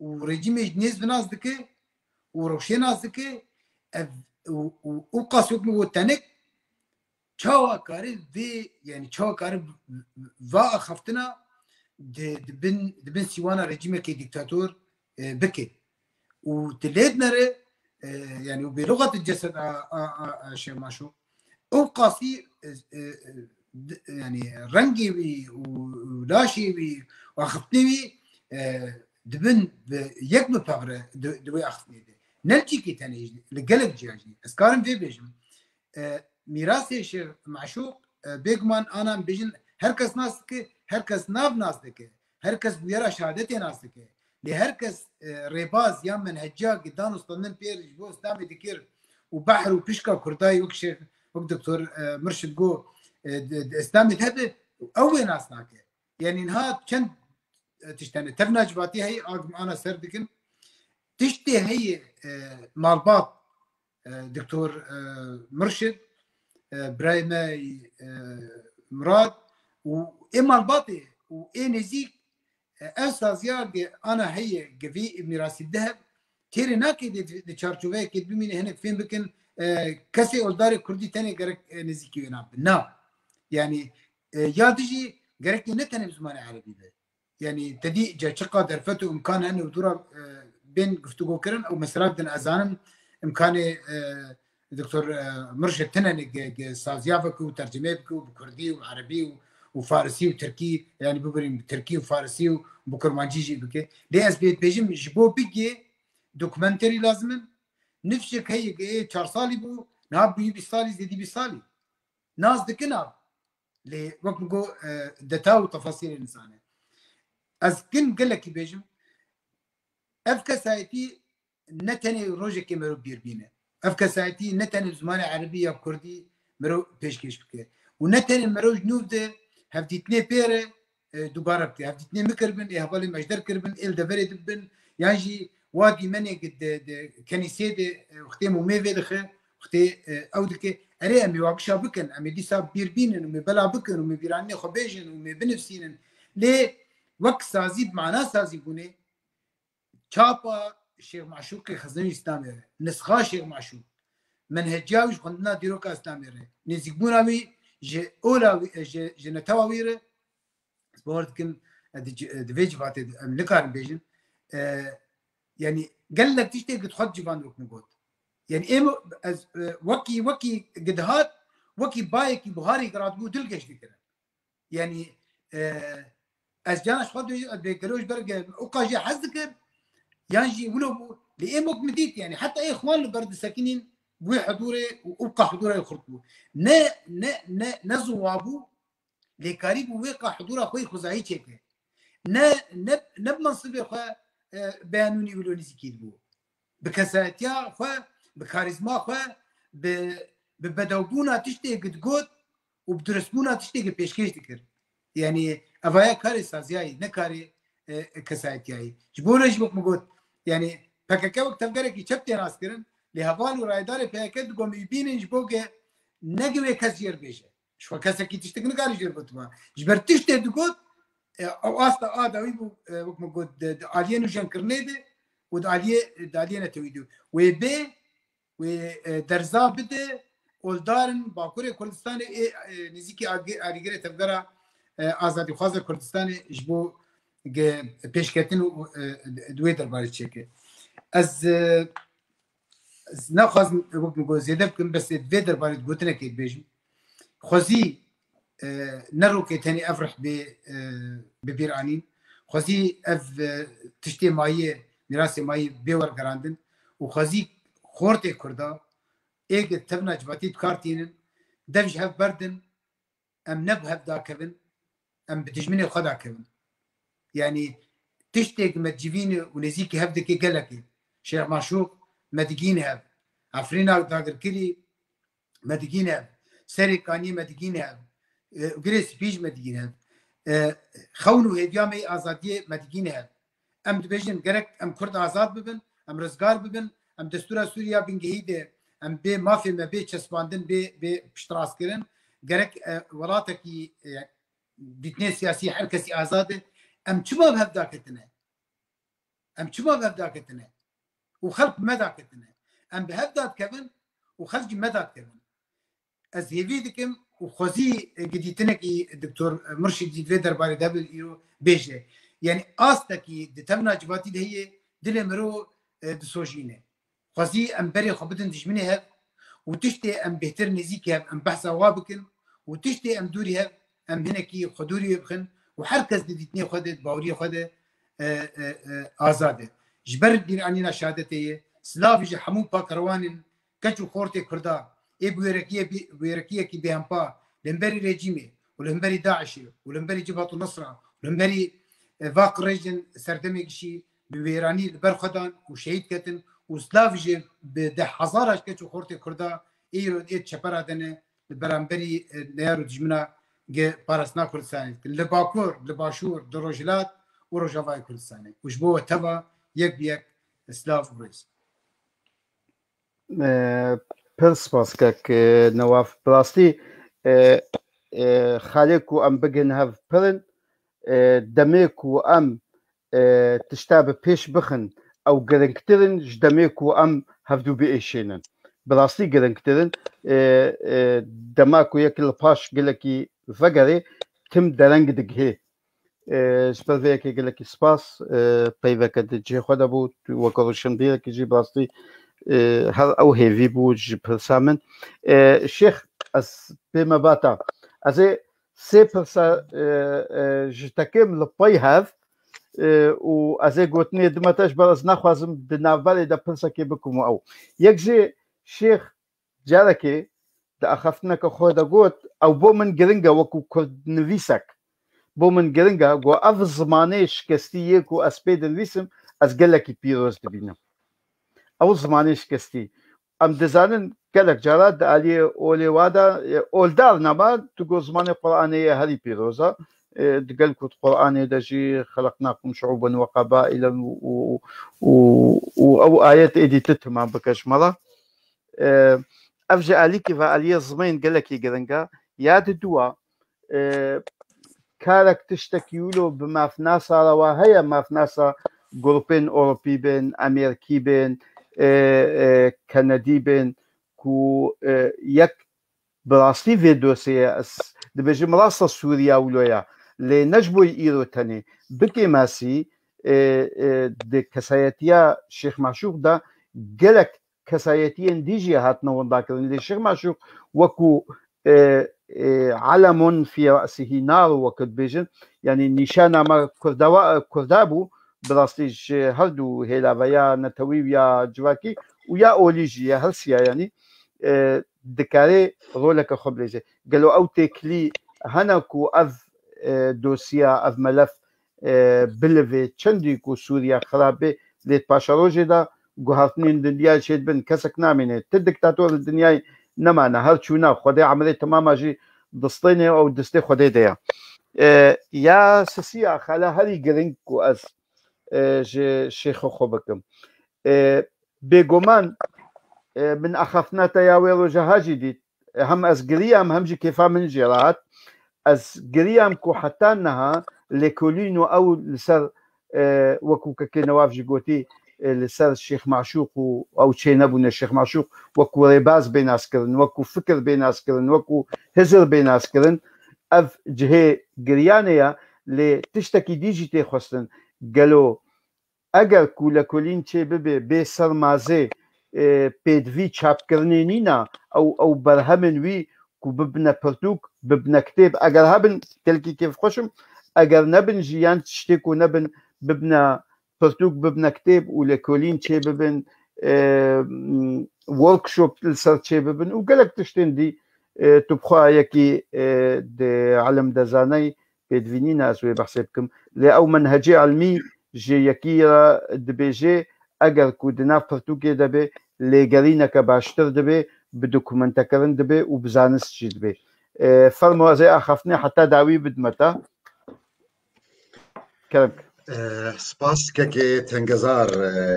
û rejîmê jî nêz bi nas dike û rewşê nas dike ew qa sokme we tenik çawa karî vê yani çawa karî va axiftina dibin sîwana rejîmekî dîktatûr bike û dilêd nere yani bêlugat cesed Şêx Maşûq ew qasî yani rengê wî û laşê wî û axiftinê wî dibin yek bi pevre di wê axiftinê de nelcîkê tenê li gelek ciya jî ez karim vê bêjim mîrasê Şêx Maşûq bêguman anan bêjin herkes nas dike herkes nav nas dike herkes bûyera şehadetê nas dike lê herkes rêbaz yan menheciya danûstandin pêr ji bo İslamê dikir û behr û pişka Kurdayê wek Şêx wek Doktor Mirşid got İslamê hebe ew wê nas nake yani niha çend tiştene tevna civatî heye ana ser dikin tiştê heye malbat Doktor Mirşid birayê me Murad û ê malbatê û ê nêzik ev saziya ge ana heye gevî mîrasî diheb têrê nake di çarçoveyekê bimîne hinek fêm bikin kesê oldarê Kurdî tenê gerek nêzîkî wê nabin na yani ya dijî gerek ne tenê bi zimanê erebî be يعني تدي جا شقة درفتو إمكان أنه دورا بين قفتو كرن أو مسألة دن أزانم إمكانه دكتور مرشد تنن سازيافك وترجمة بكردي وعربي وفارسي وتركي يعني ببرين تركي وفارسي وبكرمانجي بك ليه أسبيت بيجم جبو بيجي دوكمنتري لازم نفسك هي 4 سالي بو ناب بي سالي زيدي بسالي ناس دكنا لي وقت نقول داتا وتفاصيل الإنسانية از كن قال لك بيجم افكا سايتي نتني روجي كيمرو بيربينه افكا سايتي نتني زمان عربيه كردي مرو بيشكيش بك ونتني مرو جنوب ده هفتي اثنين بيره دوباره بتي هفتي اثنين مكربن يهبالي مجدر كربن ال دبري دبن يانجي واقي مني قد كنيسه ده وقتي مومي دخه وقتي اودك اري امي واقشا بكن امي دي ساب بيربينن ومي بلا بكن ومي بيراني خبيجن ومي بنفسينن ليه وقت سازي بمعنى سازي بونه شابا الشيخ معشوق خزنوي اسلامي نسخه شيخ معشوق منهجاوي خندنا ديروكا اسلامي نزيقبونا مي جي اولا جي نتاويره سبورتكم دفيج فاتي نكار بيجن يعني قال لك تشتي قد خد جبان روك نقول يعني ايه وكي قد هات وكي بايكي بخاري قراتبو دلقش كده يعني از جانش خود بيقروش برق اوقاجي حذكر يانجي ولو لإيمك مديت يعني حتى اي اخوان البرد الساكنين بوي حضوري وابقى حضوري يخرطبو نزوابو لكاريبو ويقع حضور اخوي خزاهي تشيكه نب منصبي اخوة بيانوني ولوني سكيدبو بكساتيا اخوة بكاريزما اخوة ببدوبونا تشتي قد قد وبدرسبونا تشتي قد بيشكيش تكر يعني افايا كاري سازياي نكاري كسايتياي جبونا جبك مقود يعني فكاكا وقت تفكرك يشبتي ناس كرن لهفان ورايداري فيكد قوم يبين جبوك نقوي كسير بيشه شو كسكي تشتكن قال جربتما جبر تشتي دقود او استا اداوي وقت مقود عليا نجان كرنيده وداليه داليه نتويدو وبي ودرزا بده ولدارن باكوري كردستان نزيكي اريغري تفكرا آزادی خواست کردستان جبو پیشکتن دوی درباره چیکه از نخواست بگو زیاده بکن بس دوی درباره گوتنه که بیشم خوزی نرو که تانی افرح ببیرانین خوزی اف تشتی مایه میراث مایه بیور گراندن و خوزی خورت کردا ایگ تبنا جباتی کارتینن دفش هف بردن ام نب هف داکبن ام بتجمني خدا كمان يعني تشتاق ما تجيبيني ونزيكي هبدك قالك شيخ معشوق ما تجيني هب عفرينا داقر كلي ما تجيني هب سري كاني ما تجيني هب وقريس بيج ما تجيني هب خونو هديامي ازاديه ما تجيني هب ام دبيجن قرك ام كرد ازاد ببن ام رزقار ببن ام دستور سوريا بنجهيده ام بي مافي ما بي تشسباندن بي بشتراس كرن قرك ولاتكي ديتني سياسي حركسي آزاده ام شما بهداكتنا ام شما بهداكتنا وخلق مداكتنا ام بهداد كمان وخلق مداد كمان از هيفيدكم وخوزي قديتنكي الدكتور مرشد جديد درباري دبل ايرو بيجي يعني استكي دتمنا جباتي هي دل مرو دسوجينه خوزي ام بري خبدن دجمني هب وتشتي ام بهتر نزيك هب ام بحث وابكن وتشتي ام دوري هب ام هناكي خدوري يبخن وحركز ديتني خدت باوري خدت آزاده جبر دين عنينا شهادتي سلافي حمو باكروان كچو خورتي كردا اي بويركيه كي بيامبا لمبري ريجيمي ولمبري داعش ولمبري جبهة النصرة ولمبري فاق ريجن سردميكشي بويراني البرخدان وشهيد كتن وسلافي بده حزارش كچو خورتي كردا ايرو ايت شبرا دنه البرامبري نيارو دجمنا بارسنا كردستاني لباكور لباشور دروجلات وروجافاي كردستاني وشبوه تبا يك بيك سلاف وريس پرسپاس کک نواف بلاستی خالق و ام بگن هف پرن دمیک و ام تشتاب پیش بخن او گرنگترن جدمیک و ام هفدو بیشینن بلاستی گرنگترن دماکو یک لپاش گلکی فقري تم درنگ دقه جبر في قال لك سباس بيفا كدجي خدا بو وكروشن بير كيجي باستي هر او هيفي بو جبر سامن الشيخ اس بما باتا ازي سيبرسا جتكم لباي هاف و ازي قوتني دمتاش برز نخوازم بنافالي دا برسا كي بكم او يكجي شيخ جاركي دا اخفتنا كخودا قوت او بو من قرنقا وكو كرد نفيسك بو من قرنقا قو اف زمانيش كستي يكو اسبيد الويسم از قلقي بيروز دبينا او زمانيش كستي ام دزانن كالك جارات دا علي اولي وادا اولدار نما تقو زماني قرآنية هذي بيروزا دقل كنت قرآني دجي خلقناكم شعوبا وقبائلا او آيات ايدي تتما بكاش مرة افجأ عليك فعلي الزمين قالك يقرنقا ياد دوا كارك تشتكيولو بما في ناسا رواهيا ما في ناسا جروبين اوروبي بين امريكي بين كندي بين كو يك براسي في دوسية دبجي مراسة سوريا ولويا لنجبو يئيرو تاني بكي ماسي دي كسايتيا شيخ معشوق دا قلك كسايتيا ديجي هاتنا ونداكرين الشيخ معشوق وكو علم في رأسه نار وكد بيجن يعني نشانا ما كردابو براستيج هردو هيلا ويا نتوي ويا جواكي ويا اوليجي يا هرسيا يعني دكاري رولك خبلجي قالوا او تكلي هناكو اف دوسيا اف ملف بلفي تشنديكو سوريا خرابي ليت باشاروجي دا قهرتنين دنيا شيد بن كسك ناميني تدكتاتور الدنيا نمانا هرچونا خودي عملي تماما جي دستيني او دستي خودي ديا يا سسيا خلا هري قرنكو از شيخ خوبكم بيقومان من اخفنا تياويرو جهاجي دي هم از قريام هم جي كيفا من جيرات از قريام كو حتى انها لكولينو او لسر وكو كي نواف جيغوتي لسر الشيخ معشوق او تشينبون الشيخ معشوق وكو ريباز بين اسكرن وكو فكر بين اسكرن وكو هزر بين اسكرن اف جهه قريانيا لتشتكي ديجيتي خصن قالوا اگر كولين تشي بي سرمازي بيدفي تشاب كرنينينا او برهمن وي كو ببنا برتوك ببنا كتاب اگر هبن تلكي كيف خشم اگر نبن جيان تشتكو نبن ببنا برتوك ببنا كتاب ولكولين تشي ببن وركشوب لسر تشي ببن وقالك تشتين دي تبخوا يكي دي علم دزاني بيدفينينا اسوي بحسابكم لاو منهجي علمي جي يكيرا دبيجي اگر كودنا برتوكي دبي لقرينا كباشتر دبي بدوكومنتا كرن دبي وبزانس جي دبي فرموا زي اخفني حتى دعوي بدمتا كلامك سپاس که تنگزار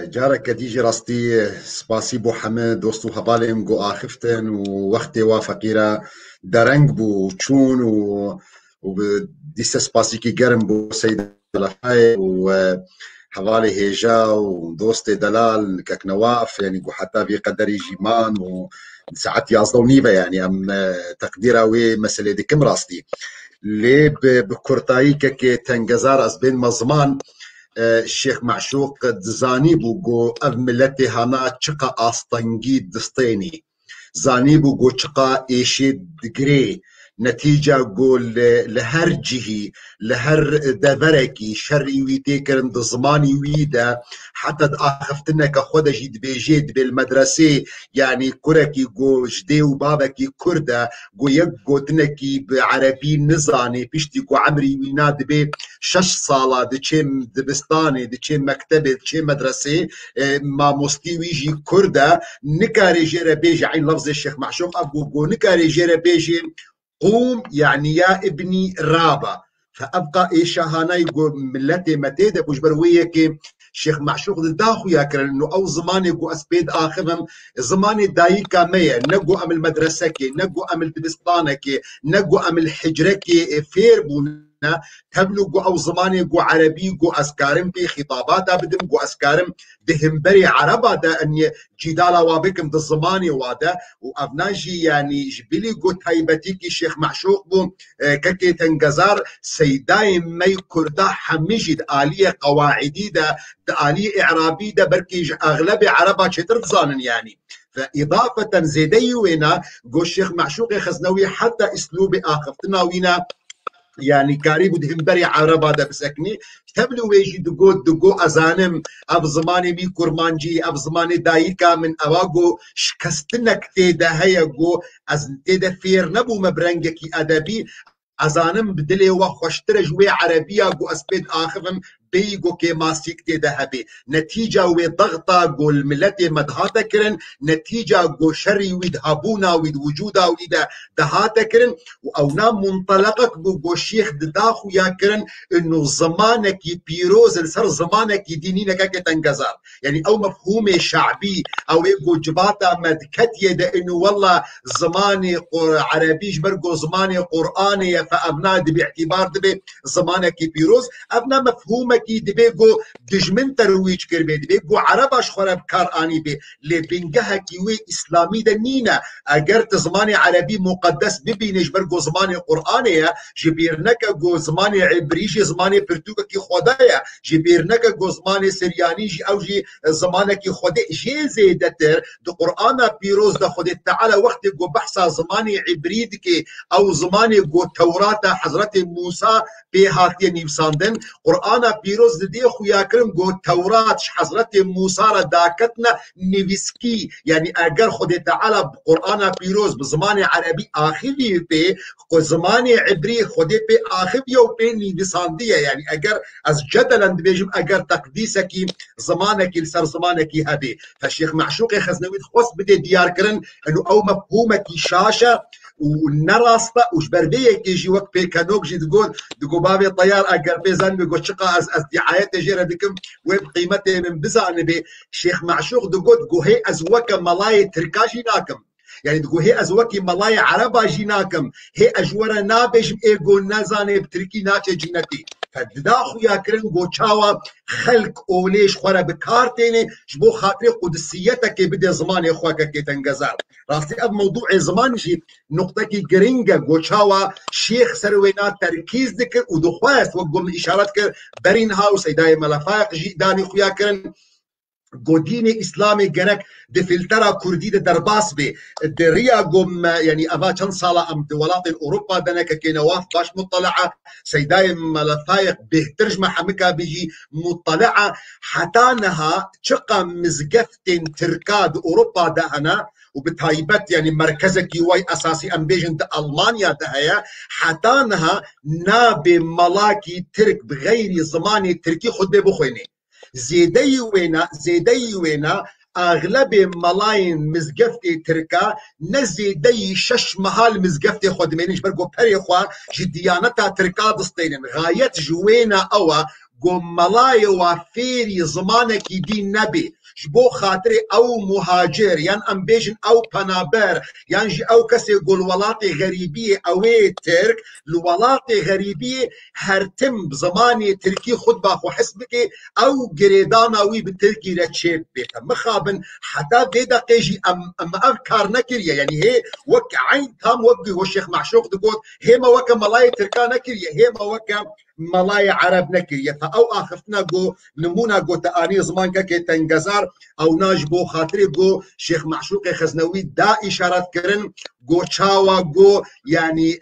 جارك ديجي راستي سپاسي بو حمد دوستو هبالهم جو آخفتن ووقتي وفقيرة درنگ بو چون وديست سپاسي كي گرم بو سيد لفاي وحوالي هيجا ودوستي دلال كك نواف يعني جو حتى في قدري جيمان وساعات يازدونيبا يعني ام تقديرا وي مسألة دي كم راستي لي بكورتاي كي تنگزار از بين مزمان الشيخ معشوق دزاني بوغو اف ملتي هانا چقا آستنگي دستيني زاني بوغو چقا ايشي دگري نتيجة قول لهر جهي لهر دبركي شري ويتيكرن دزماني ويدا حتى اخفتنا كخودا جيد بيجيد بالمدرسة يعني كركي قو جدي وبابكي كردا قو يقو تنكي بعربي نزاني بيشتي قو عمري ويناد بي 6 صالة دچيم دبستاني دچيم مكتبة دچيم مدرسة ما مستويجي كردا نكاري جيرا بيجي عين لفظ الشيخ معشوق ابو قو نكاري جيرا بيجي قوم يعني يا ابني رابا فابقى ايش هاناي ملتي متيدا بوجبرويه كي شيخ معشوق داخو ياكر انه او زماني قو اسبيد اخرهم زماني دايكا ميا نقو ام المدرسه كي نقو ام الدبستانه كي نقو ام الحجره كي فير بو تبلو او زماني جو عربي جو اسكارم في خطابات بدم جو اسكارم دهمبري عربا دا ان جدالا وابكم دا زماني وادا وابناجي يعني جبلي جو تايبتيكي شيخ معشوق بو كاكي تنقزار سيداي مي كردا حمجد آلية قواعدي دا آلية إعرابي دا بركي أغلب عربا شتر ظانن يعني. فإضافة زيدي وينا جو الشيخ معشوق خزنوي حتى اسلوب آخفتنا وينا يعني كاري بدهمبري عربا دا بسكني تبلو ويجي دقو أزانم أب زماني مي كورمانجي أب زماني دايكا من أواغو شكستنك تيدا هيا از تيدا فير نبو مبرنجكي أدبي أزانم بدلي وخوشتر جوي عربية جو أسبيد آخفم بيجو كي ماسيك تي ذهبي نتيجة وضغطة جو الملتي مدهاتا كرن نتيجة جو شري ويدهابونا ويد وجودا ويدا دهاتا كرن وأونا منطلقك جو شيخ دداخو يا كرن إنه زمانك بيروز السر زمانك دينينا كاكي تنقزار يعني أو مفهوم شعبي أو جو جباتا مدكتية دا إنه والله زماني عربيش برقو زماني قرآني فأبناد باعتبار دبي زمانك بيروز أبنا مفهومك کی دبیگو دجمن ترویج کرده دبیگو عرباش خورب کار آنی به لبنگه کیوی اسلامی ده نینا اگر زمان عربی مقدس ببینش برگو زمان قرآنه جبیرنک گو زمان عبریش زمان پرتوک کی خدایا جبیرنک گو زمان سریانی جی او جی زمان کی خدا جی زیدتر دو قرآن پیروز ده خود تعالی وقت گو بحثا زمان عبرید کی او زمان گو تورات حضرت موسی به هاتی نیوساندن قرآن پیروز دی خویا کرم گو تورات حضرت موسی را داکتنا نویسکی یعنی اگر خود تعالی قرآن پیروز به زمان عربی آخری به زمان عبری خود به آخری و به نویساندیه یعنی اگر از جدلند بیجم اگر تقدیسکی زمانکی سر زمانکی هبی فالشيخ معشوق خزنوی خواست بده دیار کرن انو او مفهومکی شاشه ونراسطة وشبردية كيجي وقت بيكانوك جي تقول بابي طيار اگر بيزان بيقول شقا از دعايات جيرا بكم ويب قيمته من بزان بي شيخ معشوق تقول هي از وكا ملاي تركاشي ناكم يعني تقول هي از وكي ملاي عربا جيناكم هي اجورا نابش ايقو نازاني بتركي ناتي جنتي فداخو يا كرن قوشاوا خلق اوليش خورا بكارتيني جبو خاطري قدسيتك بدا زمان اخواك كي تنقزار راسي اب موضوع زمان جي نقطة كي جرينجا قوشاوا شيخ سروينات تركيز ذكر ودخواست وقوم الاشارات كر برين هاوس ايداي ملافاق جي داني خويا كرن قدين اسلامي جنك دفلترا كردي درباس بي دريا قم يعني ابا كان صاله ام دولات اوروبا دنك كينواف باش مطلعه سيداي ملفايق به ترجمه حمكه بيجي مطلعه حتانها شقه مزقفتين تركاد اوروبا دهنا وبتهيبت يعني مركزك يواي اساسي امبيجن المانيا دهيا حتانها نابي ملاكي ترك بغير زماني تركي خد بخويني زيدي وينا اغلب ملاين مزقفتي تركا نزيدي شش محال مزقفتي خدمينيش برقو بريخوا جديانتا تركا دستينن غاية جوينا اوا قوم ملاي وفيري زمانك دين نبي جبو خاطري او مهاجر يعني امبيجن او بنابر يعني جي او كسي يقول ولاتي غريبية اوي ترك الولاتي غريبية هرتم بزماني تركي خد باخو حسبك او قريدانا وي بتركي لتشيب بيتا مخابن حتى في دقيجي ام افكار نكريا يعني هي وك عين تام وقي هو الشيخ معشوق تقول هي ما وك ملاي تركا نكريا هي ما وك ملاي عرب نكريا فاو اخفتنا جو نمونا جو تاني زمان كي تنقزار او ناجبو خاطري جو شيخ معشوق خزنوي دا اشارات كرن جو تشاوا جو يعني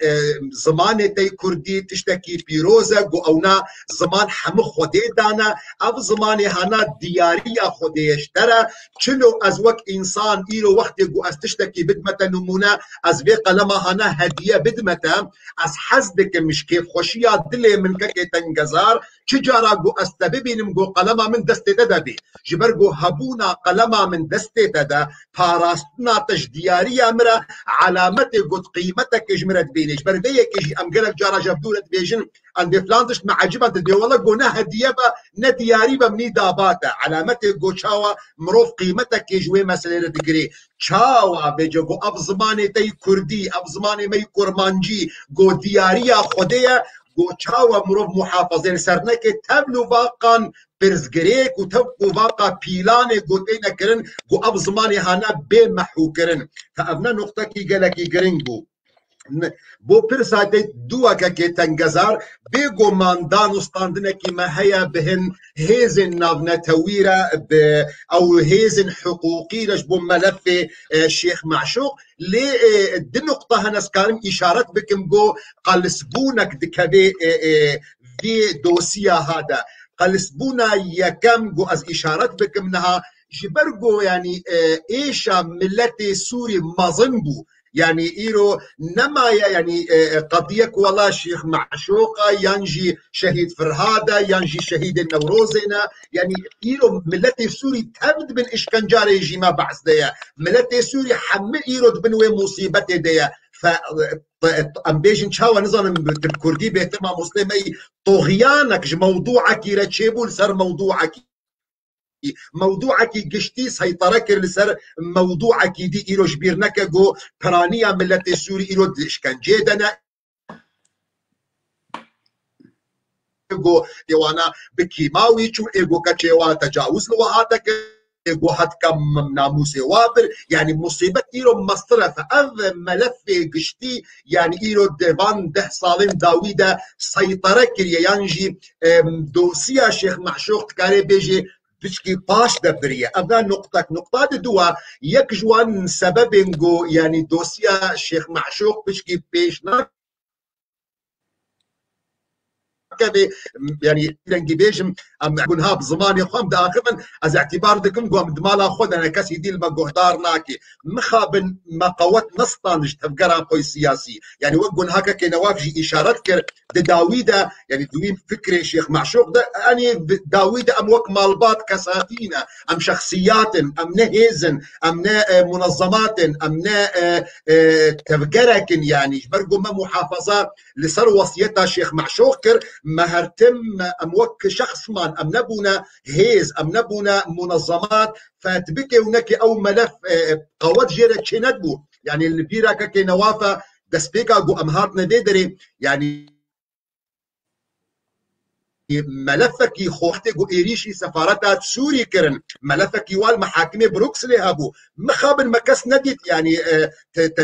زمان تي كردي تشتكي بيروزا جو اونا زمان حم خودي دانا او زمان هانا دياريا خودي اشترى چلو از وك انسان ايرو وقت جو استشتكي بدمتا نمونا از بي قلما هانا هديه بدمتا از حزدك مش كيف خوشيا دلي من كي تنقزار چجارا جو استببينم جو قلما من دستي تدبي جبر جو هبونا قلما من دستي تدا باراستنا تجدياريا مرا علامت قد قيمتك اجمرت بينش برديك يجي ام قالك جارا جبدولة بيجن عند فلاندش مع عجبة دي والله قلنا هدية ندياري بمني داباتا علامت قد شاوا مروف قيمتك يجوي مسألة تقري شاوا بيجو اب زماني تي كردي اب زماني مي كرمانجي قد دياريا خدية گوچاوە مرۆڤ محافظێن سەرنەکێ تەبل و باقان پرزگرێک و تەبق و باقا پیلانێک گوتەی نەکردن گو ئەو زمانی هانا بێ مەحوکردن کە ئەڤنە نوقتەکی گەلەکی گرنگ بوو. بۆ پرسادەی دووەکەکێ تەنگەزار بێگۆ ماندان و ستاندنێکی مە هەیە بهن هێزن ناونەتەویرە ئەو هێزن حقوقیرەش بۆ مەلەفێ شێخ معشوق لێ دو نقطە هەنەسکارم ئیشارەت بکەم بۆ قەلسبوونەک دکەبێ vê dosiya hada qalisbûna yekem got ez îşaret bikim niha ji ber got yanî êşa milletê Sûrî mezin bû yani îro nemaye yanî qediyek wela Şêx Meşûqa yan jî Şehîd Firhada yan jî Şehîdê Newrozê ne yani îro milletê Sûrî tev dibin işkencarê jî me behs de ye milletê Sûrî hemû îro dibin wê musîbetê de ye ام بيجن شاوى نظام بالكردي بيتما مسلمي طغيانك موضوعك رتشيبول سر موضوعك قشتي سيطرك لسر موضوعك دي إيرو جبيرنك جو برانيا ملت سوري إيرو إشكنجي دنا جو ديوانا بكيماوي شو إيجو كتشيوا تجاوز لوهاتك جوهات كم ناموس وابر يعني مصيبة إيرو مصطرة فأذ ملف قشتي يعني إيرو ديفان 10 صالين داويدا سيطرة كريا ينجي دوسيا شيخ معشوق تكاري بيجي بشكي باش دبرية أبدا نقطة دوا يك جوان سبب جو يعني دوسيا شيخ معشوق بشكي بيشنا يعني لنجي بيجم ام كونها بزماني خوام داخلا از اعتبار دكم قوم دمالا خود انا كاسي دي المقهدار ناكي مخابن ما قوت نسطانج تفقرا قوي سياسي يعني وقون هكا كي نوافجي اشارات كر داويدا يعني دوين فكري شيخ معشوق ده اني داويدا ام وك مالبات كساتينا ام شخصيات ام نهيزن ام منظمات ام تفقركن يعني برقو ما محافظات لسر وصيتها شيخ معشوق كر مهرتم اموك شخص مان ام نبونا هيز ام نبونا منظمات فتبكي ونكي او ملف قوات جيرة تشيندبو يعني البيرا كي نوافا دسبيكا قو امهاتنا ديدري يعني ملفك خوحتي قو إيريشي سفارتات سوري كرن ملفك والمحاكمة بروكسلي هابو مخابن مكس نديت يعني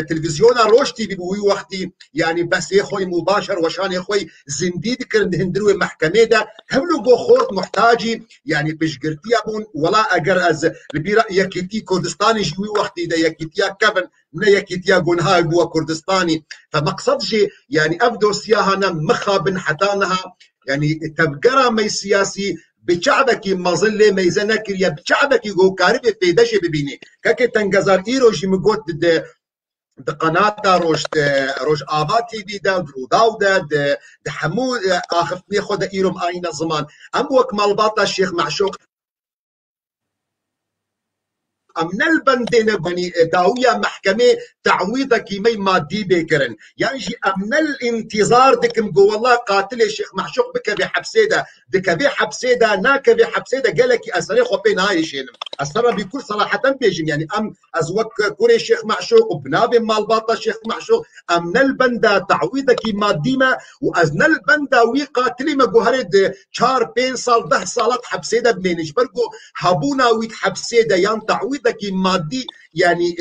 تلفزيون روشتي بيبوي وقتي يعني بس يخوي مباشر وشان يخوي زنديد كرن هندروي محكمة ده هملو قو خورت محتاجي يعني بشقرتي أبون ولا أقر أز البيرا يكيتي كردستاني جوي وقتي ده يكيتيا كفن نا يكيتيا قونها قوة كردستاني فمقصد جي يعني أفدو سياهنا مخابن حتانها يعني تبقرا مي سياسي بشعبك مظلة ميزانك يا بشعبك جو كارب في دش ببيني كاكي تنجزار إيروجي مقوت د قناة روش آباتي دي دا دروداو دا حمو آخفتني خود إيروم آينا زمان أم وك مالباطا الشيخ معشوق امن البندين بني داوية محكمة تعويضك مي مادي بكرن يعني امن الانتظار دكم جو والله قاتل الشيخ معشوق بك بحبسيدا دك بحبسيدا ناك بحبسيدا قالك اسري خو بين هاي شيء اسرى بكل صراحه بيجن يعني ام ازوك كوري الشيخ معشوق وبناب مال باطا الشيخ معشوق امن البندا تعويضك مادي ما وازن البندا وي قاتل ما جوهرد 4 5 سال 10 سالات حبسيدا بمنج برجو هابونا ويت حبسيدا يان تعويض كي مادي يعني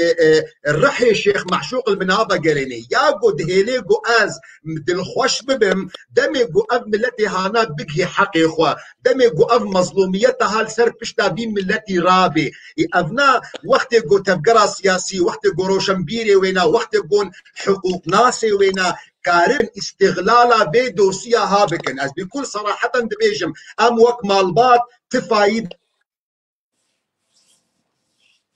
الرحي الشيخ معشوق البنابة قريني يا قد هيلي قو از دل خوش ببم دمي قو اف ملتي هانا بكي حقي خوا دمي قو اف مظلوميتها لسر بشتا بين ملتي رابي افنا وقت قو تفقرا سياسي وقت قو روشنبيري وينا وقت قو حقوق ناسي وينا كارن استغلالا بي دوسيا هابكن از بكل صراحة دبيجم ام وك مالبات تفايد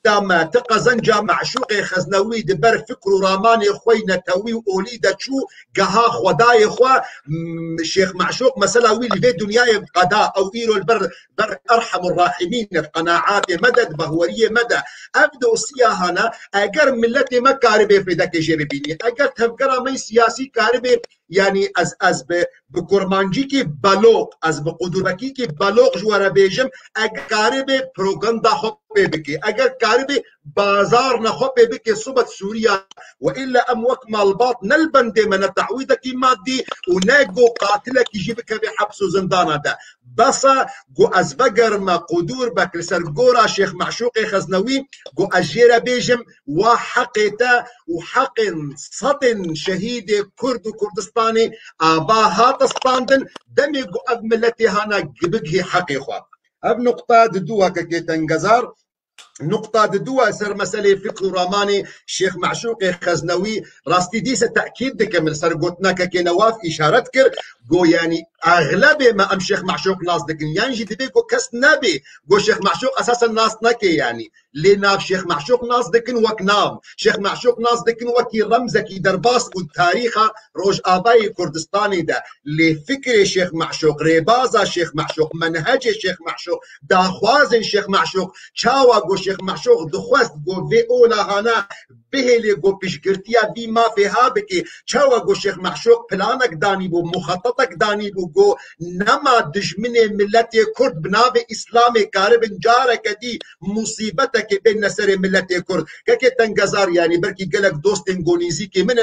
ما تقزنجا معشوق خزنوي دبر فكر راماني خوي نتوي ووليدا شو قها خداي خوا شيخ معشوق مثلا ويل في دنيا قضاء او ايرو البر بر ارحم الراحمين قناعات مدد بهوريه مدى ابدو سياهنا اجر ملتي ما كاربي في ذاك جربيني اجر تفكر مي سياسي كاربي يعني از بكرمانجي كي بلوغ از بقدربكي كي بلوغ جوارا بيجم اقارب بروغندا خب بكي اقارب بازار نخب بكي صبت سوريا والا اموك مالباط نلبند من تعويدك مادي وناقو قاتلك يجيبك بحبس وزندان هذا بس جو از بقر ما قدور بك لسرقورا شيخ معشوقي خزنوي جو اجيرا بيجم وحقيتا وحق صدن شهيد كرد وكردستاني اباها تستاندن دمي جو اف ملتي هانا قبقه حقيقة اب نقطة ددوها كي تنقزار نقطة دوا سر مسألة فكر راماني شيخ معشوقي خزنوي راستي ديس تأكيد دكمل سر قلتنا كي نواف إشارة كر جو يعني أغلب ما أم شيخ معشوق ناس دكن يعني جي دبي جو كس نبي جو شيخ معشوق أساسا ناس نكي يعني لناف شيخ معشوق ناس دكن وكنام شيخ معشوق ناس دكن وكي رمزكي درباس والتاريخ روج آباي كردستاني ده لفكر شيخ معشوق ريبازا شيخ معشوق منهج شيخ معشوق داخوازن شيخ معشوق شاوا جو شيخ معشوق دخواست جو في أولا هانا بهلي جو بشكرتيا بي ما فيها بكي شاوا جو شيخ معشوق بلانك داني بو مخططك داني بو جو نما دجمني ملتي كرد بنابي إسلامي كارب جارك دي مصيبتك بين نسر ملتي كرد كاكي تنقزار يعني بركي قلق دوست انغونيزي كي من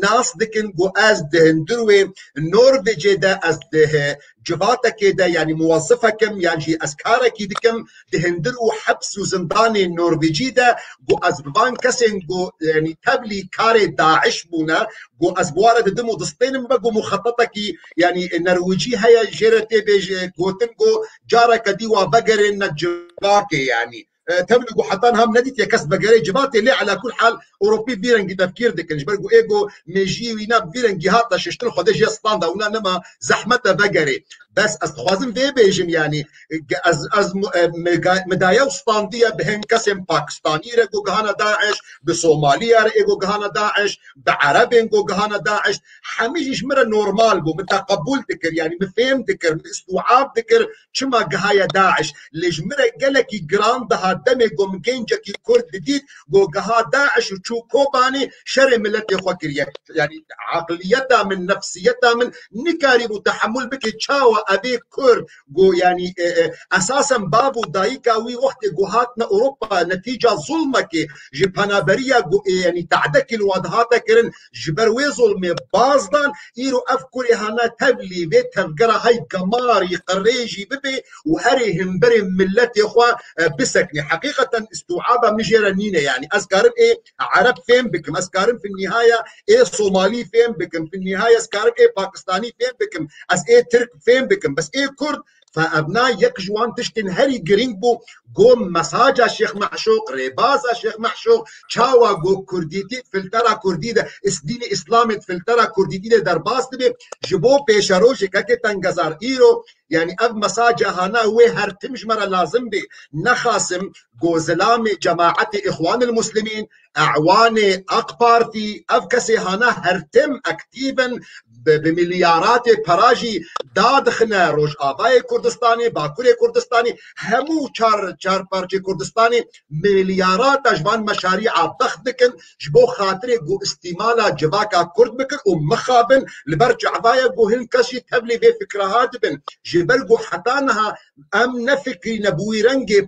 ناس دكن جو از دهن دروي نوربيجي دا از ده جباتك دا يعني موظفك يعني جي اسكارك دكم دهندر وحبس وزنداني النرويجي دا جو ازبان كسن جو يعني تبلي كاري داعش بونا جو ازبوارة دمو دستين مبقو مخططك يعني النرويجي هيا جيرتي بيج كوتن جو جارك دي وبقر نجباكي يعني تبلغوا حتى هم نديت يا كسب بقري جباتي ليه على كل حال اوروبي بيرنجي تفكير دك نجبرقوا ايجو ميجي وينا بيرنجي هاتا ششتل خدش يسطاندا ونا نما زحمته بقري بس استخوازم في بيجم يعني از مدايا وسطانديه بهن كسم باكستاني رجو جهانا داعش بصوماليا رجو جهانا داعش بعرب رجو جهانا داعش حميجي مره نورمال بو متقبل تكر يعني مفهم تكر استوعاب تكر شما جهايا داعش ليش مره قالك جراندها دمي جو مكينجا كي كرد جديد جو جها داعش وشو كوباني شر ملتي خوكريا يعني عقليتها من نفسيتها من نكاري وتحمل بك تشاوى ابي كرد جو يعني اساسا بابو دايكا وي وقت جوهاتنا اوروبا نتيجه ظلمك جبهنا بريا يعني تعدك الوضعات كرن جبروي ظلم بازدان يرو افكر هنا تبلي بيت تفقرا هاي كماري قريجي ببي وهري همبري ملتي اخوا بسكني حقيقه استوعابها مجرنينه يعني اسكارم ايه عرب فين بكم اسكارم في النهايه ايه صومالي فين بكم في النهايه اسكارم ايه باكستاني فين بكم اس ايه ترك فين بكم بس ايه كرد فابناء يكجوان تشتن هري جرينبو قوم مساجا شيخ معشوق ريبازا شيخ معشوق شاوا جو كرديتي فلترا كرديده اسديني اسلامي فلترا كرديتي درباس دبي جبو بيشاروجي كاكي تنغزار ايرو يعني اب مساجا هنا هو هرتمج مره لازم بي نخاسم جو زلامي جماعه اخوان المسلمين اعوان اقبارتي افكسي هنا هرتم اكتيفا بمليارات براجي دادخنا روج آبای کردستانی باکوری کردستانی همو چار پارچه کردستانی مليارات اجوان مشاريع ضخ دكن جبو خاطري جو استمالا جباكا كرد بكن ومخابن لبرج عبايا جو هن كشي تبلي بفكرها دبن جبرجو حتانها ام نفكري نبوي رنجي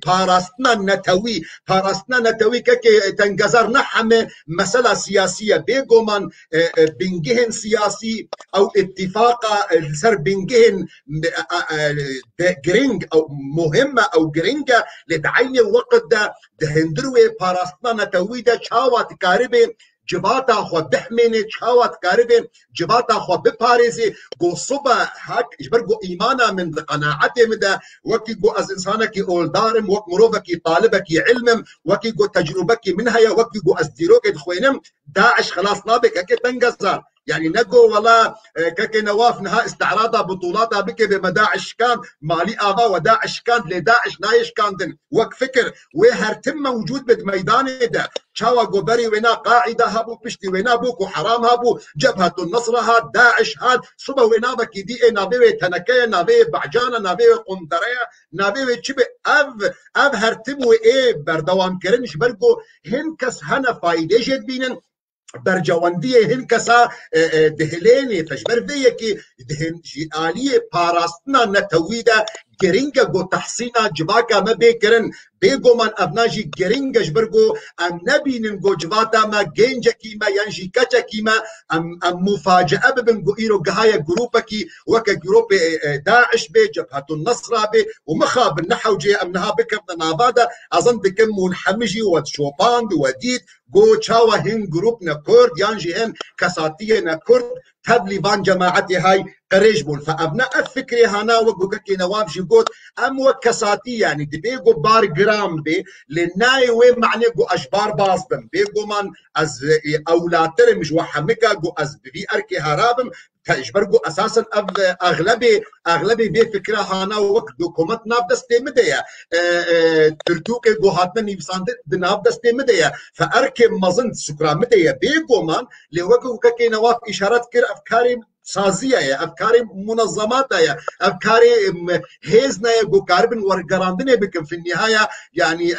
باراستنا نتوي كي تنجزر نحمه مسألة سياسية بيجومان بنجهن سياسي او اتفاق سر بنجهن جرينج او مهمه او جرينجا لتعين الوقت ده هندروي باراستنا نتوي ده شاوات كاربي جباتا خو بحميني شاوات كاربي جباتا خو بباريزي جو صبا هاك جبرجو ايمانا من قناعتي مدى وكي جو از انسانك اول دارم وك مروفك طالبك علم وكي جو تجربك منها يا وكي جو از ديروك دخوينم داعش خلاص نابك اكي تنقصر يعني نقو ولا كاكي نواف نها استعراضها بطولاتها بكي بمداعش كان مالي ابا وداعش كان لداعش نايش كان وك فكر وهرتم موجود بد ميدان ده شاوا قبري وينا قاعده هابو بشتي وينا بوكو حرام هابو جبهه النصر هاد داعش هاد صبا وينا بكي دي نابي تنكيه نابي بعجانه نابي قندريه نابي تشبي اف هرتمو ايه بردوام كرنش برجو هن كس هنا فايده جد بينن برجواندیه هن کسا دهلینی تجبر ویکی دهن آلیه پاراستنا نتویده گرینگا گو تحسینا جواکا ما بیکرن بیگو من افناجی گرینگش برگو ام نبینن گو جواتا ما گنجا کیما یعنی کچا کیما ام مفاجأه ببن گو ایرو گهایا گروپا کی وکا گروپ داعش بی جبهة النصر بی ومخاب النحو جي ام نها بكم نافادا اظن بكم منحمجي وشوباند وديد گو چاوا هن گروپ نكورد يانجي هن كساتية نكورد تبليبان جماعتي هاي قريش بول فابناء الفكري هنا وقو كي نواب جي قوت ام وكساتي يعني دي بيقو بار جرام بي لناي وين معني قو اشبار باصبم بيقو من از اولاد ترمج وحمكا قو از بي اركي هرابم تجبرقو اساسا اغلبي بفكره هانا وقت دوكومنت ناب دستي مديا ترتوكي قو هاتنا نيفسان ناب دستي مديا فاركي مظن سكرا مديا بيقو من لوقو كي نواف اشارات كر افكاري سازیه یا افکار منظمات یا افکار هزنا یا گوکاربن ورگراندنه بکن في النهايه يعني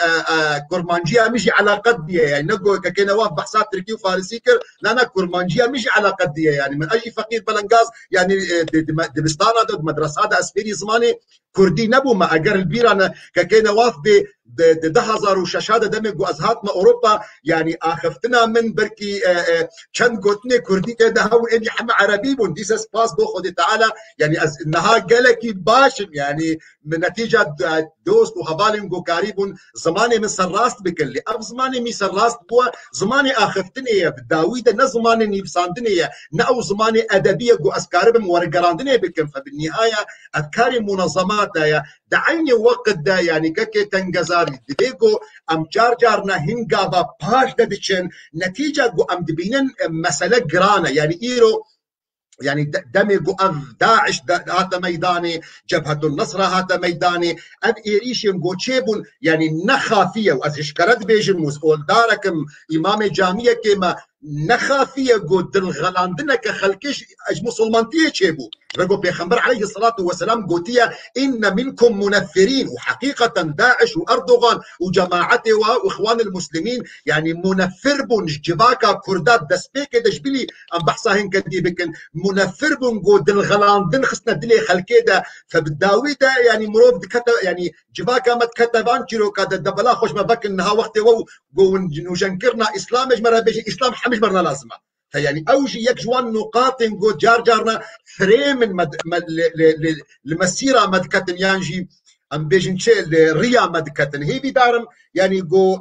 كرمانجيه مش على قديه يعني نقول كنواف بحثات تركي وفارسي كر لا كرمانجيه مش على قديه يعني من اي فقير بلنغاز يعني دبستانا دو مدرسات اسفيري زماني كردي نبو ما اجر البيران كنواف ب 10,000 وشاشات دمج وازهاتنا اوروبا يعني اخفتنا من بركي كان قلتني كردي كده هو اني حما عربي بونديس سباس بو خدي تعالى يعني انها قالكي باشم يعني من نتيجه دوست وهبالين جو قريب زماني من سراست بكلي اب زماني مي سراست بو زماني اخفتني بداويده نزماني نيفساندني ناو زماني ادبيه جو اسكارب ورقراندني بكم فبالنهايه افكاري منظمات دعيني وقت دا يعني كاكي تنجزاري دبيقو ام جارنا هنگابا باش دبيشن نتيجة جو ام دبينن مسألة جرانة يعني ايرو يعني دمي جو اف داعش هاتا ميداني جبهة النصر هاتا ميداني اب ايريشن جو تشيبون يعني نخافية وازشكرت بيجن مسؤول داركم امام جامية كما نخافية جو دلغلاندنا كخلكش اج مسلمانتية تشيبو رجو بيخمبر عليه الصلاة والسلام قوتية إن منكم منفرين وحقيقة داعش وأردوغان وجماعته وإخوان المسلمين يعني منفر بون جباكا كردات دسبيك دشبلي أم بحصاهن كدي بكن منفر بون قو دلغلان دن خصنا دلي خلكيدا فبالداويدا يعني مروف دكتا يعني جباكا ما تكتبان جيرو كادا دبلا خوش ما بكن نها وقت قو نجنكرنا إسلام مجمرا بيجي إسلام حمش مرنا لازمة فيعني اوجي يكجوان نقاط نقول جارنا فريم المسيره مدكتن يانجي ام بيجن تشيل ريا مدكتن هي بدارم يعني جو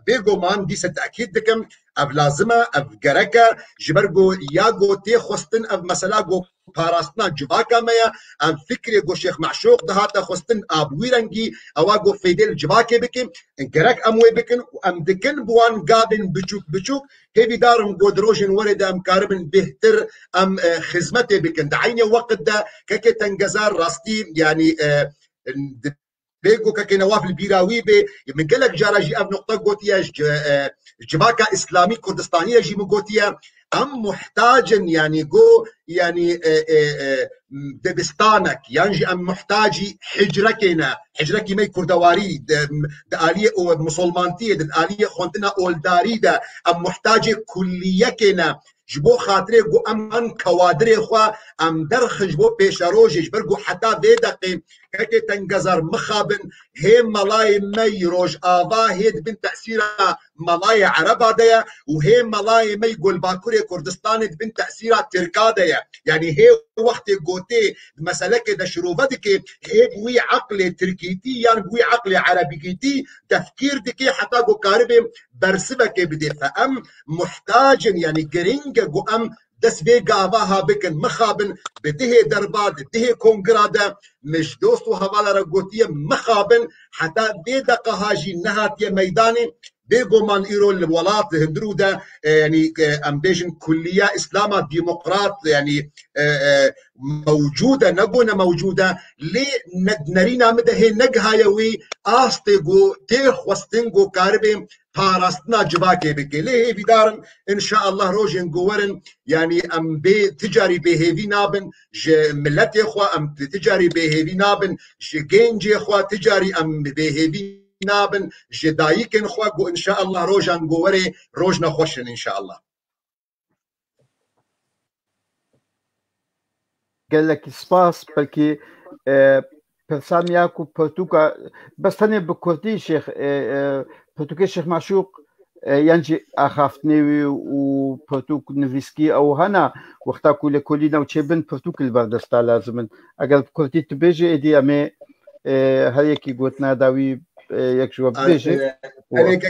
بيجو مان دي تاكيد دكم اف لازمه اف جركا جبرجو ياغو تي خوستن اف مثلا جو باراستنا جباكا ميا ام فكري جو شيخ معشوق دهاتا خوستن اب ويرنجي اواغو فيدل جباكي بكم جرك اموي بكن ام دكن بوان قابن بچوك هيفي دارم قدروجن ورد ام كاربن بهتر ام خدمتي بكن دعيني وقت دا كاكي تنجزار راستي يعني بيجو كاكي نواف البيراوي بي من قالك جاراجي اب نقطه قوتيه جباكا اسلامي كردستانيه جي مقوتيه ام محتاجن يعني جو يعني دبستانك يعني ام محتاجي حجركنا حجركي مي كردواري داليه او مسلمانتيه داليه خونتنا اولداري دا ام محتاجي كليكنا جبو خاطري جو ام كوادري خو ام درخ جبو بيشاروج برجو حتى دقيقه كي تنجزر مخابن هي ملاي مي روج افا هيد بن تاثيرها ملاي عربا ديا وهي ملاي مي قول باكوري كردستان بن تاثيرها تركا ديا يعني هي وقت قوتي مسألة كده شروبتك هي بوي عقل تركيتي يعني بوي عقل عربيتي تفكير دكي حتى جو كاربي برسبك بدي فام محتاج يعني جرينجا جو ام دس بيجا افاها بكن مخابن بده دربات بده كونغرادا مش دوستو هوالا رقوتيه مخابن حتى دي دقهاجي نهات ميداني بيجو من ايرو الولات هندرودا يعني امبيجن كليه اسلام ديمقراط يعني موجوده نقونا موجوده لي نرينا مده نقهايوي استيغو تيخ وستنغو كاربي باراستنا جباكي بكي ليه في دارن ان شاء الله روجن جوورن يعني ام بي تجاري بهيفي نابن ملتي اخوة ام تجاري بهيفي نابن جينجي اخوة تجاري ام بهيفي نابن جدايكن خواقو ان شاء الله روجان جووري روجنا خوشن ان شاء الله قال لك سباس بلكي برسامياكو برتوكا بس تاني بكردي شيخ برتوكي شيخ معشوق ينجي أخافتني وبرتوك نفيسكي أو هنا وقتا كلنا وتشبن برتوك البردستا لازم أقل بكردي تبيجي إدي أمي هريكي قلتنا داوي يكشوا بيجي عليك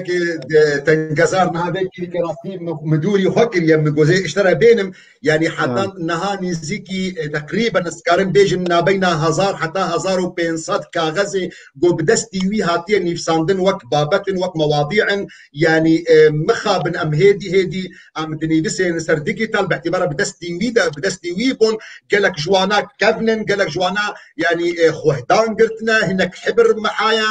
تنقزارنا هذا كي كراسي مدوري وحكر يم جوزي اشترى بينهم يعني حتى نهاني زيكي تقريبا سكارن بيجن بين 1000 حتى 1500 كاغزي جو بدستي وي هاتي نيفساندن وك بابتن وك مواضيع يعني مخابن ام هيدي ام دنيفسين سر ديجيتال باعتبارها بدستي وي بون قالك جوانا كافنن قالك جوانا يعني خوهدان قلتنا هناك حبر محايا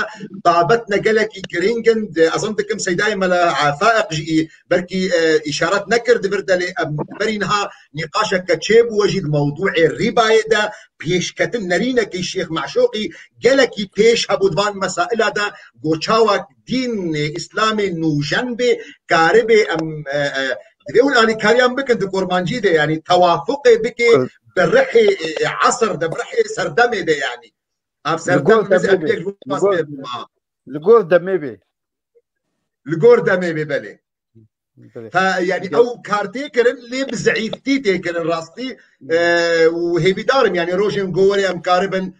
بابتنا قالك كرينجن اظن كم سيداي ملا عفائق جي بركي اشارات نكر دبردلي برينها نقاشا كتشيب وجد موضوع الربا ده بيش كتن نرينا كي الشيخ معشوقي قالكي بيش هبودوان مسائل هذا قوشاوك دين اسلامي نو جنبي كاربي ام دبيقول اني كاريان بك انت قربانجي ده يعني توافقي بك برحي عصر ده برحي سردمي ده يعني اب سردم الجور دميبي بلي فيعني او كارتي كرن لي بزعيفتي تيكرن راستي وهي بدارم يعني روجن جوري ام كاربن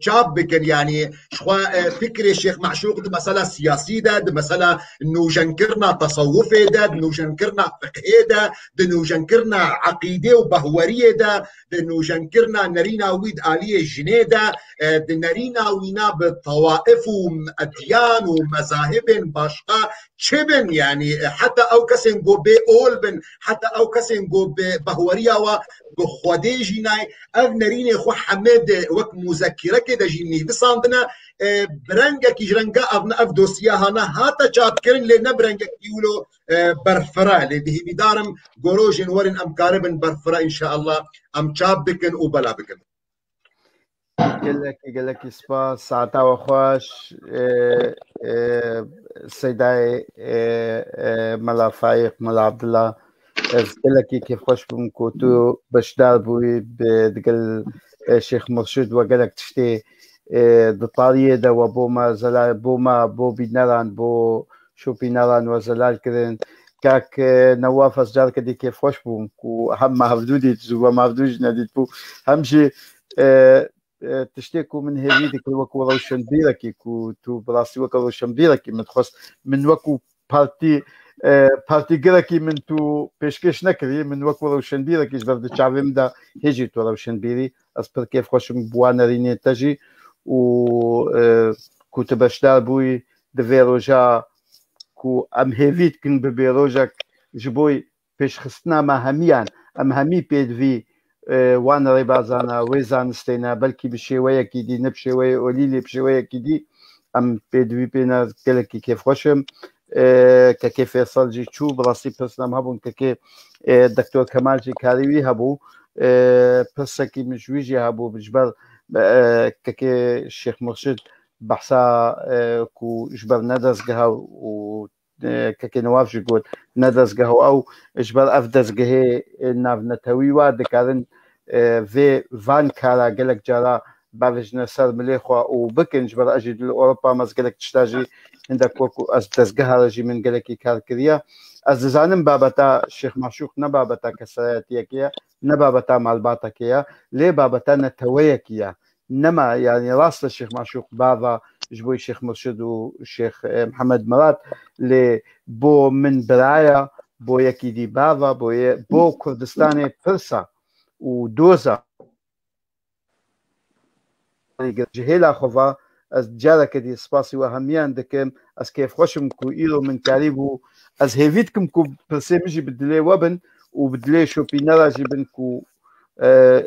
تشاب بكن يعني شخوا فكري الشيخ معشوق ده مسألة سياسية ده مسألة انه جنكرنا تصوفي ده انه جنكرنا فقهي ده انه جنكرنا عقيدة وبهورية ده انه جنكرنا نرينا ويد آلية جنيدة نرينا وينا بالطوائف وأديان ومذاهب باشقا شبن يعني حتى او كسن جو بي اولبن حتى او كسن جو بهورية وبخودي جيناي اف نريني خو حمد وك مذكره كده جيني بصاندنا برنگا کی جرنگا اف دوسيا هانا هاتا چات کرن لنا برنگا کیولو برفرا لدي بدارم گوروجن ورن ام كاربن برفرا ان شاء الله ام چاب بكن وبلا بكن قال لك سبا ساعتا وخواش سيداي ملا فايق ملا عبد الله قال لك كيف خوش بمكوتو باش داربوي بدقل الشيخ مرشد وقال لك تشتي دطاريه دا وبوما زلال بوما بو بيناران بو شو بيناران وزلال كذن كاك نواف أسجار كدي كيف خوش بومك وهم ما هفدودي تزوبا ما هفدوش ناديت بو همشي تشتكوا من هيديك الوكو روشن بيركي كو تو براسي وكو روشن بيركي متخص من وكو بارتي جركي من تو بيشكش نكري من وكو روشن بيركي جبر دشعبم دا هيجي تو روشن بيري أسبر كيف خوش بوانا ريني تجي و كنت بشتار بوي دفيروجا كو ام هيفيت كن ببيروجاك جبوي بيش خصنا مهميان ام همي بيدفي وانا ريبازانا ويزان ستينا بلكي بشوية كيدي نبشوية وليلي بشوية كيدي ام بيدفي بينا كلكي كيف خوشم كيف يصل جي تشوب راسي بسنام هبون كي الدكتور كمال جي كاريوي هبو بسكي مجويجي هبو بجبر كي الشيخ مرشد بحثا كو جبر ندرس قهو و كي نواف جيقول ندرس قهو او جبر افدس قهي ناف نتوي وادكارن في فان كارا قلق جارا بافج نسر مليخوا وبكن جبر اجي لاوروبا مز قلق تشتاجي عندك وكو ازدس قهر جي من قلقي كاركريا اززانم بابتا الشيخ معشوق نبابتا كسراتيكيا نبابتا مالباتكيا ليه بابتا نتويكيا نما يعني راس الشيخ معشوق بابا جبوي الشيخ مرشد والشيخ محمد مراد بو من برايا بو يكيدي بابا بو كردستاني فرصة ودوزا جهيلا خفا از جارة كدي سباسي وهميان دكم از كيف خوشم كو إيرو من كاريبو از هيفيتكم كو برسيمجي بدلي وبن وبدلي شو بينارا جيبن كو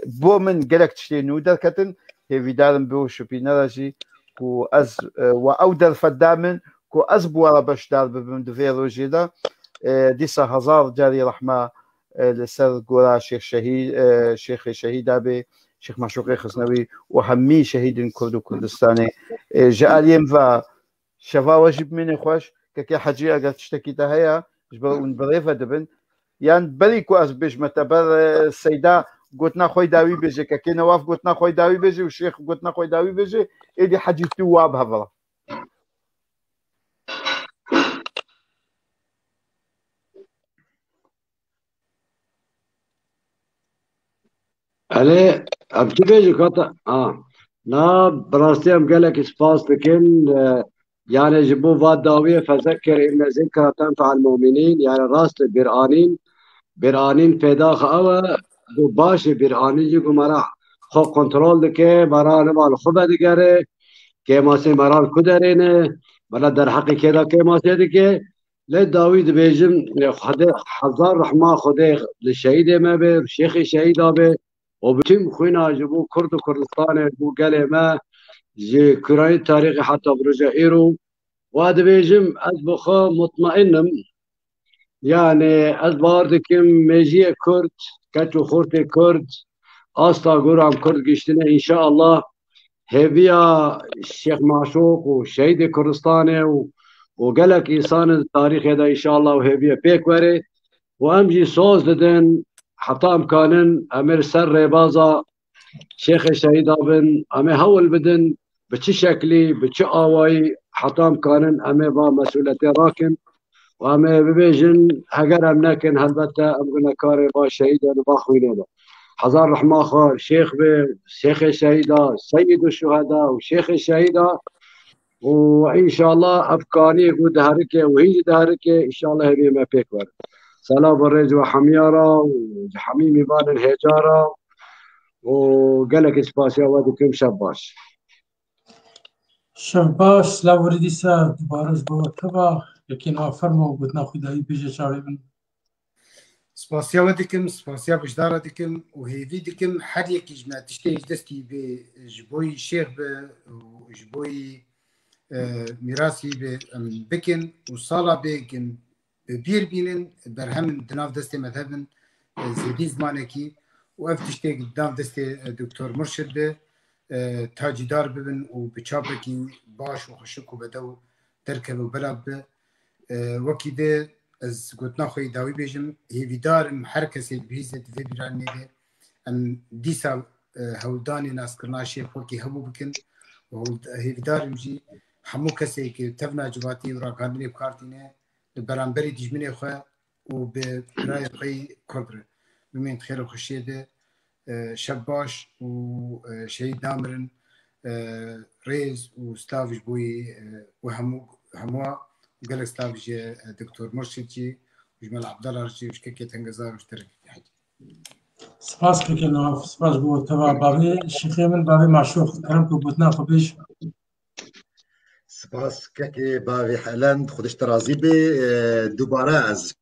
بو من قلق تشتي نودر كتن هيفي دارن بو شو بينارا جي كو از وأودر فدامن كو از بوارا باش دار ببن دفيرو جيدا ديسا هزار جاري رحمة لسر قورا شيخ شهيد شيخ شهيد أبي شيخ معشوقي خزنوي وهمي شهيد كردو كردستاني جاء ينفع شفا واجب مني خوش كي حجي اگر تشتكي تهيا جبر ونبريفا دبن يعني بريكو از بيش متبر السيدة گوتنا خوی داوی بجه که نواف گوتنا خوی داوی بجه و شیخ گوتنا خوی داوی بجه ایدی حجی تو واب هوا علي ابتي بيجي قطع نا براستي ام قال لك سباس لكن يعني جبوا فاد داوية فذكر ان ذكرى تنفع المؤمنين يعني راس برانين پیدا خوا دو باش براني جو مرا خو کنترل دکه مرا نمال خوب دگره که ماسه مرال کدرینه بلا در حقی که دا که ماسه دکه لی داوید بیجم خدا حضار رحمه خدا لشهید ما به شیخ شهید به و بتیم خوینا جبو کرد و کردستان بو گله ما جی کرای تاریخ حتی برجا ایرو و بیجم از بخوا مطمئنم يعني أزباردكم ميجي كرد كتو خورتي كرد أستا قرام كرد قشتنا إن شاء الله هبيا الشيخ معشوق وشهيد كردستاني وقالك إنسان التاريخ هذا إن شاء الله وهبيا بيكوري وأمجي صوز لدن حتى أمكانن أمير سر ريبازا شيخ الشهيد ابن أمي هول بدن بتش شكلي بتش آواي حتى أمكانن أمي با مسؤوليتي راكن وأما ببيجن هجر أمناكن هالبتة أمغنا كاري با شهيدا نباخوينينا حضار رحمة خال شيخ شيخ الشهيدة سيد الشهداء وشيخ الشهيدة وإن شاء الله أفكاني قد هاركي وهي دهاركي إن شاء الله هبي ما بيكور سلام الرج وحميارة وحميمي بان الهجارة وقالك إسباسيا وادكم شباش شباش لا وردي سا بارز بوتبا لكن فرموا قلنا خداي بيجي شعري من سپاسیا ودکم سپاسیا بجدار دکم و هیوی دکم هر یکی جمع تشتیج دستی به جبوی شیخ به و جبوی میراسی به بکن و سالا بکن بیر بینن بر هم دناف دست مذهبن زیدی زمانه کی و اف تشتیج دناف دست دکتر مرشد به تاجدار ببن و بچاپ کی باش و خشک و بدو ترکب و بلاب به وکی ده از گوتنا خوی داوی بیجم هیویدارم هر کسی بیزت وی بیران نیده ام دیسا هولدانی ناس کرناشی خوکی همو بکن و هیویدارم جی همو کسی که تفنا جواتی و راکاندنی بکارتینه برانبری دیجمینه خواه و به برای خوی کردره بمین خیر و خوشیه ده شب باش و شهید نامرن ریز و ستاوش بوی و همو قال استاذ دكتور مرشدي وجمال عبد الله رجي وش كيكي تنقزار واشترك في حاجه سپاس بکنم سپاس بو تبع باوی شیخ من باوی معشوق کرم کو بوتنا خبیش سپاس كي باوي حلند خودش ترازي به دوباره از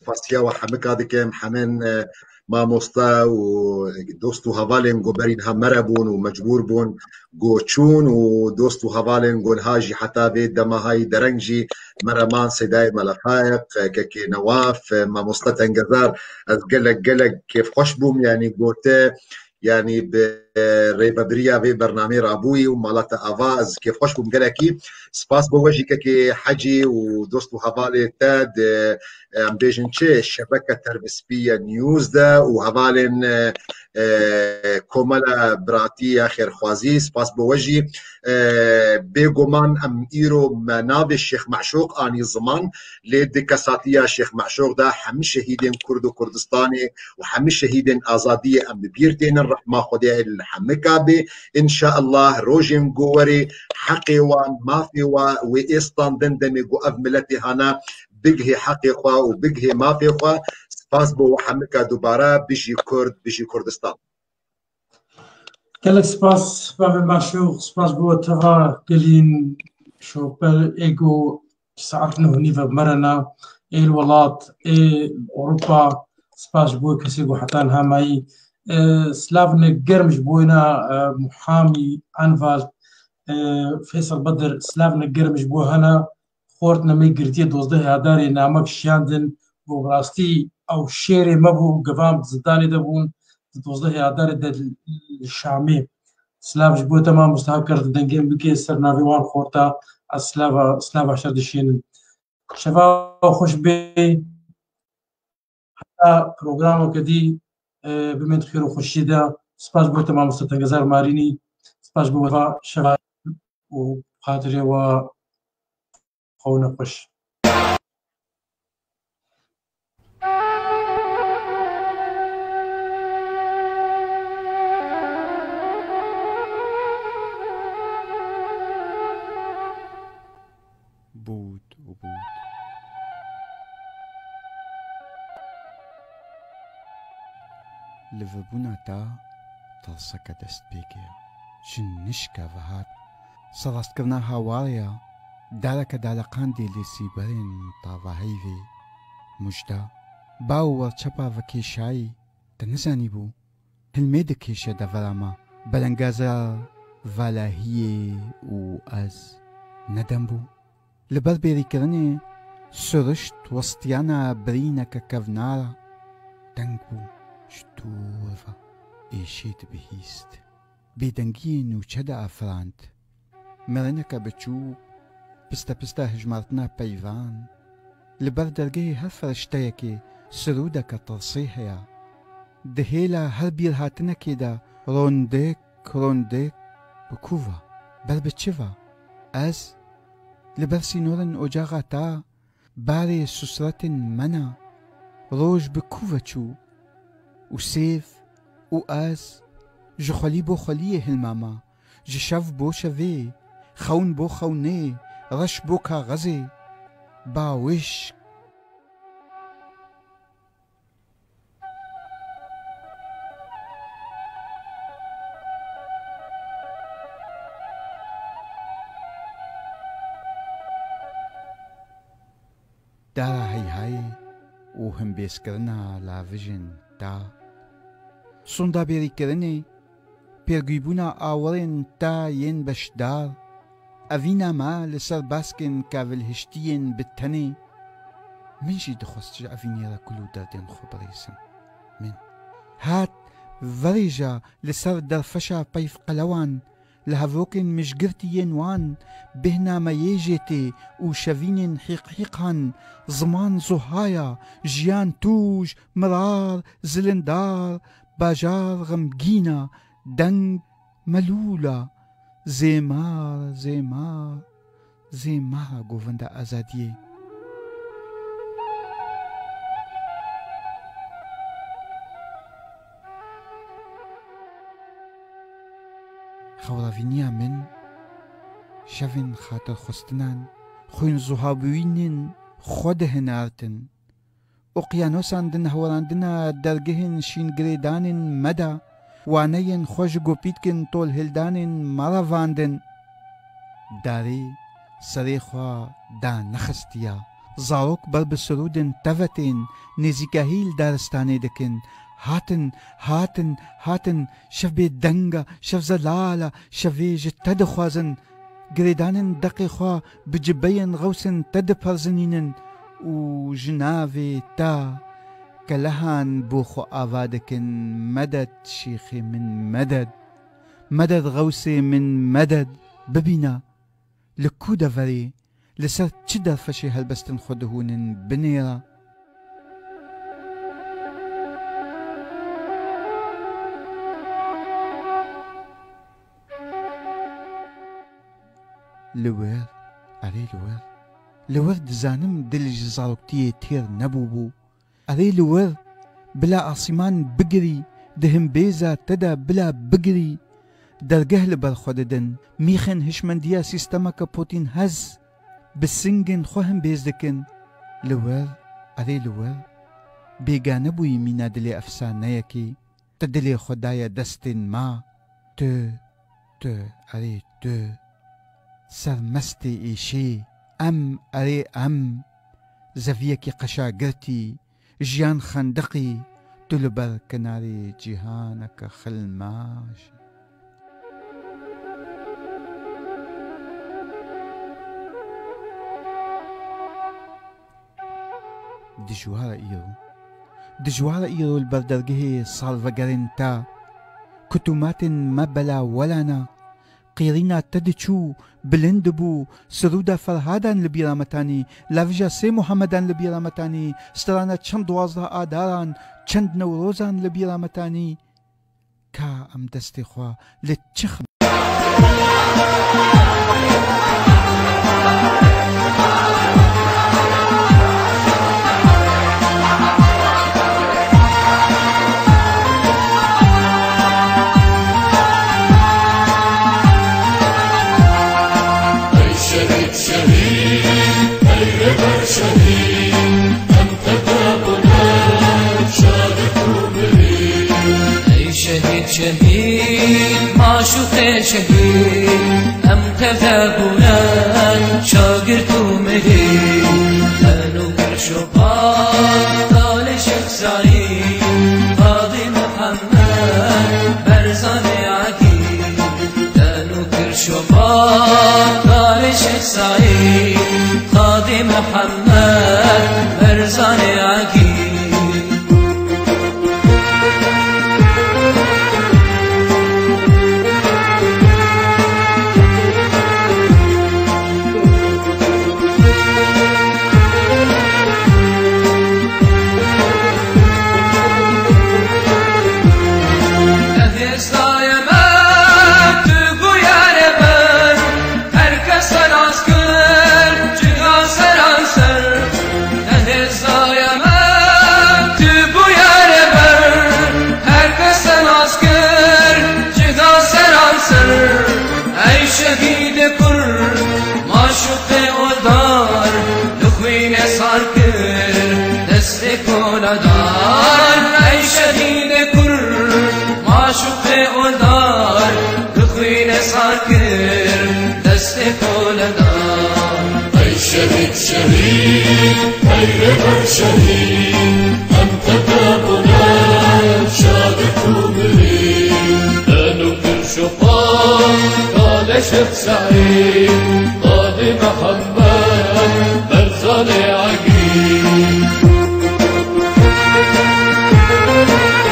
فاسيا وحمكا دكم حمن ما مصطا ودوستو هفالين قبرين هم مربون ومجبور بون قوتشون ودوستو هفالين قول هاجي حتى بيت دما هاي درنجي مرمان سيداي ملخايق كي نواف ما مصطا تنقذار از قلق كيف خوش بوم يعني قوته يعني بريبا بريا في برنامج رابوي ومالات افاز كيف خوش بوم قلقي سباس بوجهي كي حجي ودوستو هفالي تاد ام بيجن تشي شبكه تربسبيه نيوز ده وهفالين كومالا براتي خير خوازي سباس بوجهي بيغومان ام ايرو مناب الشيخ معشوق اني الزمان لدكاساتيا الشيخ معشوق ده حمي شهيدين كرد وكردستاني وحمي شهيدين ازاديه ام بيرتين الرحمه خدي الحمكابي ان شاء الله روجين جوري حقي وما في واستان دندمي جو اف ملتي هنا بيجي حقي خوا وبيجي ما في خوا سباس بو حمكا دوباره بيجي كرد بيجي كردستان كلك سباس باوي معشوق سباس بو تبع قلين شوبل ايجو ساعتنا هنيفا بمرنا اي الولات اي اوروبا سباس بو كسيغو حتى هاماي سلافنا قرمش بوينا محامي انفال فيصل بدر سلافنا قرمش بو هنا خورتنا مي قرتي دوزده هداري نامك شاندن بو براستي او شيري مبو قفام زداني دبون دوزده هداري دا الشامي سلاف جبو تمام مستحق كرت دنگين بكي سرناويوان خورتا سلاف عشر دشين شفا خوش بي حتى پروگرامو كدي بمێن خێر و خۆشیدا سپاس بۆ مامۆستا تەنگەزار مارینی سپاس بۆ شەوا و خاترێەوە خەو نەخۆش. بود و بود لڤبوونا تا تەڵسەکە دەست پێکەیە ژن نشکە بەهات سەڵاستکردنا هاواڵەیە دارەکە دالەقان دێ لێسی بەرێن تاڤاهەیڤێ موژدا باو وەڵچەپا ڤەکێشایی دەنەزانی بوو هلمێ دەکێشە دەڤەرامە بەلەنگازە ڤالاهیێ و ئەز نەدەم بوو لەبەر بێریکردنێ سروشت وەستیانە برینەکە کەڤنارە دەنگ بوو شتووەڤە ئێشێت بهیست بێدەنگیە نوچەدا ئافراند مێڵێنەکە بچوو پستە پستە هژمارتنە پەیڤان لەبەر دەرگەی هەر فەرشتەیەکێ سرودەکە تڵسێ هەیە دهێلە هەر بیرهاتنەکێدا ڕۆندێک ڕۆندێک بکوڤە بەر بچڤە ئەس لەبەر سینۆرن ئۆجاغا تا بارێ سوسرەتن مەنە ڕۆژ بکوڤە چوو و سێف و ئەس ji xwelî bo xweliyê hilmama ji şev bo şevê xewn bo xewnê reş bo kaxezê bawişk dara heyhayê û himbêzkirina lavijin da sonda bêrîkirinê pêrgûybûna awirên ta yên beşdar evîna me li ser baskên kavilhiştiyên bi tenê min jî dixwest ji evînê re kul û derdên xwe birêsim min hat verêja li ser derfeşa peyvqelewan li hevokên mijgirtiyên wan bêhna me yêjê tê û şevînên hîqhîqan ziman zuhaya jiyan tûj mirar zilindar bajar xemgîna deng melûla zêmar zêmar zêmara govinda azadiyê xewravîniya min şevên xatirxwestinan xwên zuhabûyînên xwe dihinartin oqyanosan din hewerandina dergehên şîngirêdanên me de waneyên xwe ji gopîtkên tolhildanên me re vandin darê serê xwe da nexistiya zarok ber bi sirûdên tevetên nêzîkehî li daristanê dikin hatin hatin hatin şev bê denga şev zelala şevê ji te dixwazin girêdanên deqê xwe bi cibeyên xewsên te diperzinînin û ji navê te kelehan bo xwe ava dikin meded şêxê min meded meded xewsê min meded bibîne li ku deverê li ser çi derfeşê helbestin xwe dihûnin binêre li wer erê li wer li wer dizanim dil ji zaroktiyê têr nebûbû erê li wer bila asîman bigirî di himbêza te de bila bigirî dergeh li ber xwe didin mîxên hişmendiya sîstemeka potîn hez bi singên xwe himbêz dikin li wer erê li wer bêgane bûyî mîna dilê efsaneyekê te dilê xwe daye destên me tu erê tu sermestê êşê em erê em zeviyekî qeşagirtî jiyan xendiqî tu li ber kenarê cîhaneke xilmaş dijwar e îro li ber dergehê salvegerên te kutumatên me bela welana qîrîna te diçû bilind bû sirûda ferhadan li bîra me tanî lavija sê muhemedan li bîra me tanî strana çend 12 adaran چەند نەورۆزان لە بیرامەتانی کا ئەم دەستی خوا لە چخم شهید معشوق شهید ام تذابنا شاگرد مهی تنو کرشوبا قال شيخ سعيد قاضي محمد برزان عقيل تنو کرشوبا قال شيخ سعيد قاضي محمد برزان عقيل ای شهید کر معشوق اولدار دخوین سار کر دست کولدار ای شهید شهید ای ربر شهید انت بابنا شاد توبري دانو كل شقاق قال شيخ سعيد قاضي محمد